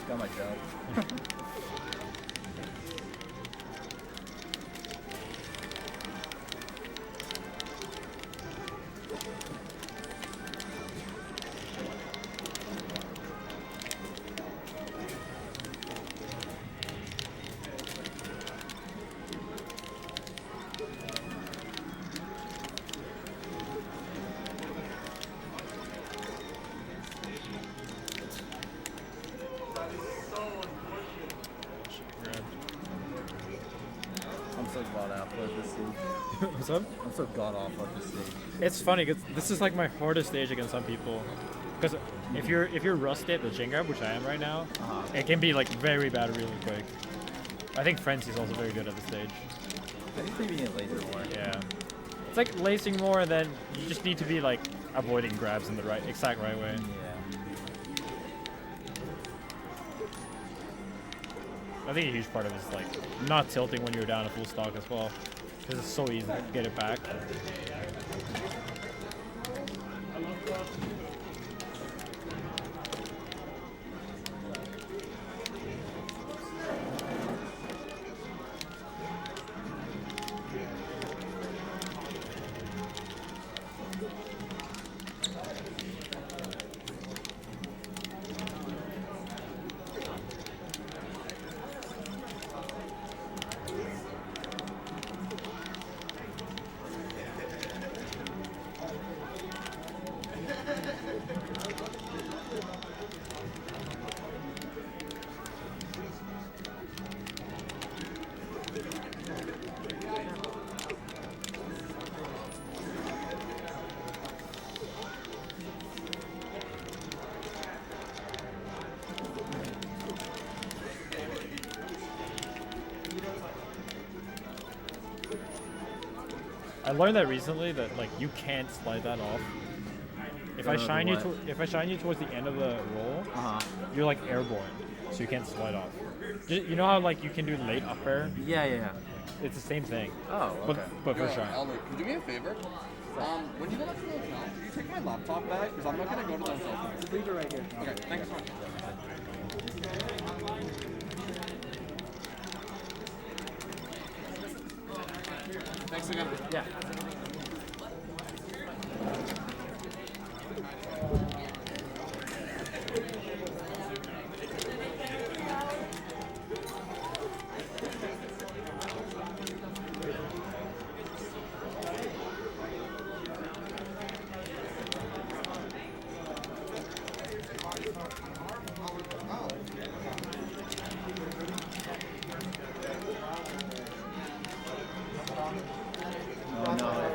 Got my job. I'm so god awful at this stage. What's up? I'm so god awful at this stage. It's funny because this is like my hardest stage against some people. Because if you're rusty at the chain grab, which I am right now, it can be like very bad really quick. I think Frenzy's also very good at this stage. I think maybe need laser more. Yeah. It's like lacing more, and then you just need to be like avoiding grabs in the exact right way. Yeah. I think a huge part of it is like not tilting when you're down a full stock as well, because it's so easy to get it back. I learned that recently that like you can't slide that off. If I shine you towards the end of the roll, you're like airborne, so you can't slide off. You know how like you can do late up air? Yeah. It's the same thing. Oh, okay. But for shine. Albert, could you do me a favor? When you go back to the hotel, could you take my laptop back? Because I'm not going to go to the hotel. Just leave it right here. Okay, thanks so much. Thanks again. Yeah. Oh no.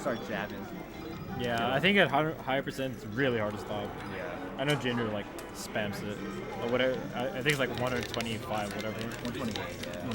start jabbing. Yeah, I think at higher percent it's really hard to stop. Yeah. I know Ginger like spams it, or whatever. I think it's like 125, whatever. 128. Yeah.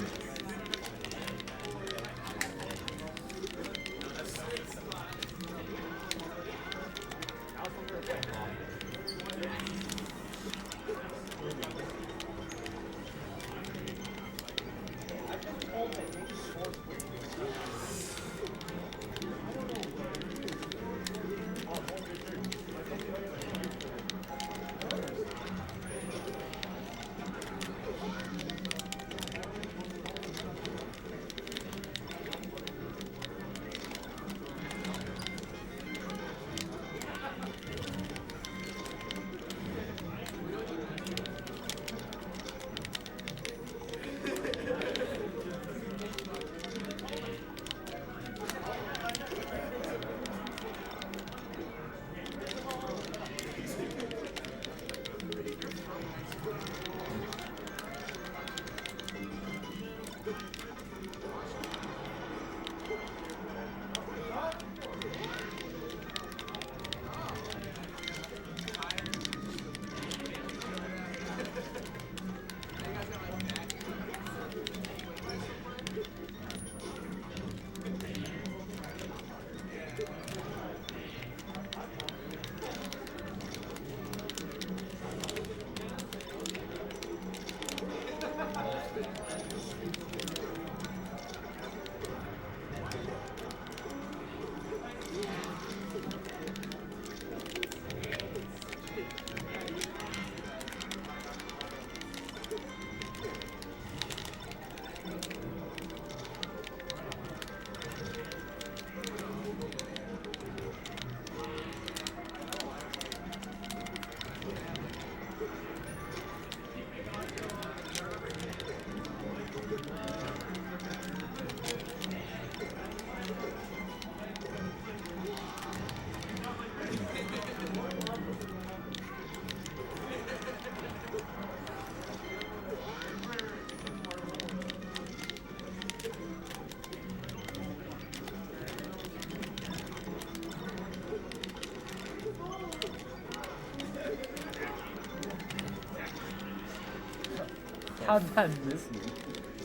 How'd that miss me?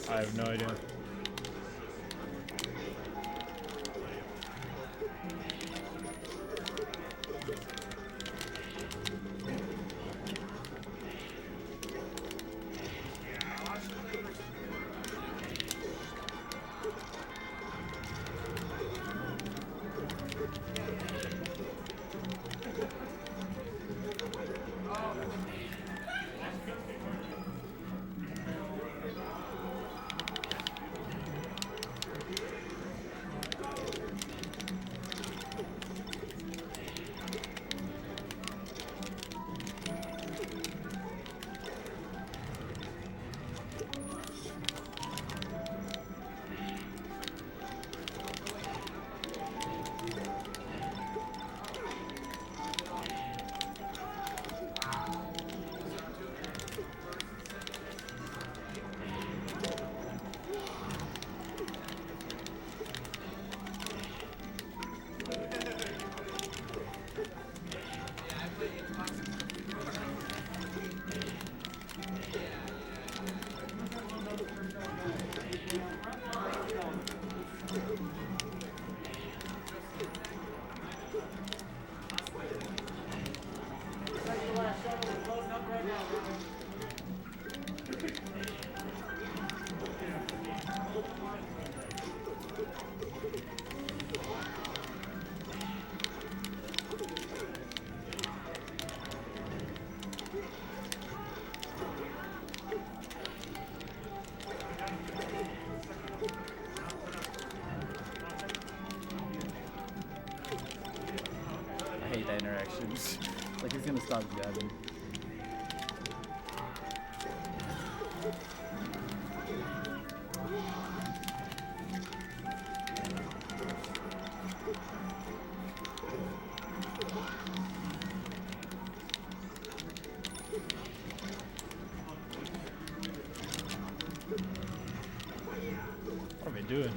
I have no idea. I hate that interactions. Like he's gonna stop jabbing. What are we doing?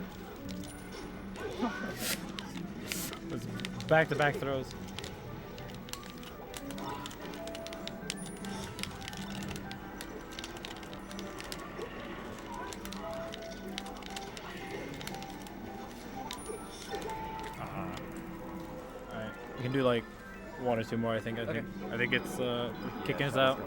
Back-to-back throws. Alright, we can do like one or two more. I think it's kicking us out.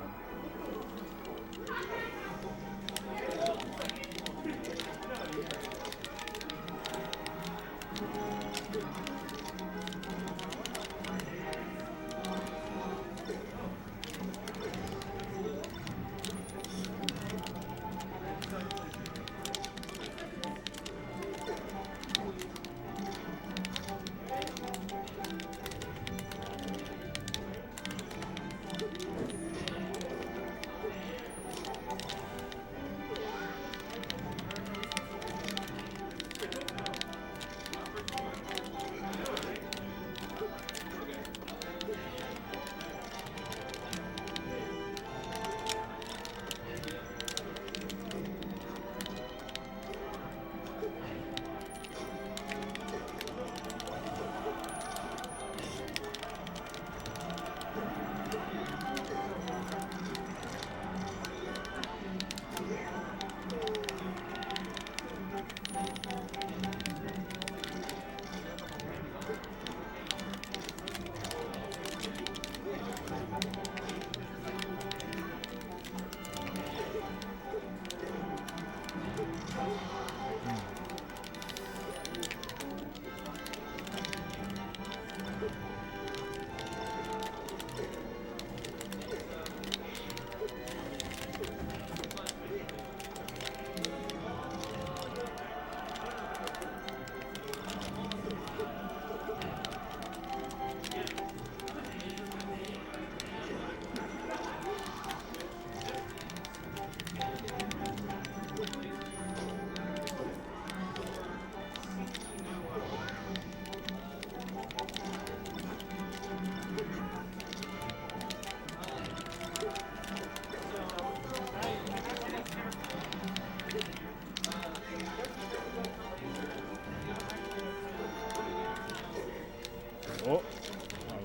Oh,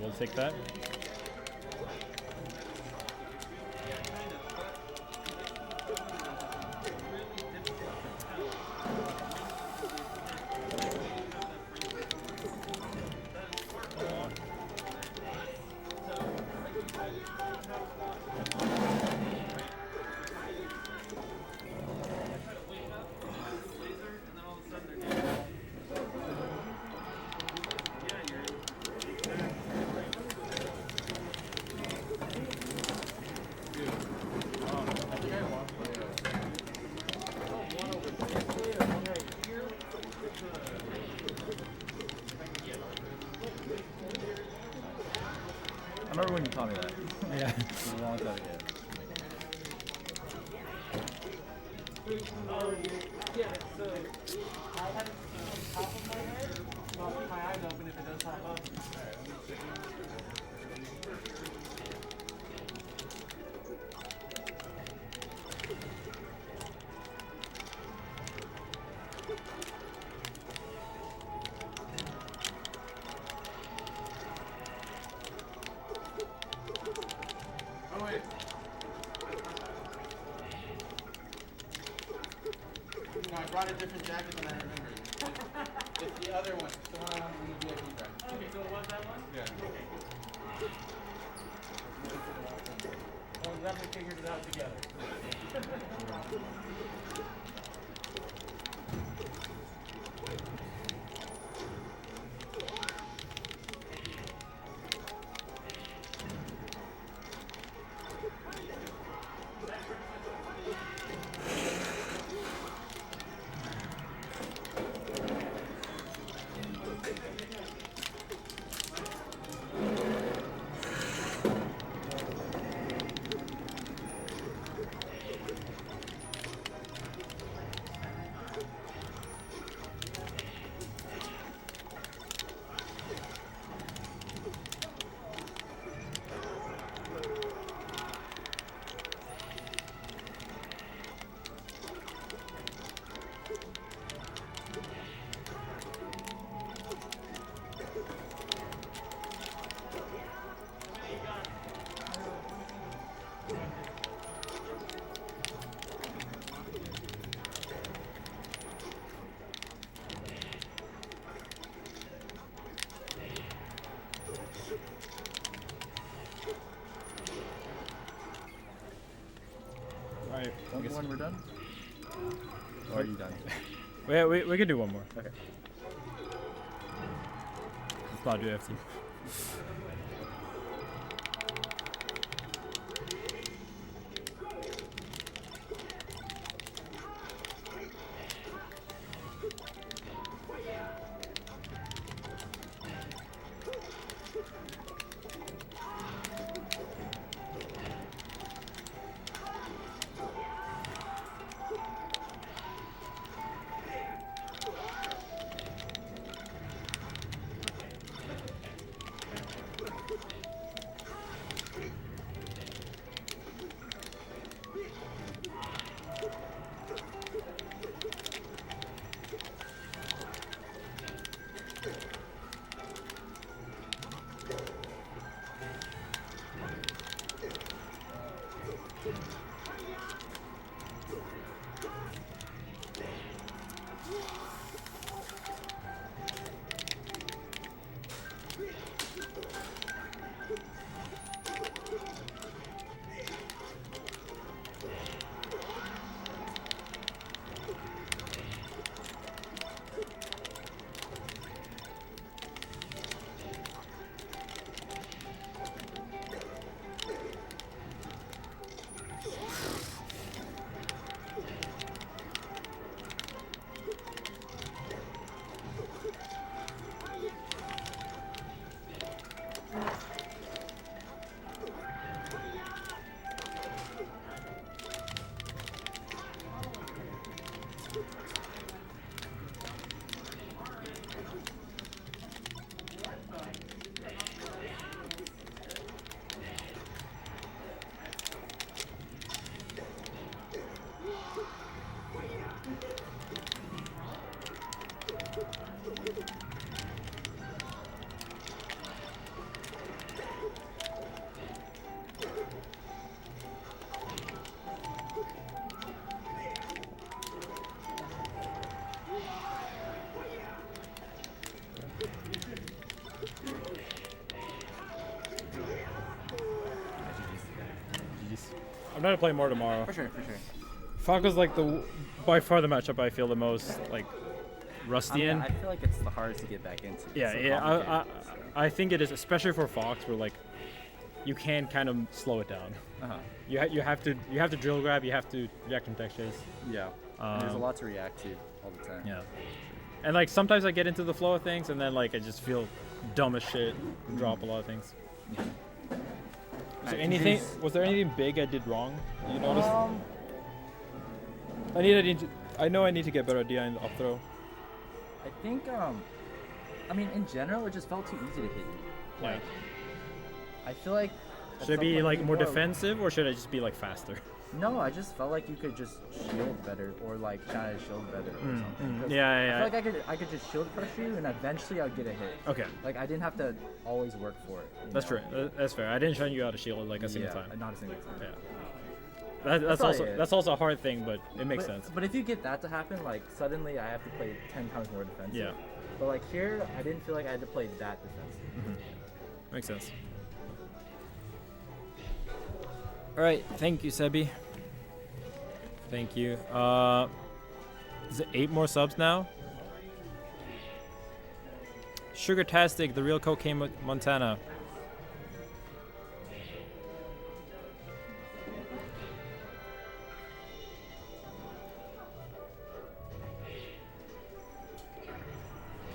we'll take that. I remember when you taught me that. Yeah. It was a long time ago. Yeah, so I have it on top of my head, so I'll keep my eyes open if it does pop up. Oh wait. No, I brought a different jacket than I remembered. It's the other one. It's the one I wanted in the VIP bag. Okay, so it was that one? Yeah. Well, we definitely figured it out together. Alright, when we're done? Or are you done? We can do one more. Okay. Let's not do FT. I'm gonna play more tomorrow. For sure, for sure. Falco's like by far the matchup I feel the most like rusty in. I feel like it's the hardest to get back into. Yeah, It's so yeah. complicated, I think it is, especially for Fox, where like you can kind of slow it down. Uh-huh. You have to drill grab. You have to react from textures. Yeah. There's a lot to react to all the time. Yeah. And like sometimes I get into the flow of things, and then like I just feel dumb as shit, and drop a lot of things. Was there anything big I did wrong? You noticed? I know I need to get better at DI in the up throw. I think, I mean, in general, it just felt too easy to hit you. Yeah. Like, I feel like. at Should I some be point like you more go- defensive, or should I just be like faster? No, I just felt like you could just shield better, or like try to shield better or something. 'Cause Yeah. I feel like I could just shield crush you, and eventually I'd get a hit. Okay. Like I didn't have to always work for it. you That's know? true. That's fair. I didn't show you how to shield like a single Yeah, time. not a single time. Yeah. That's probably also it. that's also a hard thing, but it makes sense. But if you get that to happen, like suddenly I have to play 10 times more defensive. Yeah. But like here, I didn't feel like I had to play that defensive. Makes sense. All right, thank you, Sebi. Thank you. Is it 8 more subs now? Sugar-tastic, the real cocaine Montana.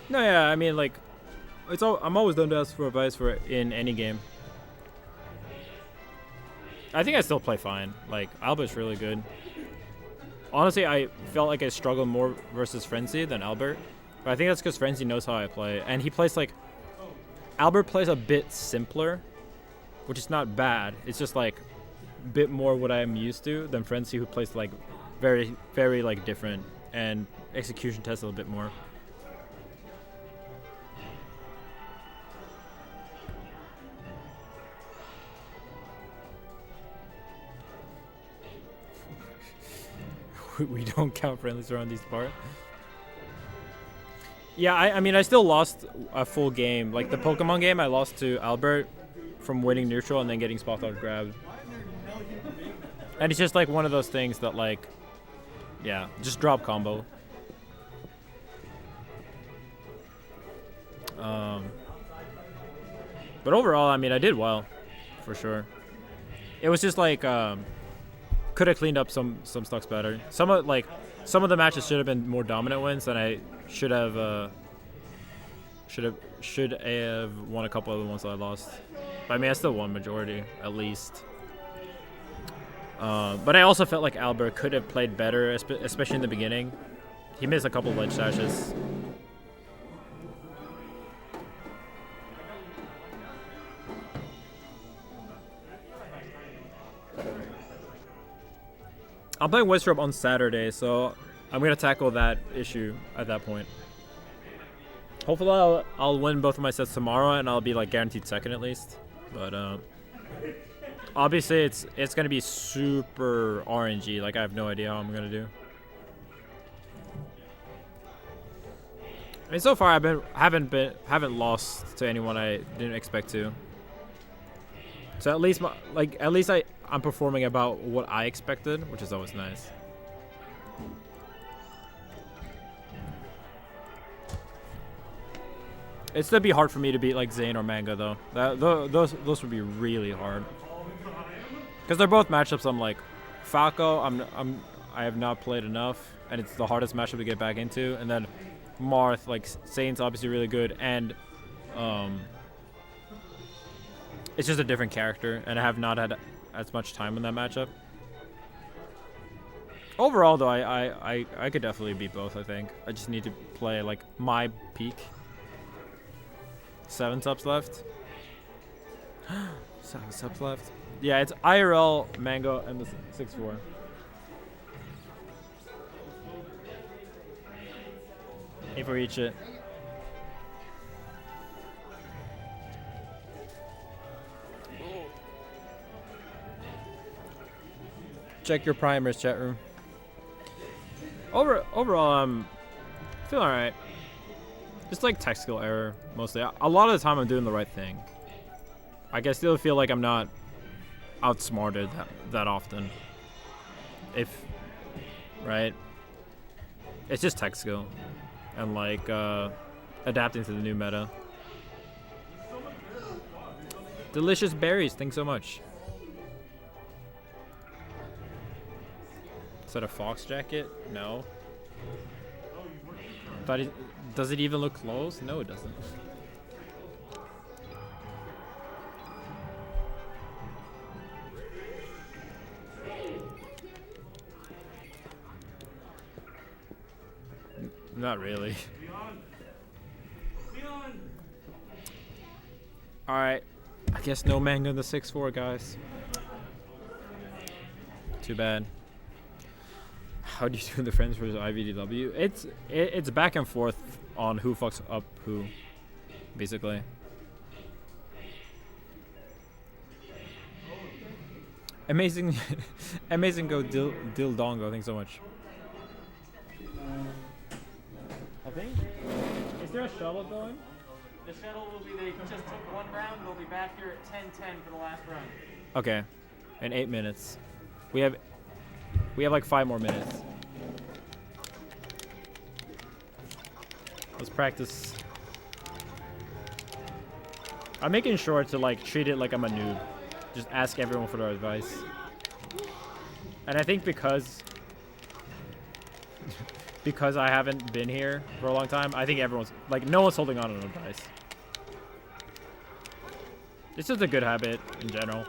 No, yeah, I mean, like, I'm always down to ask for advice for in any game. I think I still play fine. Like, Albert's really good. Honestly, I felt like I struggled more versus Frenzy than Albert. But I think that's because Frenzy knows how I play. And he plays, like... Albert plays a bit simpler, which is not bad. It's just, like, a bit more what I'm used to than Frenzy, who plays, like, very, very, like, different. And execution tests a little bit more. We don't count friendlies around these parts. Yeah, I mean, I still lost a full game. Like the Pokemon game, I lost to Albert from winning neutral and then getting spot out grabbed. And it's just like one of those things that like, yeah, just drop combo. But overall, I mean, I did well, for sure. It was just like could have cleaned up some stocks better. Some of the matches should have been more dominant wins than I should have. Should have won a couple of the ones that I lost. But I mean, I still won majority at least. But I also felt like Albert could have played better, especially in the beginning. He missed a couple of ledge dashes. I'm playing Wizrobe on Saturday, so I'm gonna tackle that issue at that point. Hopefully, I'll win both of my sets tomorrow, and I'll be like guaranteed second at least. But obviously, it's gonna be super RNG. Like I have no idea how I'm gonna do. I mean, so far haven't lost to anyone I didn't expect to. So at least I'm performing about what I expected, which is always nice. It'd still be hard for me to beat like Zane or Manga though. Those would be really hard. Because they're both matchups I'm like, Falco I have not played enough, and it's the hardest matchup to get back into. And then Marth, like Zane's obviously really good, and it's just a different character, and I have not had as much time in that matchup. Overall, though, I could definitely beat both, I think. I just need to play, like, my peak. 7 subs left. 7 subs left. Yeah, it's IRL, Mango, and the 6-4. Aim for each it. Check your primers, chat room. Overall, I'm feeling alright. Just like tech skill error, mostly. A lot of the time I'm doing the right thing. I still feel like I'm not outsmarted that often. Right? It's just tech skill. And like, adapting to the new meta. Delicious berries, thanks so much. Is that a fox jacket? No. Does it even look close? No, it doesn't. Not really. Alright. I guess no Manga in the 6-4, guys. Too bad. How do you do the friends versus IVDW? It's back and forth on who fucks up who, basically. Amazing, amazing go Dil Dongo. Thanks so much. I think. Is there a shuttle going? The shuttle will be. They just took one round. They'll be back here at 10:10 for the last round. Okay, in 8 minutes. We have like 5 more minutes. Let's practice. I'm making sure to like treat it like I'm a noob. Just ask everyone for their advice. And I think because I haven't been here for a long time, I think everyone's like no one's holding on to advice. It's just a good habit in general.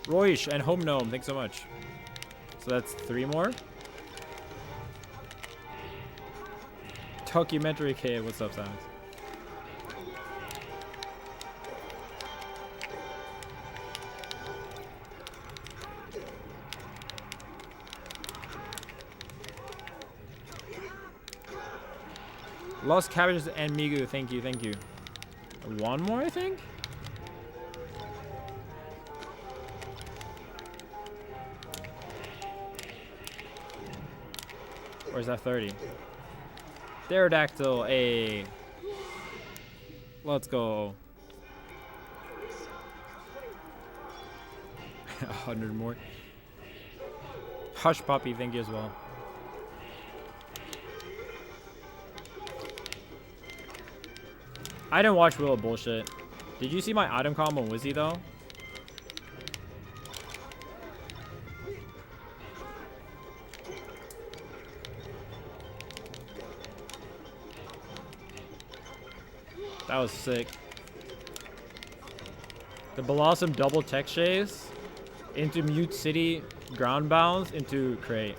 Roish and Home Gnome, thanks so much. So that's 3 more. Documentary K, what's up, Simon? Lost Cabbages and Migu, thank you, thank you. 1 more, I think? Or is that 30? Pterodactyl, a. Let's go. 100 more. Hush Puppy, thank you as well. I didn't watch Willow Bullshit. Did you see my item combo on Wizzy though? That was sick. The Blossom double tech chase into Mute City, ground bounds into crate.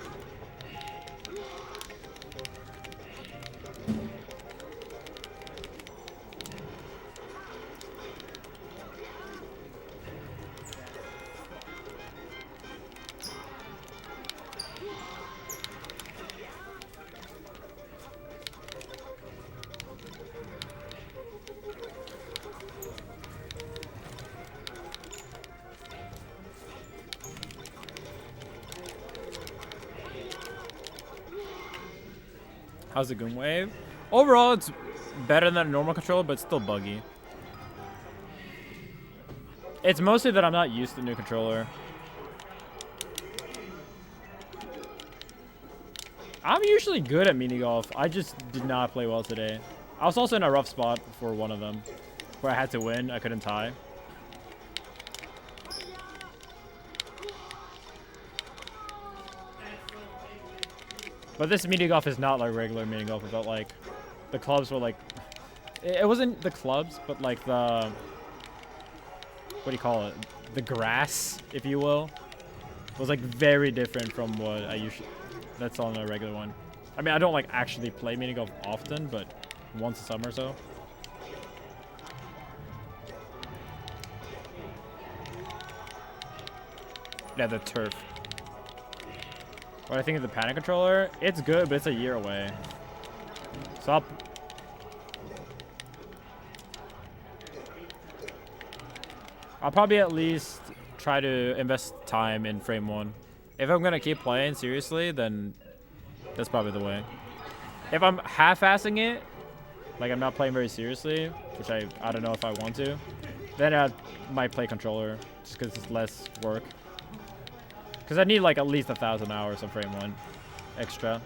How's the Goon Wave? Overall, it's better than a normal controller, but it's still buggy. It's mostly that I'm not used to the new controller. I'm usually good at mini golf. I just did not play well today. I was also in a rough spot for one of them, where I had to win. I couldn't tie. But this mini golf is not like regular mini golf. It felt like the clubs were like, it wasn't the clubs, but like the, what do you call it? The grass, if you will, was like very different from what I usually, that's on a regular one. I mean, I don't like actually play mini golf often, but once a summer or so. Yeah, the turf. What I think of the Panic controller, it's good, but it's a year away. So I'll probably at least try to invest time in frame 1. If I'm gonna keep playing seriously, then that's probably the way. If I'm half-assing it, like I'm not playing very seriously, which I don't know if I want to, then I might play controller just because it's less work. Because I need like at least 1,000 hours of frame 1 extra.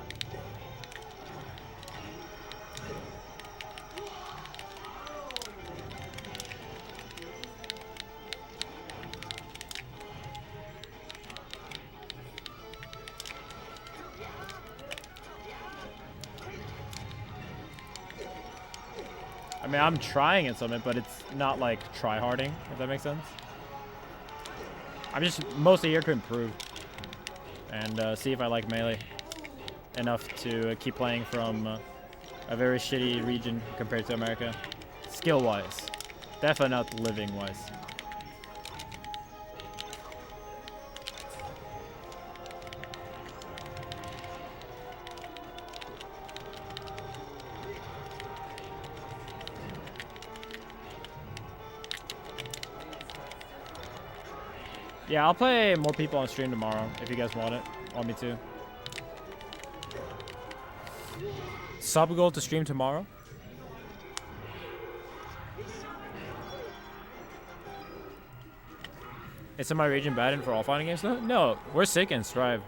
I mean, I'm trying at something, but it's not like try-harding, if that makes sense. I'm just mostly here to improve and see if I like Melee enough to keep playing from a very shitty region compared to America. Skill-wise. Definitely not living-wise. Yeah, I'll play more people on stream tomorrow if you guys want me to. Sub goal to stream tomorrow. Is my region bad in for all fighting games though? No, we're sick in Strive.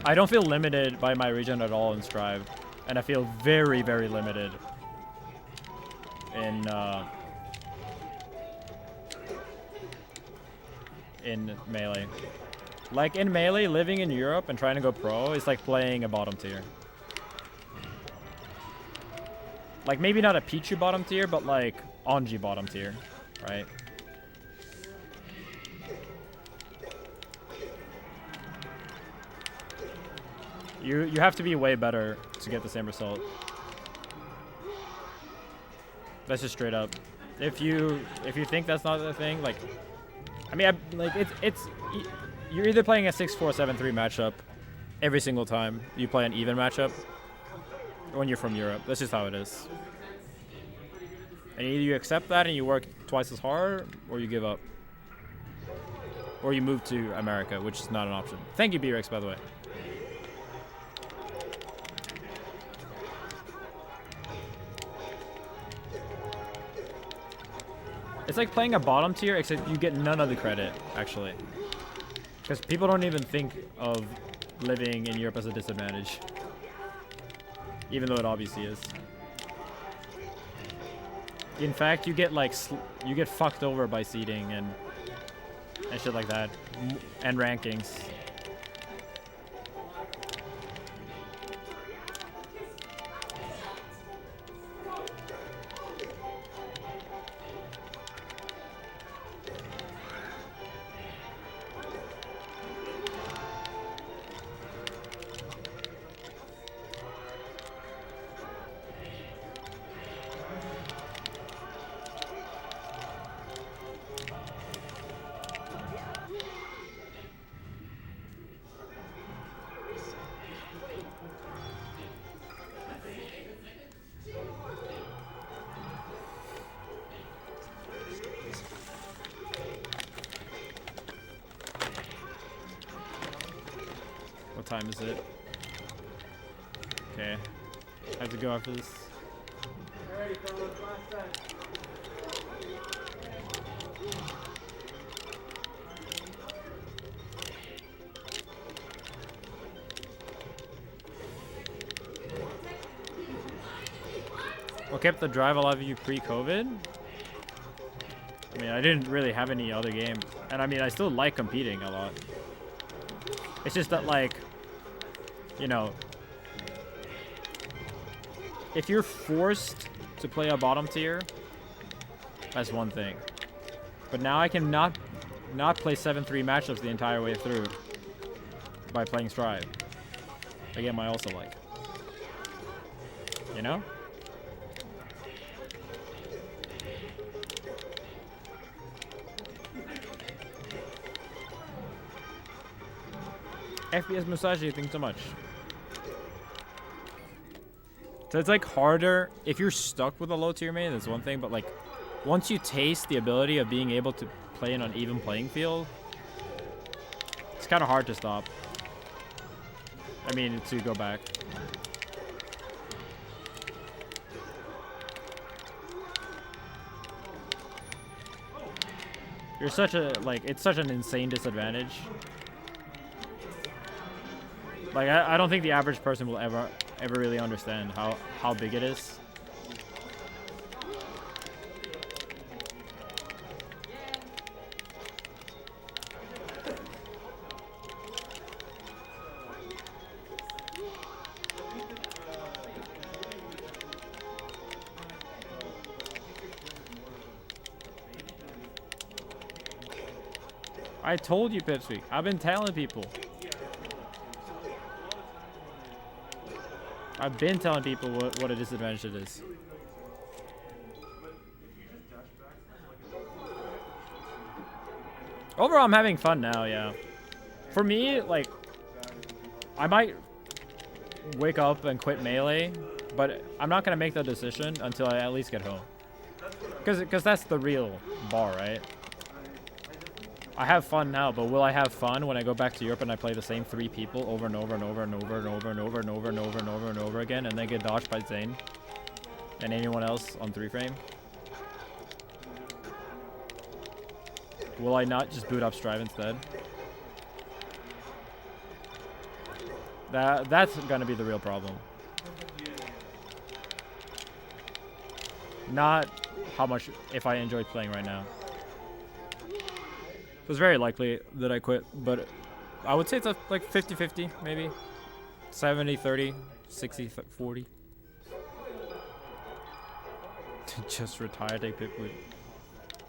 I don't feel limited by my region at all in Strive, and I feel very, very limited in Melee. Like in Melee, living in Europe and trying to go pro is like playing a bottom tier. Like maybe not a Pichu bottom tier, but like Anji bottom tier, right? You have to be way better to get the same result. That's just straight up. If you think that's not the thing, like, I mean, you're either playing a 6-4, 7-3 matchup every single time you play an even matchup, when you're from Europe. That's just how it is. And either you accept that and you work twice as hard, or you give up, or you move to America, which is not an option. Thank you, B-Rex, by the way. It's like playing a bottom tier, except you get none of the credit, actually. Because people don't even think of living in Europe as a disadvantage. Even though it obviously is. In fact, you get like you get fucked over by seeding and shit like that, and rankings. What time is it? Okay. I have to go after this. What kept the drive alive of you pre-COVID? I mean, I didn't really have any other game. And I mean, I still like competing a lot. It's just that, like, you know, if you're forced to play a bottom tier, that's one thing. But now I can not play 7-3 matchups the entire way through by playing Strive. A game I also like. You know? FPS Musashi, thanks so much. So it's like harder if you're stuck with a low tier main, that's one thing, but like once you taste the ability of being able to play in an even playing field, it's kind of hard to stop. I mean, to go back. You're such a, like, it's such an insane disadvantage. Like, I don't think the average person will ever really understand how big it is. I told you, Pipsqueak. I've been telling people. I've been telling people what a disadvantage it is. Overall, I'm having fun now, yeah. For me, like, I might wake up and quit Melee, but I'm not going to make that decision until I at least get home. Because that's the real bar, right? I have fun now, but will I have fun when I go back to Europe and I play the same 3 people over and over and over and over and over and over and over and over and over and over again and then get dodged by Zane and anyone else on 3-frame? Will I not just boot up Strive instead? That's gonna be the real problem. Not how much if I enjoy playing right now. It's very likely that I quit, but I would say it's like 50-50, maybe. 70-30, 60-40. Just retire, take Pipwood.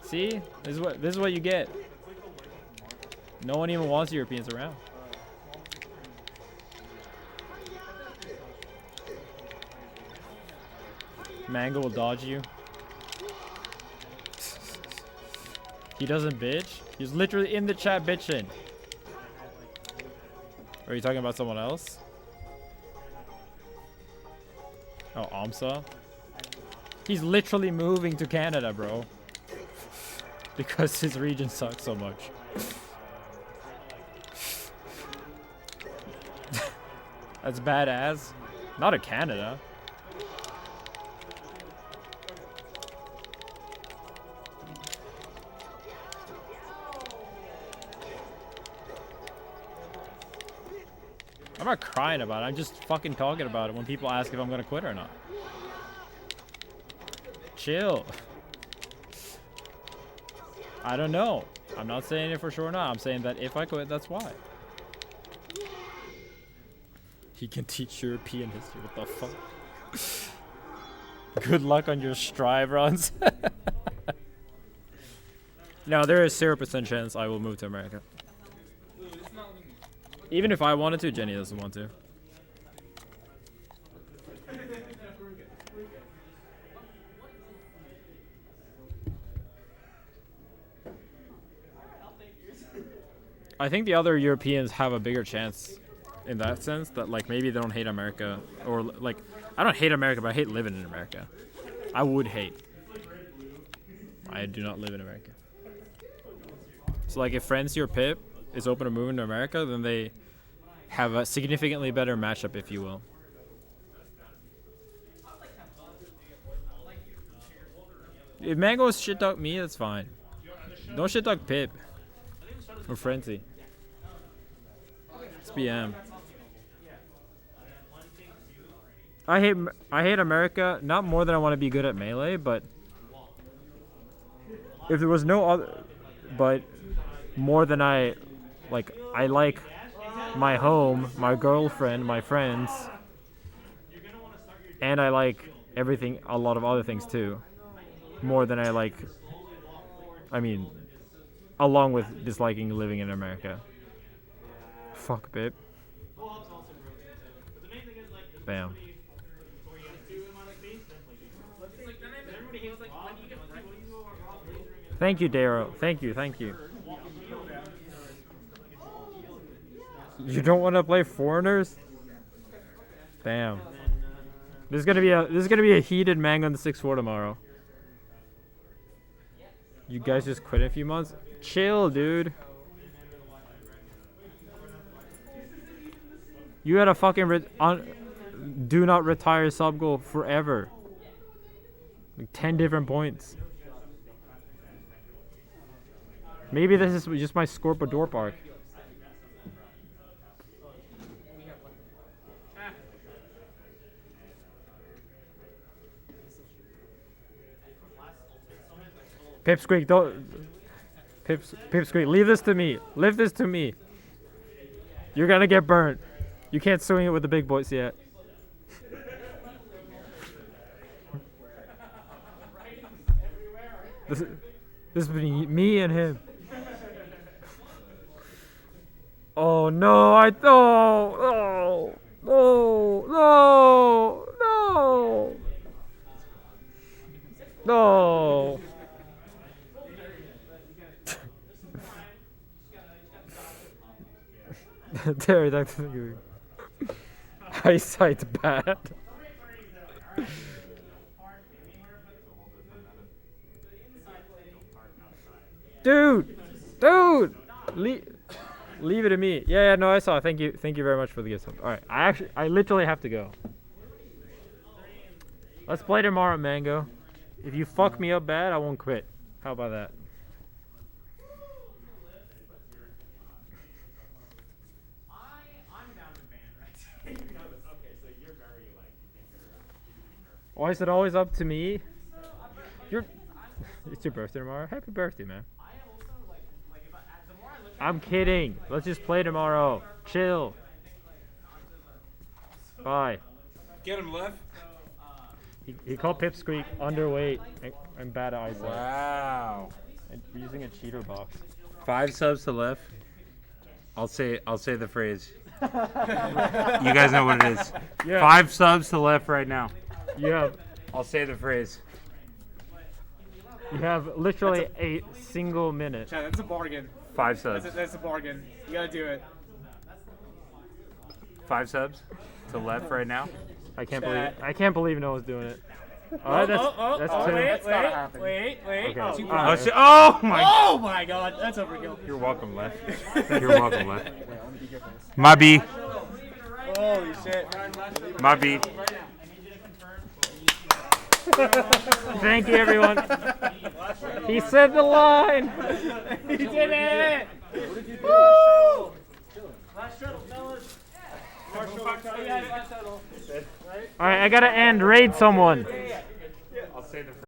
See? This is what you get. No one even wants Europeans around. Mango will dodge you. He doesn't bitch? He's literally in the chat bitching. Are you talking about someone else? Oh, Amsa? He's literally moving to Canada, bro. Because his region sucks so much. That's badass. Not a Canada. I'm not crying about it. I'm just fucking talking about it when people ask if I'm gonna quit or not. Chill. I don't know. I'm not saying it for sure or not. I'm saying that if I quit, that's why. He can teach European history. What the fuck? Good luck on your strive runs. No, there is 0% chance I will move to America. Even if I wanted to, Jenny doesn't want to. I think the other Europeans have a bigger chance in that sense that like maybe they don't hate America or like I don't hate America, but I hate living in America. I would hate. I do not live in America. So like if Frenzy or Pip is open to moving to America, then they have a significantly better matchup, if you will. If Mango shit talk me, that's fine. Don't shit talk Pip or Frenzy. It's BM. I hate America, not more than I want to be good at Melee, but if there was no other, but more than I like my home, my girlfriend, my friends, and I like everything, a lot of other things too, more than I like, I mean, along with disliking living in America. Fuck, babe. Bam. Thank you, Darrow. Thank you, thank you. You don't want to play foreigners? Bam. There's gonna be a heated Mango on the 6-4 tomorrow. You guys just quit in a few months? Chill, dude. You had a fucking do not retire sub goal forever. Like 10 different points. Maybe this is just my Scorpio door park. Pipsqueak, don't. Pipsqueak, leave this to me. Leave this to me. You're gonna get burnt. You can't swing it with the big boys yet. This is me and him. Oh no! No! Terry, that's good. Eyesight's bad. Dude! Leave it to me. Yeah, no, I saw. Thank you very much for the gift. All right, I literally have to go. Let's play tomorrow, Mango. If you fuck me up bad, I won't quit. How about that? Why is it always up to me? It's your birthday tomorrow. Happy birthday, man. I'm kidding. Let's just play tomorrow. Chill. Bye. Get him, Leff. He called Pipsqueak underweight and bad at eyesight. Wow. And we're using a cheater box. 5 subs to Leff. I'll say the phrase. You guys know what it is. Yeah. 5 subs to Leff right now. Yeah. I'll say the phrase. You have literally a single minute. Chad, that's a bargain. 5 subs. That's a bargain. You gotta do it. 5 subs to Leff right now. I can't believe no one's doing it. All right, that's two. Wait. Okay. Oh my! Oh my God, that's overkill. You're welcome, Leff. You're welcome, Leff. My B. Holy shit. My B. Thank you, everyone. He said the line. He did it. What did you do? Woo! Last shuttle, fellas. All right, I gotta end. Raid someone. I'll say the